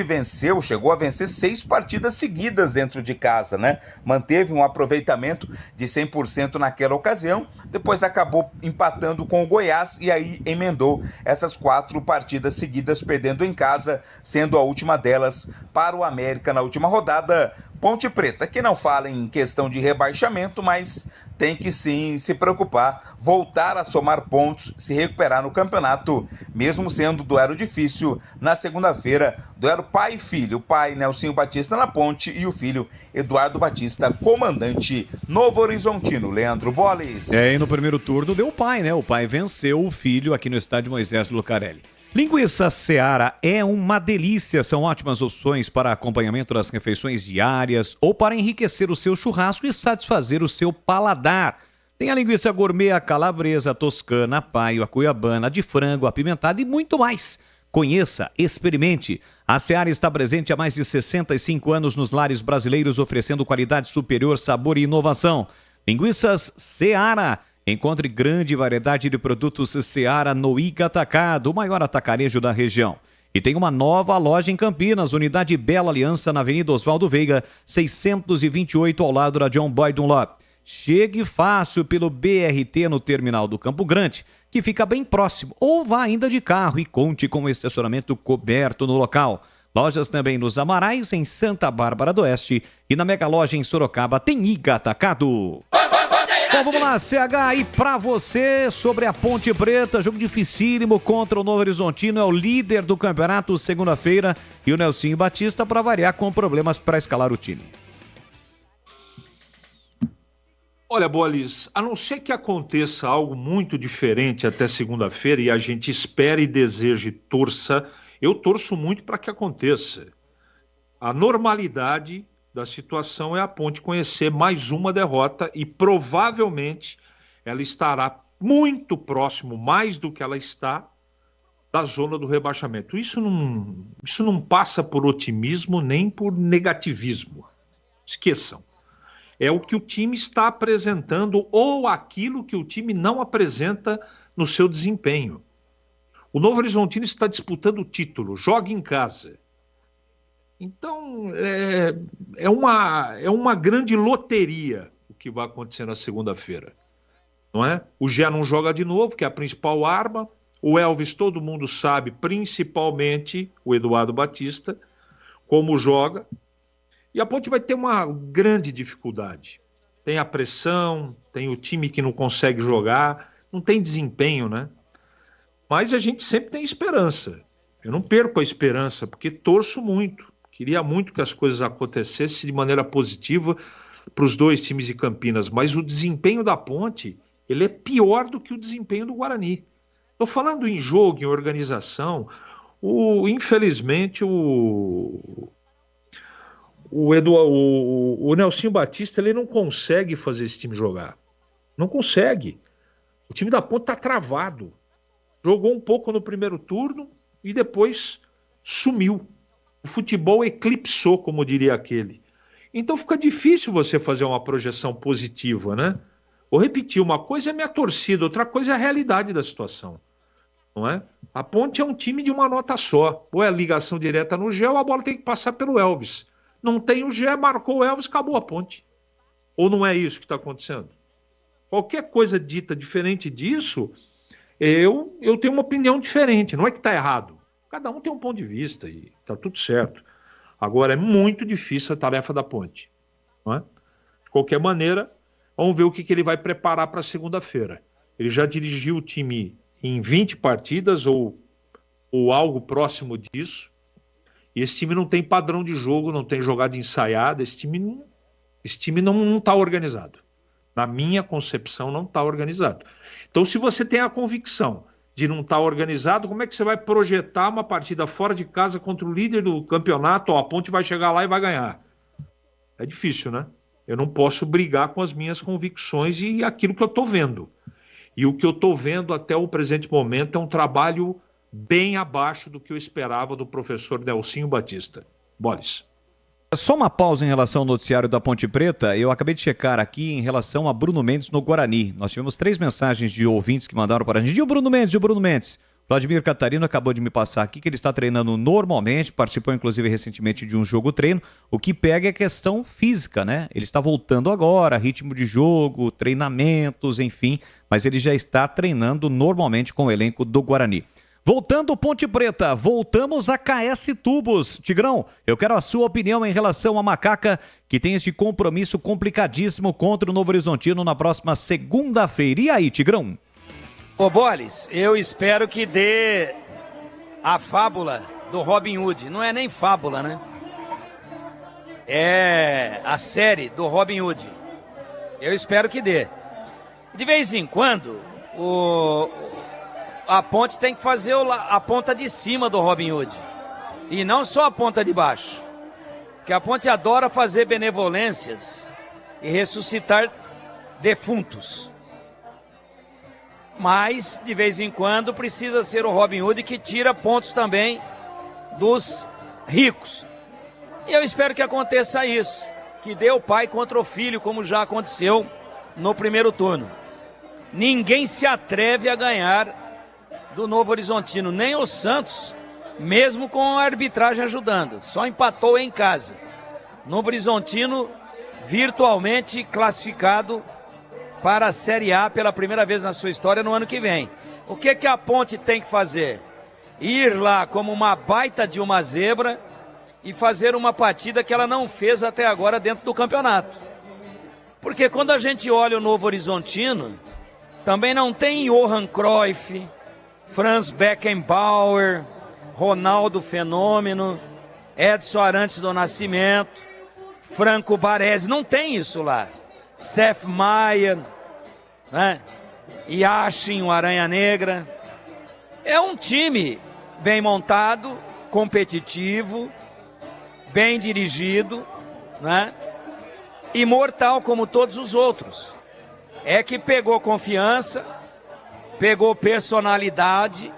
chegou a vencer 6 partidas seguidas dentro de casa, né? Manteve um aproveitamento de 100% naquela ocasião, depois acabou empatando com o Goiás e aí emendou essas 4 partidas seguidas, perdendo em casa, sendo a última delas para o América na última rodada. Ponte Preta, que não fala em questão de rebaixamento, mas tem que sim se preocupar, voltar a somar pontos, se recuperar no campeonato, mesmo sendo duelo difícil. Na segunda-feira, duelo pai e filho, o pai Nelsinho Batista na Ponte e o filho Eduardo Batista, comandante Novo Horizontino. Leandro Boles. E no primeiro turno deu o pai, né? O pai venceu o filho aqui no estádio Moisés Lucarelli. Linguiça Seara é uma delícia, são ótimas opções para acompanhamento das refeições diárias ou para enriquecer o seu churrasco e satisfazer o seu paladar. Tem a linguiça gourmet, a calabresa, a toscana, a paio, a cuiabana, a de frango, apimentada e muito mais. Conheça, experimente. A Seara está presente há mais de 65 anos nos lares brasileiros, oferecendo qualidade superior, sabor e inovação. Linguiças Seara. Encontre grande variedade de produtos Seara no Iga Atacado, o maior atacarejo da região. E tem uma nova loja em Campinas, unidade Bela Aliança, na Avenida Oswaldo Veiga, 628, ao lado da John Boy Dunlop. Chegue fácil pelo BRT no terminal do Campo Grande, que fica bem próximo, ou vá ainda de carro e conte com o estacionamento coberto no local. Lojas também nos Amarais, em Santa Bárbara do Oeste, e na Mega Loja em Sorocaba tem Iga Atacado. Bom, vamos lá, CH, aí pra você sobre a Ponte Preta, jogo dificílimo contra o Novo Horizontino, é o líder do campeonato segunda-feira, e o Nelsinho Batista, para variar, com problemas para escalar o time. Olha, Bolis, a não ser que aconteça algo muito diferente até segunda-feira, e a gente espera e deseja e torça, eu torço muito para que aconteça. A normalidade da situação é a Ponte conhecer mais uma derrota e provavelmente ela estará muito próximo, mais do que ela está, da zona do rebaixamento. Isso não passa por otimismo nem por negativismo. Esqueçam. É o que o time está apresentando ou aquilo que o time não apresenta no seu desempenho. O Novo Horizontino está disputando o título, joga em casa. Então, é uma grande loteria o que vai acontecer na segunda-feira, não é? O Gé não joga de novo, que é a principal arma. O Elvis, todo mundo sabe, principalmente o Eduardo Batista, como joga. E a Ponte vai ter uma grande dificuldade. Tem a pressão, tem o time que não consegue jogar, não tem desempenho, né? Mas a gente sempre tem esperança. Eu não perco a esperança, porque torço muito. Queria muito que as coisas acontecessem de maneira positiva para os dois times de Campinas. Mas o desempenho da Ponte, ele é pior do que o desempenho do Guarani. Estou falando em jogo, em organização. Infelizmente, o Nelsinho Batista, ele não consegue fazer esse time jogar. Não consegue. O time da Ponte está travado. Jogou um pouco no primeiro turno e depois sumiu. O futebol eclipsou, como diria aquele. Então fica difícil você fazer uma projeção positiva, né? Vou repetir, uma coisa é minha torcida, outra coisa é a realidade da situação. Não é? A Ponte é um time de uma nota só. Ou é ligação direta no Gé, ou a bola tem que passar pelo Elvis. Não tem o Gé, marcou o Elvis, acabou a Ponte. Ou não é isso que está acontecendo? Qualquer coisa dita diferente disso, eu tenho uma opinião diferente. Não é que está errado. Cada um tem um ponto de vista e está tudo certo. Agora, é muito difícil a tarefa da Ponte. Não é? De qualquer maneira, vamos ver o que ele vai preparar para segunda-feira. Ele já dirigiu o time em 20 partidas ou algo próximo disso. E esse time não tem padrão de jogo, não tem jogada ensaiada. Esse time não está organizado. Na minha concepção, não está organizado. Então, se você tem a convicção de não estar organizado, como é que você vai projetar uma partida fora de casa contra o líder do campeonato? Ó, a Ponte vai chegar lá e vai ganhar. É difícil, né? Eu não posso brigar com as minhas convicções e aquilo que eu estou vendo. E o que eu estou vendo até o presente momento é um trabalho bem abaixo do que eu esperava do professor Nelsinho Batista. Bolis. Só uma pausa em relação ao noticiário da Ponte Preta. Eu acabei de checar aqui em relação a Bruno Mendes no Guarani. Nós tivemos 3 mensagens de ouvintes que mandaram para a gente. E o Bruno Mendes? Vladimir Catarino acabou de me passar aqui que ele está treinando normalmente, participou inclusive recentemente de um jogo-treino. O que pega é a questão física, né? Ele está voltando agora, ritmo de jogo, treinamentos, enfim. Mas ele já está treinando normalmente com o elenco do Guarani. Voltando Ponte Preta, voltamos a KS Tubos. Tigrão, eu quero a sua opinião em relação à Macaca, que tem este compromisso complicadíssimo contra o Novo Horizontino na próxima segunda-feira. E aí, Tigrão? Ô Bolis, eu espero que dê a fábula do Robin Hood. Não é nem fábula, né? É a série do Robin Hood. Eu espero que dê. De vez em quando, a Ponte tem que fazer a ponta de cima do Robin Hood. E não só a ponta de baixo. Porque a Ponte adora fazer benevolências e ressuscitar defuntos. Mas, de vez em quando, precisa ser o Robin Hood que tira pontos também dos ricos. E eu espero que aconteça isso. Que dê o pai contra o filho, como já aconteceu no primeiro turno. Ninguém se atreve a ganhar do Novo Horizontino, nem o Santos, mesmo com a arbitragem ajudando. Só empatou em casa. Novo Horizontino virtualmente classificado para a Série A pela primeira vez na sua história no ano que vem. O que a Ponte tem que fazer? Ir lá como uma baita de uma zebra e fazer uma partida que ela não fez até agora dentro do campeonato. Porque quando a gente olha o Novo Horizontino, também não tem Johan Cruyff, Franz Beckenbauer, Ronaldo Fenômeno, Edson Arantes do Nascimento, Franco Baresi, não tem isso lá. Seth Maier, né? Yashin, o Aranha Negra. É um time bem montado, competitivo, bem dirigido, né? E mortal como todos os outros. É que pegou confiança, pegou personalidade,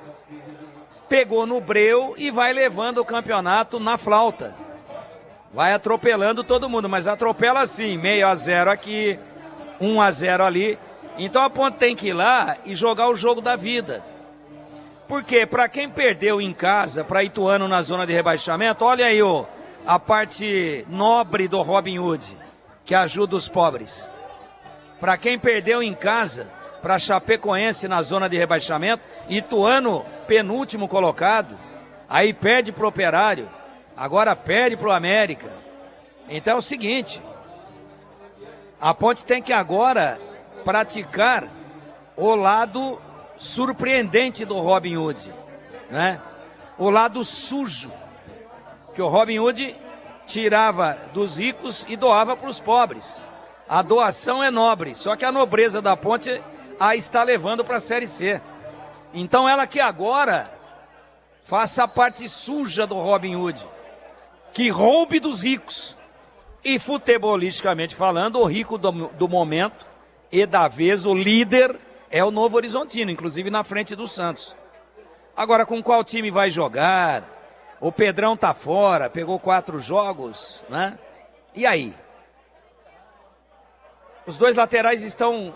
pegou no breu e vai levando o campeonato na flauta. Vai atropelando todo mundo, mas atropela assim, 0-0 aqui, 1-0 ali. Então a Ponte tem que ir lá e jogar o jogo da vida. Porque para quem perdeu em casa, para Ituano na zona de rebaixamento, olha aí a parte nobre do Robin Hood, que ajuda os pobres. Para quem perdeu em casa, para Chapecoense na zona de rebaixamento, Ituano penúltimo colocado, aí perde para o Operário, agora perde para o América. Então é o seguinte, a Ponte tem que agora praticar o lado surpreendente do Robin Hood, né? O lado sujo, que o Robin Hood tirava dos ricos e doava para os pobres. A doação é nobre, só que a nobreza da Ponte a está levando para a Série C. Então ela que agora faça a parte suja do Robin Hood, que roube dos ricos. E futebolisticamente falando, o rico do momento e da vez, o líder, é o Novo Horizontino, inclusive na frente do Santos. Agora, com qual time vai jogar? O Pedrão tá fora, pegou 4 jogos, né? E aí? Os dois laterais estão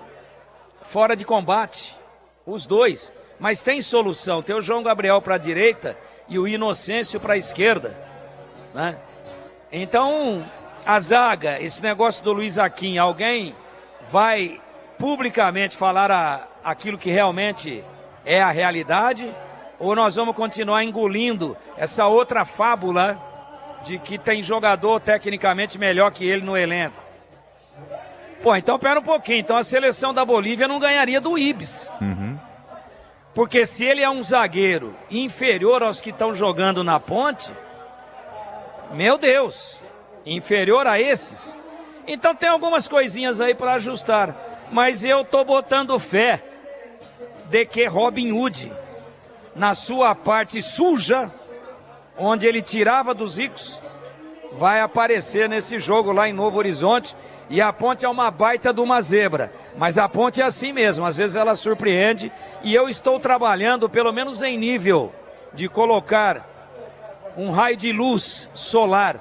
fora de combate, os dois. Mas tem solução, tem o João Gabriel para a direita e o Inocêncio para a esquerda, né? Então, a zaga, esse negócio do Luiz Aquim, alguém vai publicamente falar aquilo que realmente é a realidade? Ou nós vamos continuar engolindo essa outra fábula de que tem jogador tecnicamente melhor que ele no elenco? Pô, então pera um pouquinho, então a seleção da Bolívia não ganharia do Ibis. Porque se ele é um zagueiro inferior aos que estão jogando na Ponte, meu Deus, inferior a esses. Então tem algumas coisinhas aí para ajustar, mas eu tô botando fé de que Robin Hood, na sua parte suja, onde ele tirava dos ricos, vai aparecer nesse jogo lá em Novo Horizonte. E a Ponte é uma baita de uma zebra, mas a Ponte é assim mesmo, às vezes ela surpreende, e eu estou trabalhando, pelo menos em nível de colocar um raio de luz solar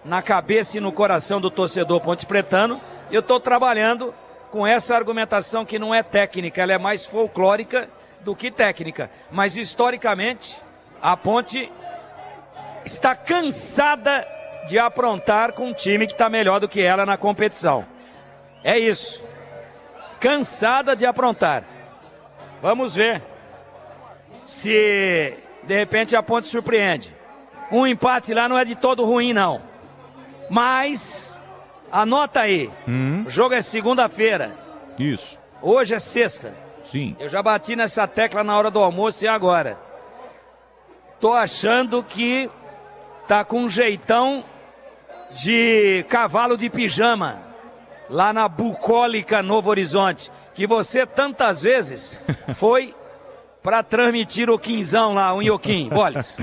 na cabeça e no coração do torcedor pontepretano. Eu estou trabalhando com essa argumentação que não é técnica, ela é mais folclórica do que técnica, mas historicamente a Ponte está cansada de aprontar com um time que está melhor do que ela na competição. É isso. Cansada de aprontar. Vamos ver se de repente a Ponte surpreende. Um empate lá não é de todo ruim, não. Mas anota aí. O jogo é segunda-feira. Isso. Hoje é sexta. Sim. Eu já bati nessa tecla na hora do almoço e agora. Tô achando que tá com um jeitão de cavalo de pijama lá na bucólica Novo Horizonte, que você tantas vezes foi para transmitir o quinzão lá, o nhoquim. Boles.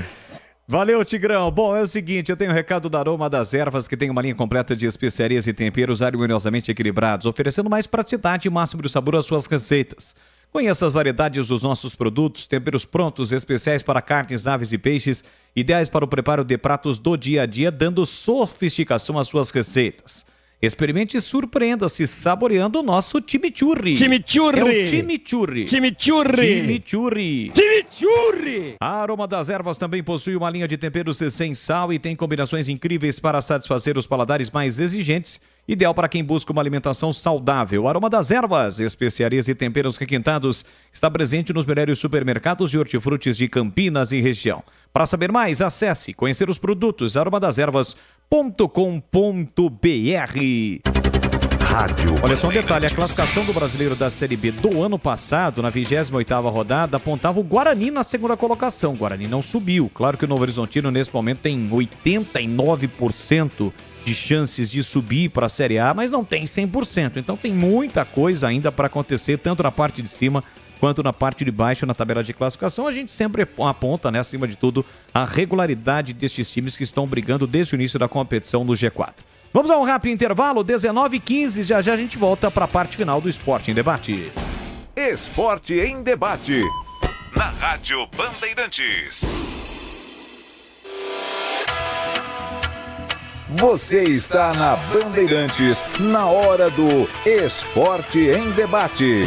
Valeu, Tigrão. Bom, é o seguinte, eu tenho um recado da Aroma das Ervas, que tem uma linha completa de especiarias e temperos harmoniosamente equilibrados, oferecendo mais praticidade e máximo de sabor às suas receitas. Conheça as variedades dos nossos produtos, temperos prontos, especiais para carnes, aves e peixes, ideais para o preparo de pratos do dia a dia, dando sofisticação às suas receitas. Experimente e surpreenda-se saboreando o nosso chimichurri. Chimichurri! É o chimichurri. Chimichurri! Chimichurri! Chimichurri! A Aroma das Ervas também possui uma linha de temperos sem sal e tem combinações incríveis para satisfazer os paladares mais exigentes, ideal para quem busca uma alimentação saudável. Aroma das Ervas, especiarias e temperos requintados, está presente nos melhores supermercados de hortifrutis de Campinas e região. Para saber mais, acesse, conhecer os produtos, aromadeservas.com.br. Rádio. Olha só um detalhe, a classificação do brasileiro da Série B do ano passado, na 28ª rodada, apontava o Guarani na segunda colocação. O Guarani não subiu. Claro que o Novo Horizontino nesse momento tem 89% de chances de subir para a Série A, mas não tem 100%. Então tem muita coisa ainda para acontecer, tanto na parte de cima quanto na parte de baixo na tabela de classificação. A gente sempre aponta, né, acima de tudo, a regularidade destes times que estão brigando desde o início da competição no G4. Vamos a um rápido intervalo, 19h15, já já a gente volta para a parte final do Esporte em Debate. Esporte em Debate, na Rádio Bandeirantes. Você está na Bandeirantes, na hora do Esporte em Debate.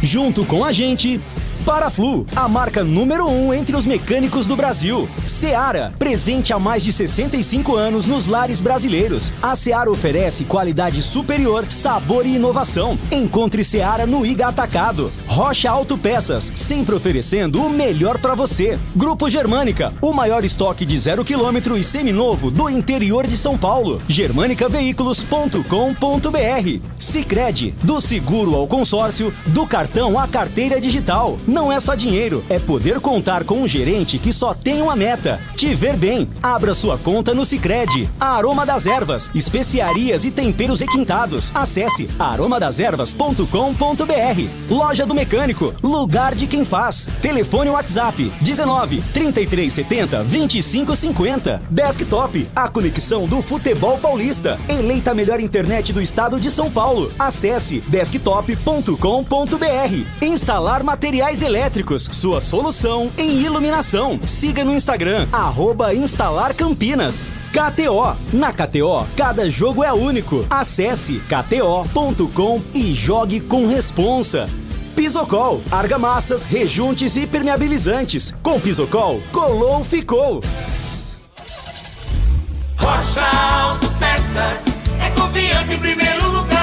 Junto com a gente, Paraflu, a marca número 1 entre os mecânicos do Brasil. Seara, presente há mais de 65 anos nos lares brasileiros. A Seara oferece qualidade superior, sabor e inovação. Encontre Seara no Iga Atacado. Rocha Autopeças, sempre oferecendo o melhor para você. Grupo Germânica, o maior estoque de 0 km e seminovo do interior de São Paulo. germanicaveículos.com.br. Sicredi, do seguro ao consórcio, do cartão à carteira digital. Não é só dinheiro, é poder contar com um gerente que só tem uma meta: te ver bem. Abra sua conta no Sicredi. A Aroma das Ervas, especiarias e temperos requintados. Acesse aromadeservas.com.br. Loja do Mecânico, lugar de quem faz. Telefone WhatsApp 19 3370 2550. Desktop, a conexão do futebol paulista. Eleita a melhor internet do estado de São Paulo. Acesse desktop.com.br. Instalar materiais elétricos, sua solução em iluminação. Siga no Instagram, @instalarcampinas. KTO. Na KTO, cada jogo é único. Acesse kto.com e jogue com responsa. Pisocol, argamassas, rejuntes e impermeabilizantes. Com Pisocol, colou, ficou. Rocha Autopeças, é confiança em primeiro lugar.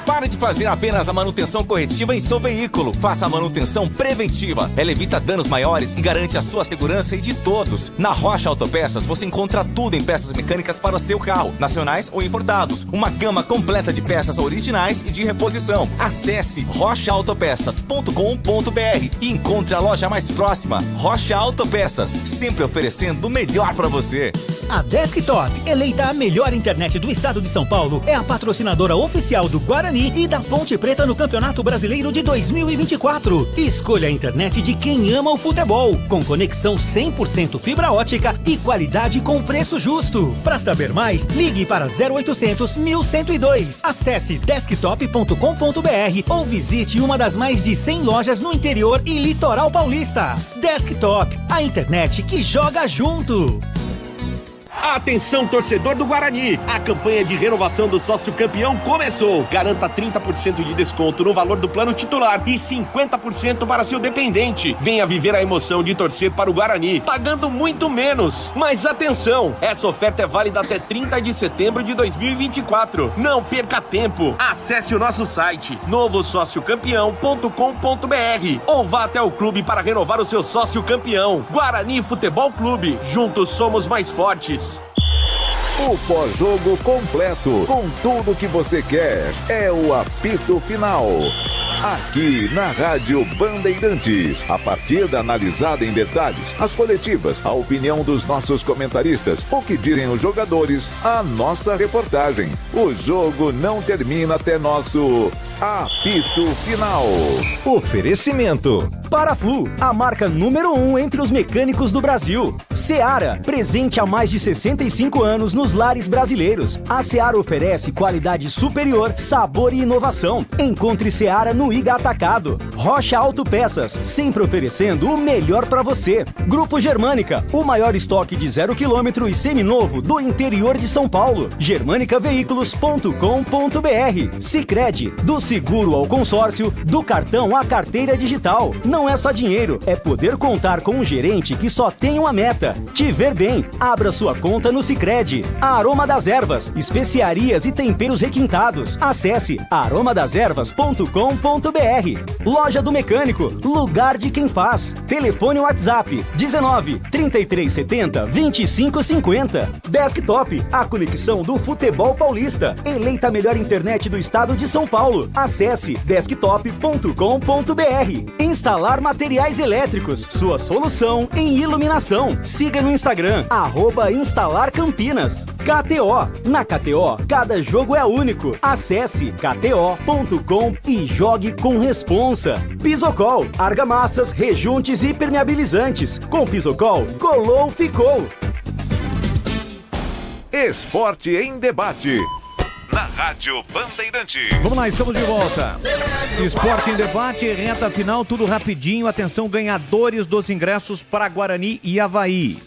Pare de fazer apenas a manutenção corretiva em seu veículo. Faça a manutenção preventiva. Ela evita danos maiores e garante a sua segurança e de todos. Na Rocha Autopeças você encontra tudo em peças mecânicas para o seu carro, nacionais ou importados. Uma gama completa de peças originais e de reposição. Acesse rochaautopeças.com.br e encontre a loja mais próxima. Rocha Autopeças, sempre oferecendo o melhor para você. A Desktop, eleita a melhor internet do estado de São Paulo, é a patrocinadora oficial do Guarani e da Ponte Preta no Campeonato Brasileiro de 2024. Escolha a internet de quem ama o futebol, com conexão 100% fibra ótica e qualidade com preço justo. Para saber mais, ligue para 0800 1102. Acesse desktop.com.br ou visite uma das mais de 100 lojas no interior e litoral paulista. Desktop, a internet que joga junto. Atenção, torcedor do Guarani! A campanha de renovação do sócio campeão começou. Garanta 30% de desconto no valor do plano titular e 50% para seu dependente. Venha viver a emoção de torcer para o Guarani, pagando muito menos. Mas atenção, essa oferta é válida até 30 de setembro de 2024. Não perca tempo. Acesse o nosso site novosociocampeão.com.br ou vá até o clube para renovar o seu sócio campeão. Guarani Futebol Clube. Juntos somos mais fortes. O pós-jogo completo, com tudo que você quer, é o apito final. Aqui na Rádio Bandeirantes, a partida analisada em detalhes, as coletivas, a opinião dos nossos comentaristas, o que dizem os jogadores, a nossa reportagem. O jogo não termina até nosso apito final. Oferecimento: Paraflu, a marca número 1 entre os mecânicos do Brasil. Seara, presente há mais de 65 anos nos lares brasileiros. A Seara oferece qualidade superior, sabor e inovação. Encontre Seara no Iga Atacado. Rocha Autopeças, sempre oferecendo o melhor para você. Grupo Germânica, o maior estoque de 0 km e seminovo do interior de São Paulo. germanicaveículos.com.br. Sicredi, do seguro ao consórcio, do cartão à carteira digital. Não é só dinheiro, é poder contar com um gerente que só tem uma meta: te ver bem. Abra sua conta no Sicredi. A Aroma das Ervas, especiarias e temperos requintados. Acesse aromadeservas.com.br. Loja do Mecânico, lugar de quem faz. Telefone WhatsApp 19 3370 2550. Desktop, a conexão do futebol paulista. Eleita a melhor internet do estado de São Paulo. Acesse desktop.com.br. Instalar materiais elétricos, sua solução em iluminação. Siga no Instagram, @instalarcampinas. KTO. Na KTO, cada jogo é único. Acesse kto.com e jogue com responsa. Pisocol, argamassas, rejuntes e impermeabilizantes. Com Pisocol, colou, ficou. Esporte em debate. Na Rádio Bandeirantes. Vamos lá, estamos de volta. Esporte em debate, reta final, tudo rapidinho. Atenção, ganhadores dos ingressos para Guarani e Avaí.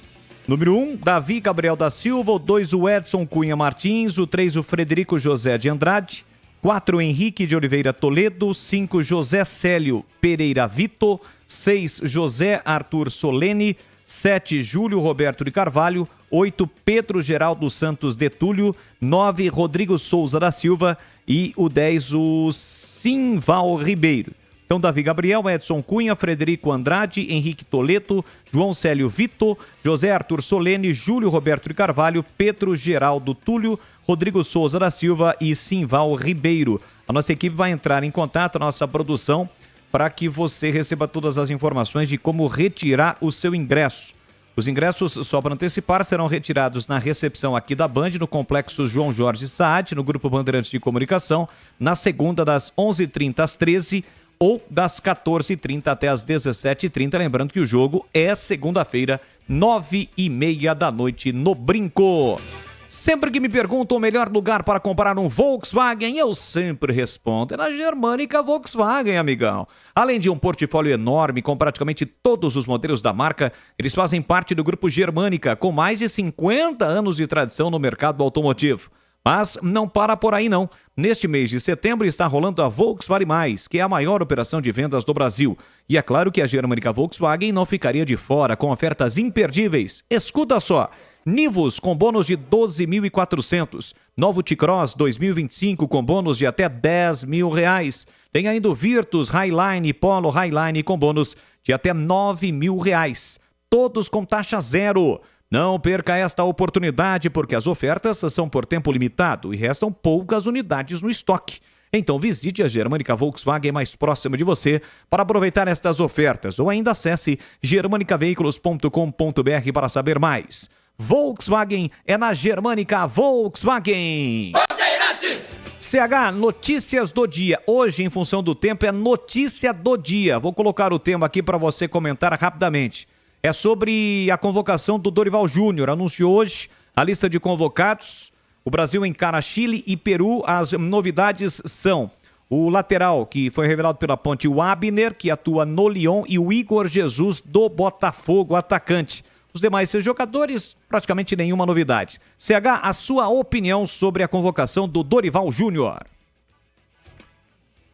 Número 1, Davi Gabriel da Silva. O 2, o Edson Cunha Martins. O 3, o Frederico José de Andrade. 4, Henrique de Oliveira Toledo. 5, José Célio Pereira Vito. 6, José Arthur Solene, 7, Júlio Roberto de Carvalho, 8, Pedro Geraldo Santos de Túlio, 9, Rodrigo Souza da Silva e o 10, o Simval Ribeiro. Então, Davi Gabriel, Edson Cunha, Frederico Andrade, Henrique Toleto, João Célio Vito, José Arthur Solene, Júlio Roberto de Carvalho, Pedro Geraldo Túlio, Rodrigo Souza da Silva e Simval Ribeiro. A nossa equipe vai entrar em contato, a nossa produção, para que você receba todas as informações de como retirar o seu ingresso. Os ingressos, só para antecipar, serão retirados na recepção aqui da Band, no Complexo João Jorge Saad, no Grupo Bandeirantes de Comunicação, na segunda das 11h30 às 13h ou das 14h30 até as 17h30. Lembrando que o jogo é segunda-feira, 9h30 da noite, no Brinco. Sempre que me perguntam o melhor lugar para comprar um Volkswagen, eu sempre respondo: é na Germânica Volkswagen, amigão. Além de um portfólio enorme com praticamente todos os modelos da marca, eles fazem parte do Grupo Germânica, com mais de 50 anos de tradição no mercado automotivo. Mas não para por aí não. Neste mês de setembro está rolando a Volkswagen Mais, que é a maior operação de vendas do Brasil. E é claro que a Germânica Volkswagen não ficaria de fora, com ofertas imperdíveis. Escuta só: Nivus com bônus de 12.400. Novo T-Cross 2025 com bônus de até R$10.000. Tem ainda o Virtus Highline, Polo Highline com bônus de até R$9.000. Todos com taxa zero. Não perca esta oportunidade, porque as ofertas são por tempo limitado e restam poucas unidades no estoque. Então visite a Germânica Volkswagen mais próxima de você para aproveitar estas ofertas, ou ainda acesse germanicaveículos.com.br para saber mais. Volkswagen é na Germânica Volkswagen. Bandeirantes! CH, notícias do dia. Hoje, em função do tempo, é notícia do dia. Vou colocar o tema aqui para você comentar rapidamente. É sobre a convocação do Dorival Júnior. Anunciou hoje a lista de convocados. O Brasil encara Chile e Peru. As novidades são o lateral, que foi revelado pela Ponte, o Abner, que atua no Lyon, e o Igor Jesus, do Botafogo, atacante. Os demais jogadores, praticamente nenhuma novidade. CH, a sua opinião sobre a convocação do Dorival Júnior?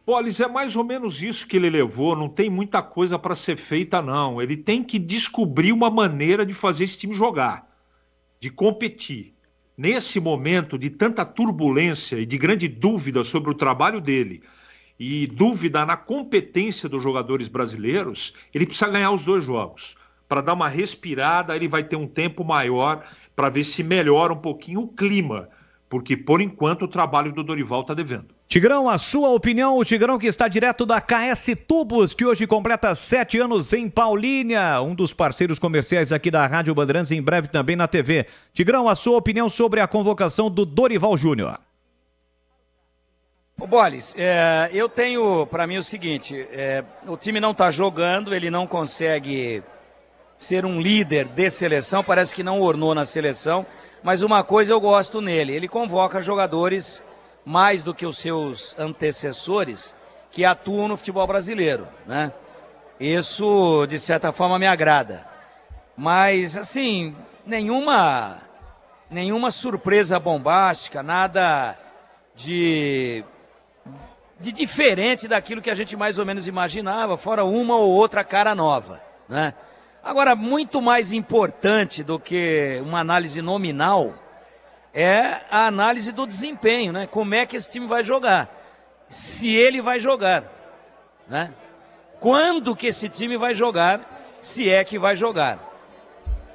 Polis, é mais ou menos isso que ele levou, não tem muita coisa para ser feita, não. Ele tem que descobrir uma maneira de fazer esse time jogar, de competir. Nesse momento de tanta turbulência e de grande dúvida sobre o trabalho dele e dúvida na competência dos jogadores brasileiros, ele precisa ganhar os 2 jogos. Para dar uma respirada, ele vai ter um tempo maior para ver se melhora um pouquinho o clima, porque por enquanto o trabalho do Dorival está devendo. Tigrão, a sua opinião, o Tigrão que está direto da KS Tubos, que hoje completa 7 anos em Paulínia, um dos parceiros comerciais aqui da Rádio Bandeirantes, em breve também na TV. Tigrão, a sua opinião sobre a convocação do Dorival Júnior? Ô Bolis, eu tenho para mim o seguinte, o time não está jogando, ele não consegue ser um líder de seleção, parece que não ornou na seleção, mas uma coisa eu gosto nele, ele convoca jogadores mais do que os seus antecessores que atuam no futebol brasileiro, né? Isso, de certa forma, me agrada. Mas, assim, nenhuma surpresa bombástica, nada de diferente daquilo que a gente mais ou menos imaginava, fora uma ou outra cara nova, né? Agora, muito mais importante do que uma análise nominal é a análise do desempenho, né? Como é que esse time vai jogar? Se ele vai jogar, né? Quando que esse time vai jogar, se é que vai jogar.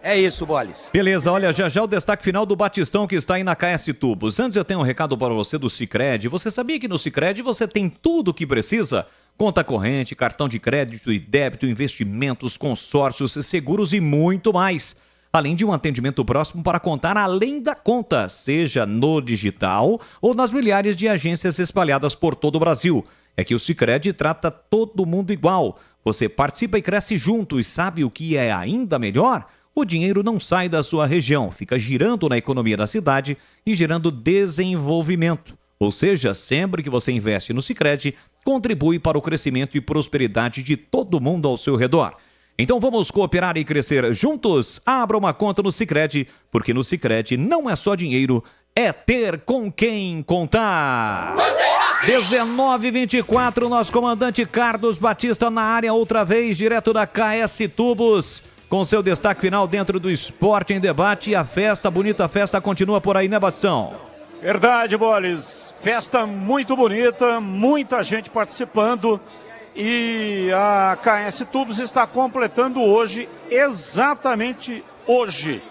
É isso, Bolis. Beleza, olha, já o destaque final do Batistão, que está aí na KS Tubos. Antes eu tenho um recado para você do Sicredi. Você sabia que no Sicredi você tem tudo o que precisa? Conta corrente, cartão de crédito e débito, investimentos, consórcios, seguros e muito mais. Além de um atendimento próximo para contar além da conta, seja no digital ou nas milhares de agências espalhadas por todo o Brasil. É que o Sicredi trata todo mundo igual. Você participa e cresce junto, e sabe o que é ainda melhor? O dinheiro não sai da sua região, fica girando na economia da cidade e gerando desenvolvimento. Ou seja, sempre que você investe no Sicredi, contribui para o crescimento e prosperidade de todo mundo ao seu redor. Então vamos cooperar e crescer juntos? Abra uma conta no Sicredi, porque no Sicredi não é só dinheiro, é ter com quem contar. 19h24, nosso comandante Carlos Batista na área outra vez, direto da KS Tubos, com seu destaque final dentro do Esporte em Debate. E a festa, bonita festa, continua por aí, né, Bastão? Verdade, Boles. Festa muito bonita, muita gente participando. E a KS Tubos está completando hoje, exatamente hoje.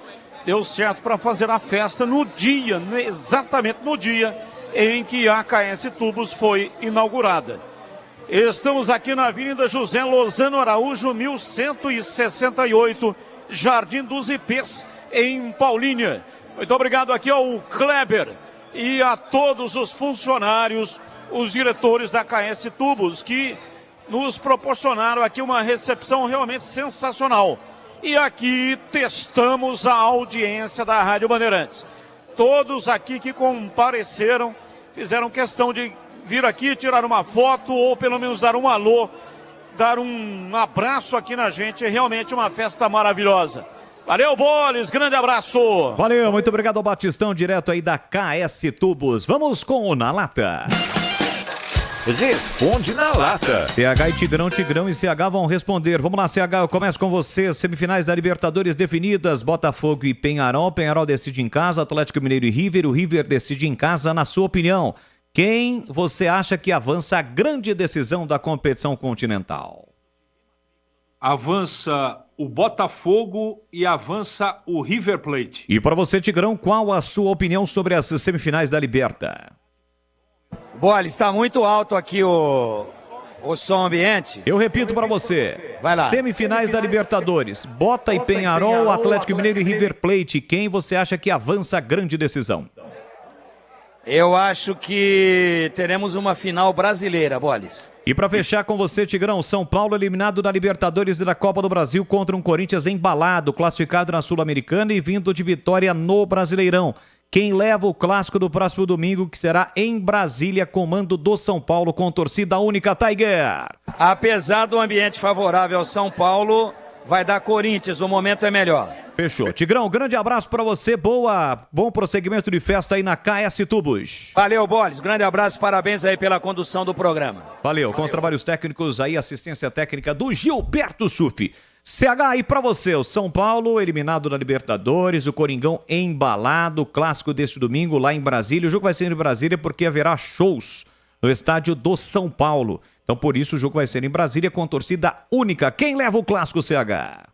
Deu certo para fazer a festa no dia, exatamente no dia em que a KS Tubos foi inaugurada. Estamos aqui na Avenida José Lozano Araújo, 1168, Jardim dos Ipês, em Paulínia. Muito obrigado aqui ao Kleber e a todos os funcionários, os diretores da KS Tubos, que nos proporcionaram aqui uma recepção realmente sensacional. E aqui testamos a audiência da Rádio Bandeirantes. Todos aqui que compareceram fizeram questão de vir aqui, tirar uma foto ou pelo menos dar um alô, dar um abraço aqui na gente. É realmente uma festa maravilhosa. Valeu, Boles, grande abraço. Valeu, muito obrigado ao Batistão, direto aí da KS Tubos. Vamos com o Na Lata. Responde na lata. CH e Tigrão e CH vão responder. Vamos lá, CH, eu começo com você. Semifinais da Libertadores definidas, Botafogo e Penharol. Penharol decide em casa, Atlético Mineiro e River. O River decide em casa. Na sua opinião, quem você acha que avança a grande decisão da competição continental? Avança o Botafogo e avança o River Plate. E para você, Tigrão, qual a sua opinião sobre as semifinais da Liberta? Boles, está muito alto aqui o som ambiente. Eu repito para você. Vai lá. Semifinais da Libertadores. Bota e Penharol, Atlético Mineiro e River Plate. Quem você acha que avança a grande decisão? Eu acho que teremos uma final brasileira, Boles. E para fechar com você, Tigrão, São Paulo eliminado da Libertadores e da Copa do Brasil contra um Corinthians embalado, classificado na Sul-Americana e vindo de vitória no Brasileirão. Quem leva o clássico do próximo domingo, que será em Brasília, comando do São Paulo com torcida única, Tiger? Apesar do ambiente favorável ao São Paulo, vai dar Corinthians, o momento é melhor. Fechou. Tigrão, grande abraço para você, bom prosseguimento de festa aí na KS Tubos. Valeu, Boles, grande abraço, parabéns aí pela condução do programa. Valeu, com os trabalhos técnicos aí, assistência técnica do Gilberto Sufi. CH aí pra você, o São Paulo eliminado da Libertadores, o Coringão embalado, o clássico deste domingo lá em Brasília. O jogo vai ser em Brasília porque haverá shows no estádio do São Paulo. Então por isso o jogo vai ser em Brasília com torcida única. Quem leva o clássico, CH?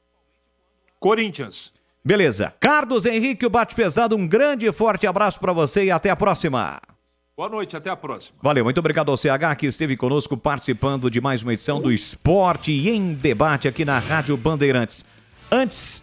Corinthians. Beleza. Carlos Henrique, o Bate Pesado, um grande e forte abraço pra você e até a próxima. Boa noite, até a próxima. Valeu, muito obrigado ao CH que esteve conosco participando de mais uma edição do Esporte em Debate aqui na Rádio Bandeirantes. Antes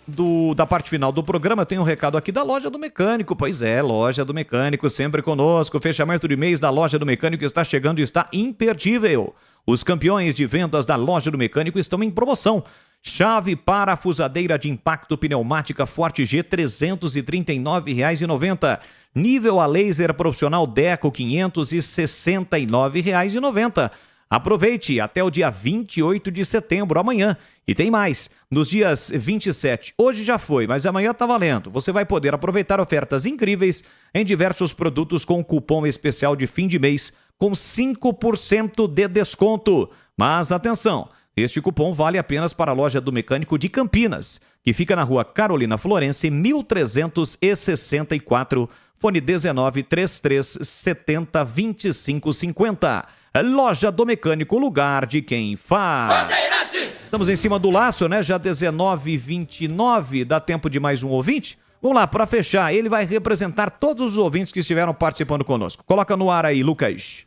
da parte final do programa, tem um recado aqui da Loja do Mecânico. Pois é, Loja do Mecânico, sempre conosco. O fechamento de mês da Loja do Mecânico está chegando e está imperdível. Os campeões de vendas da Loja do Mecânico estão em promoção. Chave parafusadeira de impacto pneumática Forte G, R$ 339,90. Nível a laser profissional Deco, R$ 569,90. Aproveite até o dia 28 de setembro, amanhã. E tem mais, nos dias 27, hoje já foi, mas amanhã tá valendo. Você vai poder aproveitar ofertas incríveis em diversos produtos com cupom especial de fim de mês com 5% de desconto. Mas atenção! Este cupom vale apenas para a Loja do Mecânico de Campinas, que fica na rua Carolina Florence, 1364, fone 19 33 70 25 50. Loja do Mecânico, lugar de quem faz. Estamos em cima do laço, né? Já 19h29, dá tempo de mais um ouvinte? Vamos lá, para fechar, ele vai representar todos os ouvintes que estiveram participando conosco. Coloca no ar aí, Lucas.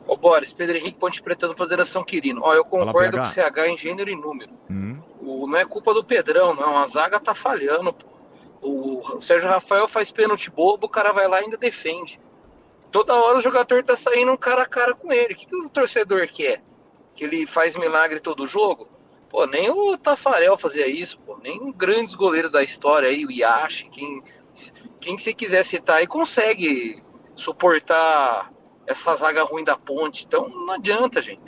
Ô Boris, Pedro Henrique Ponte Preta fazendo São Quirino. Ó, eu concordo com o CH em gênero e número. Não é culpa do Pedrão, não. A zaga tá falhando, pô. O Sérgio Rafael faz pênalti bobo, o cara vai lá e ainda defende. Toda hora o jogador tá saindo um cara a cara com ele. O que o torcedor quer? Que ele faz milagre todo jogo? Pô, nem o Tafarel fazia isso, pô. Nem grandes goleiros da história aí, o Yashi, quem você quiser citar aí, consegue suportar essa zaga ruim da Ponte. Então não adianta, gente.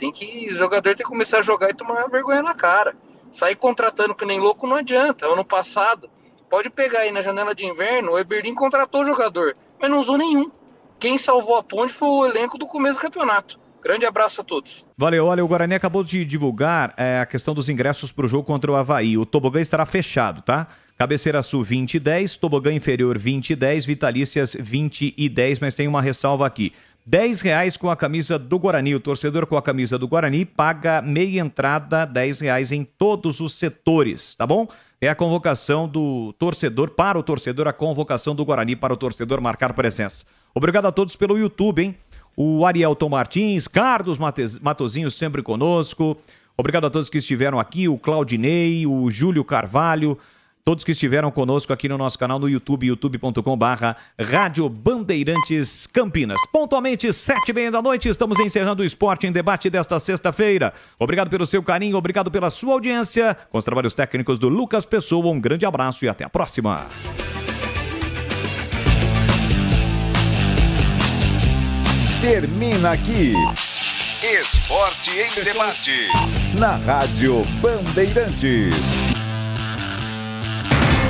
O jogador tem que começar a jogar e tomar vergonha na cara. Sair contratando que nem louco não adianta. Ano passado, Pode pegar aí na janela de inverno, o Eberlin contratou o jogador, mas não usou nenhum. Quem salvou a ponte foi o elenco do começo do campeonato. Grande abraço a todos. Valeu, olha, o Guarani acabou de divulgar a questão dos ingressos para o jogo contra o Avaí. O tobogã estará fechado, tá? Cabeceira Sul 20 e 10, tobogã inferior 20 e 10, vitalícias 20 e 10, mas tem uma ressalva aqui. R$10 com a camisa do Guarani. O torcedor com a camisa do Guarani paga meia entrada, R$10 em todos os setores, tá bom? É a convocação do torcedor, para o torcedor, a convocação do Guarani para o torcedor marcar presença. Obrigado a todos pelo YouTube, hein? O Arielton Martins, Carlos Matozinho sempre conosco. Obrigado a todos que estiveram aqui, o Claudinei, o Júlio Carvalho, todos que estiveram conosco aqui no nosso canal no YouTube, youtube.com/Rádio Bandeirantes Campinas. Pontualmente, 7h30 da noite, estamos encerrando o Esporte em Debate desta sexta-feira. Obrigado pelo seu carinho, obrigado pela sua audiência. Com os trabalhos técnicos do Lucas Pessoa, um grande abraço e até a próxima. Termina aqui Esporte em Debate na Rádio Bandeirantes.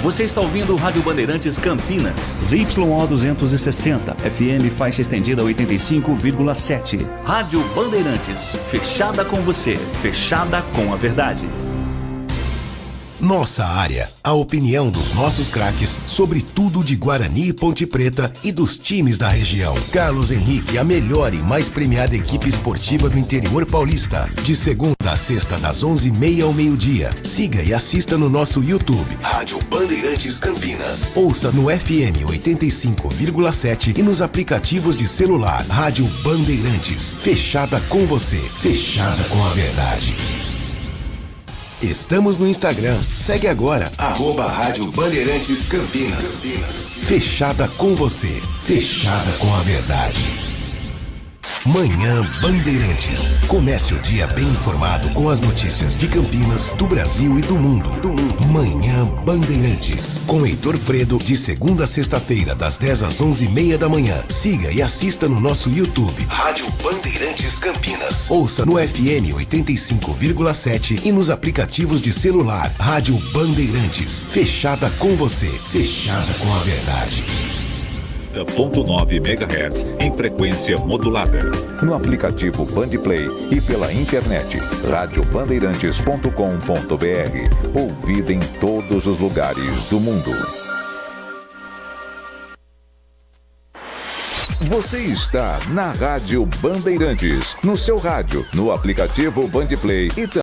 Você está ouvindo Rádio Bandeirantes Campinas. ZYO 260, FM faixa estendida 85,7. Rádio Bandeirantes, fechada com você, fechada com a verdade. Nossa área, a opinião dos nossos craques sobre tudo de Guarani e Ponte Preta e dos times da região. Carlos Henrique, a melhor e mais premiada equipe esportiva do interior paulista. De segunda a sexta, das 11h30 ao meio-dia. Siga e assista no nosso YouTube, Rádio Bandeirantes Campinas. Ouça no FM 85,7 e nos aplicativos de celular. Rádio Bandeirantes, fechada com você, fechada com a verdade. Estamos no Instagram. Segue agora, @Rádio Bandeirantes Campinas. Fechada com você, fechada com a verdade. Manhã Bandeirantes. Comece o dia bem informado com as notícias de Campinas, do Brasil e do mundo. Manhã Bandeirantes. Com Heitor Fredo, de segunda a sexta-feira, das 10 às 11h30 da manhã. Siga e assista no nosso YouTube, Rádio Bandeirantes Campinas. Ouça no FM 85,7 e nos aplicativos de celular. Rádio Bandeirantes. Fechada com você, fechada com a verdade. 90.9 MHz em frequência modulada. No aplicativo Bandplay e pela internet, radiobandeirantes.com.br. Ouvida em todos os lugares do mundo. Você está na Rádio Bandeirantes, no seu rádio, no aplicativo Bandplay e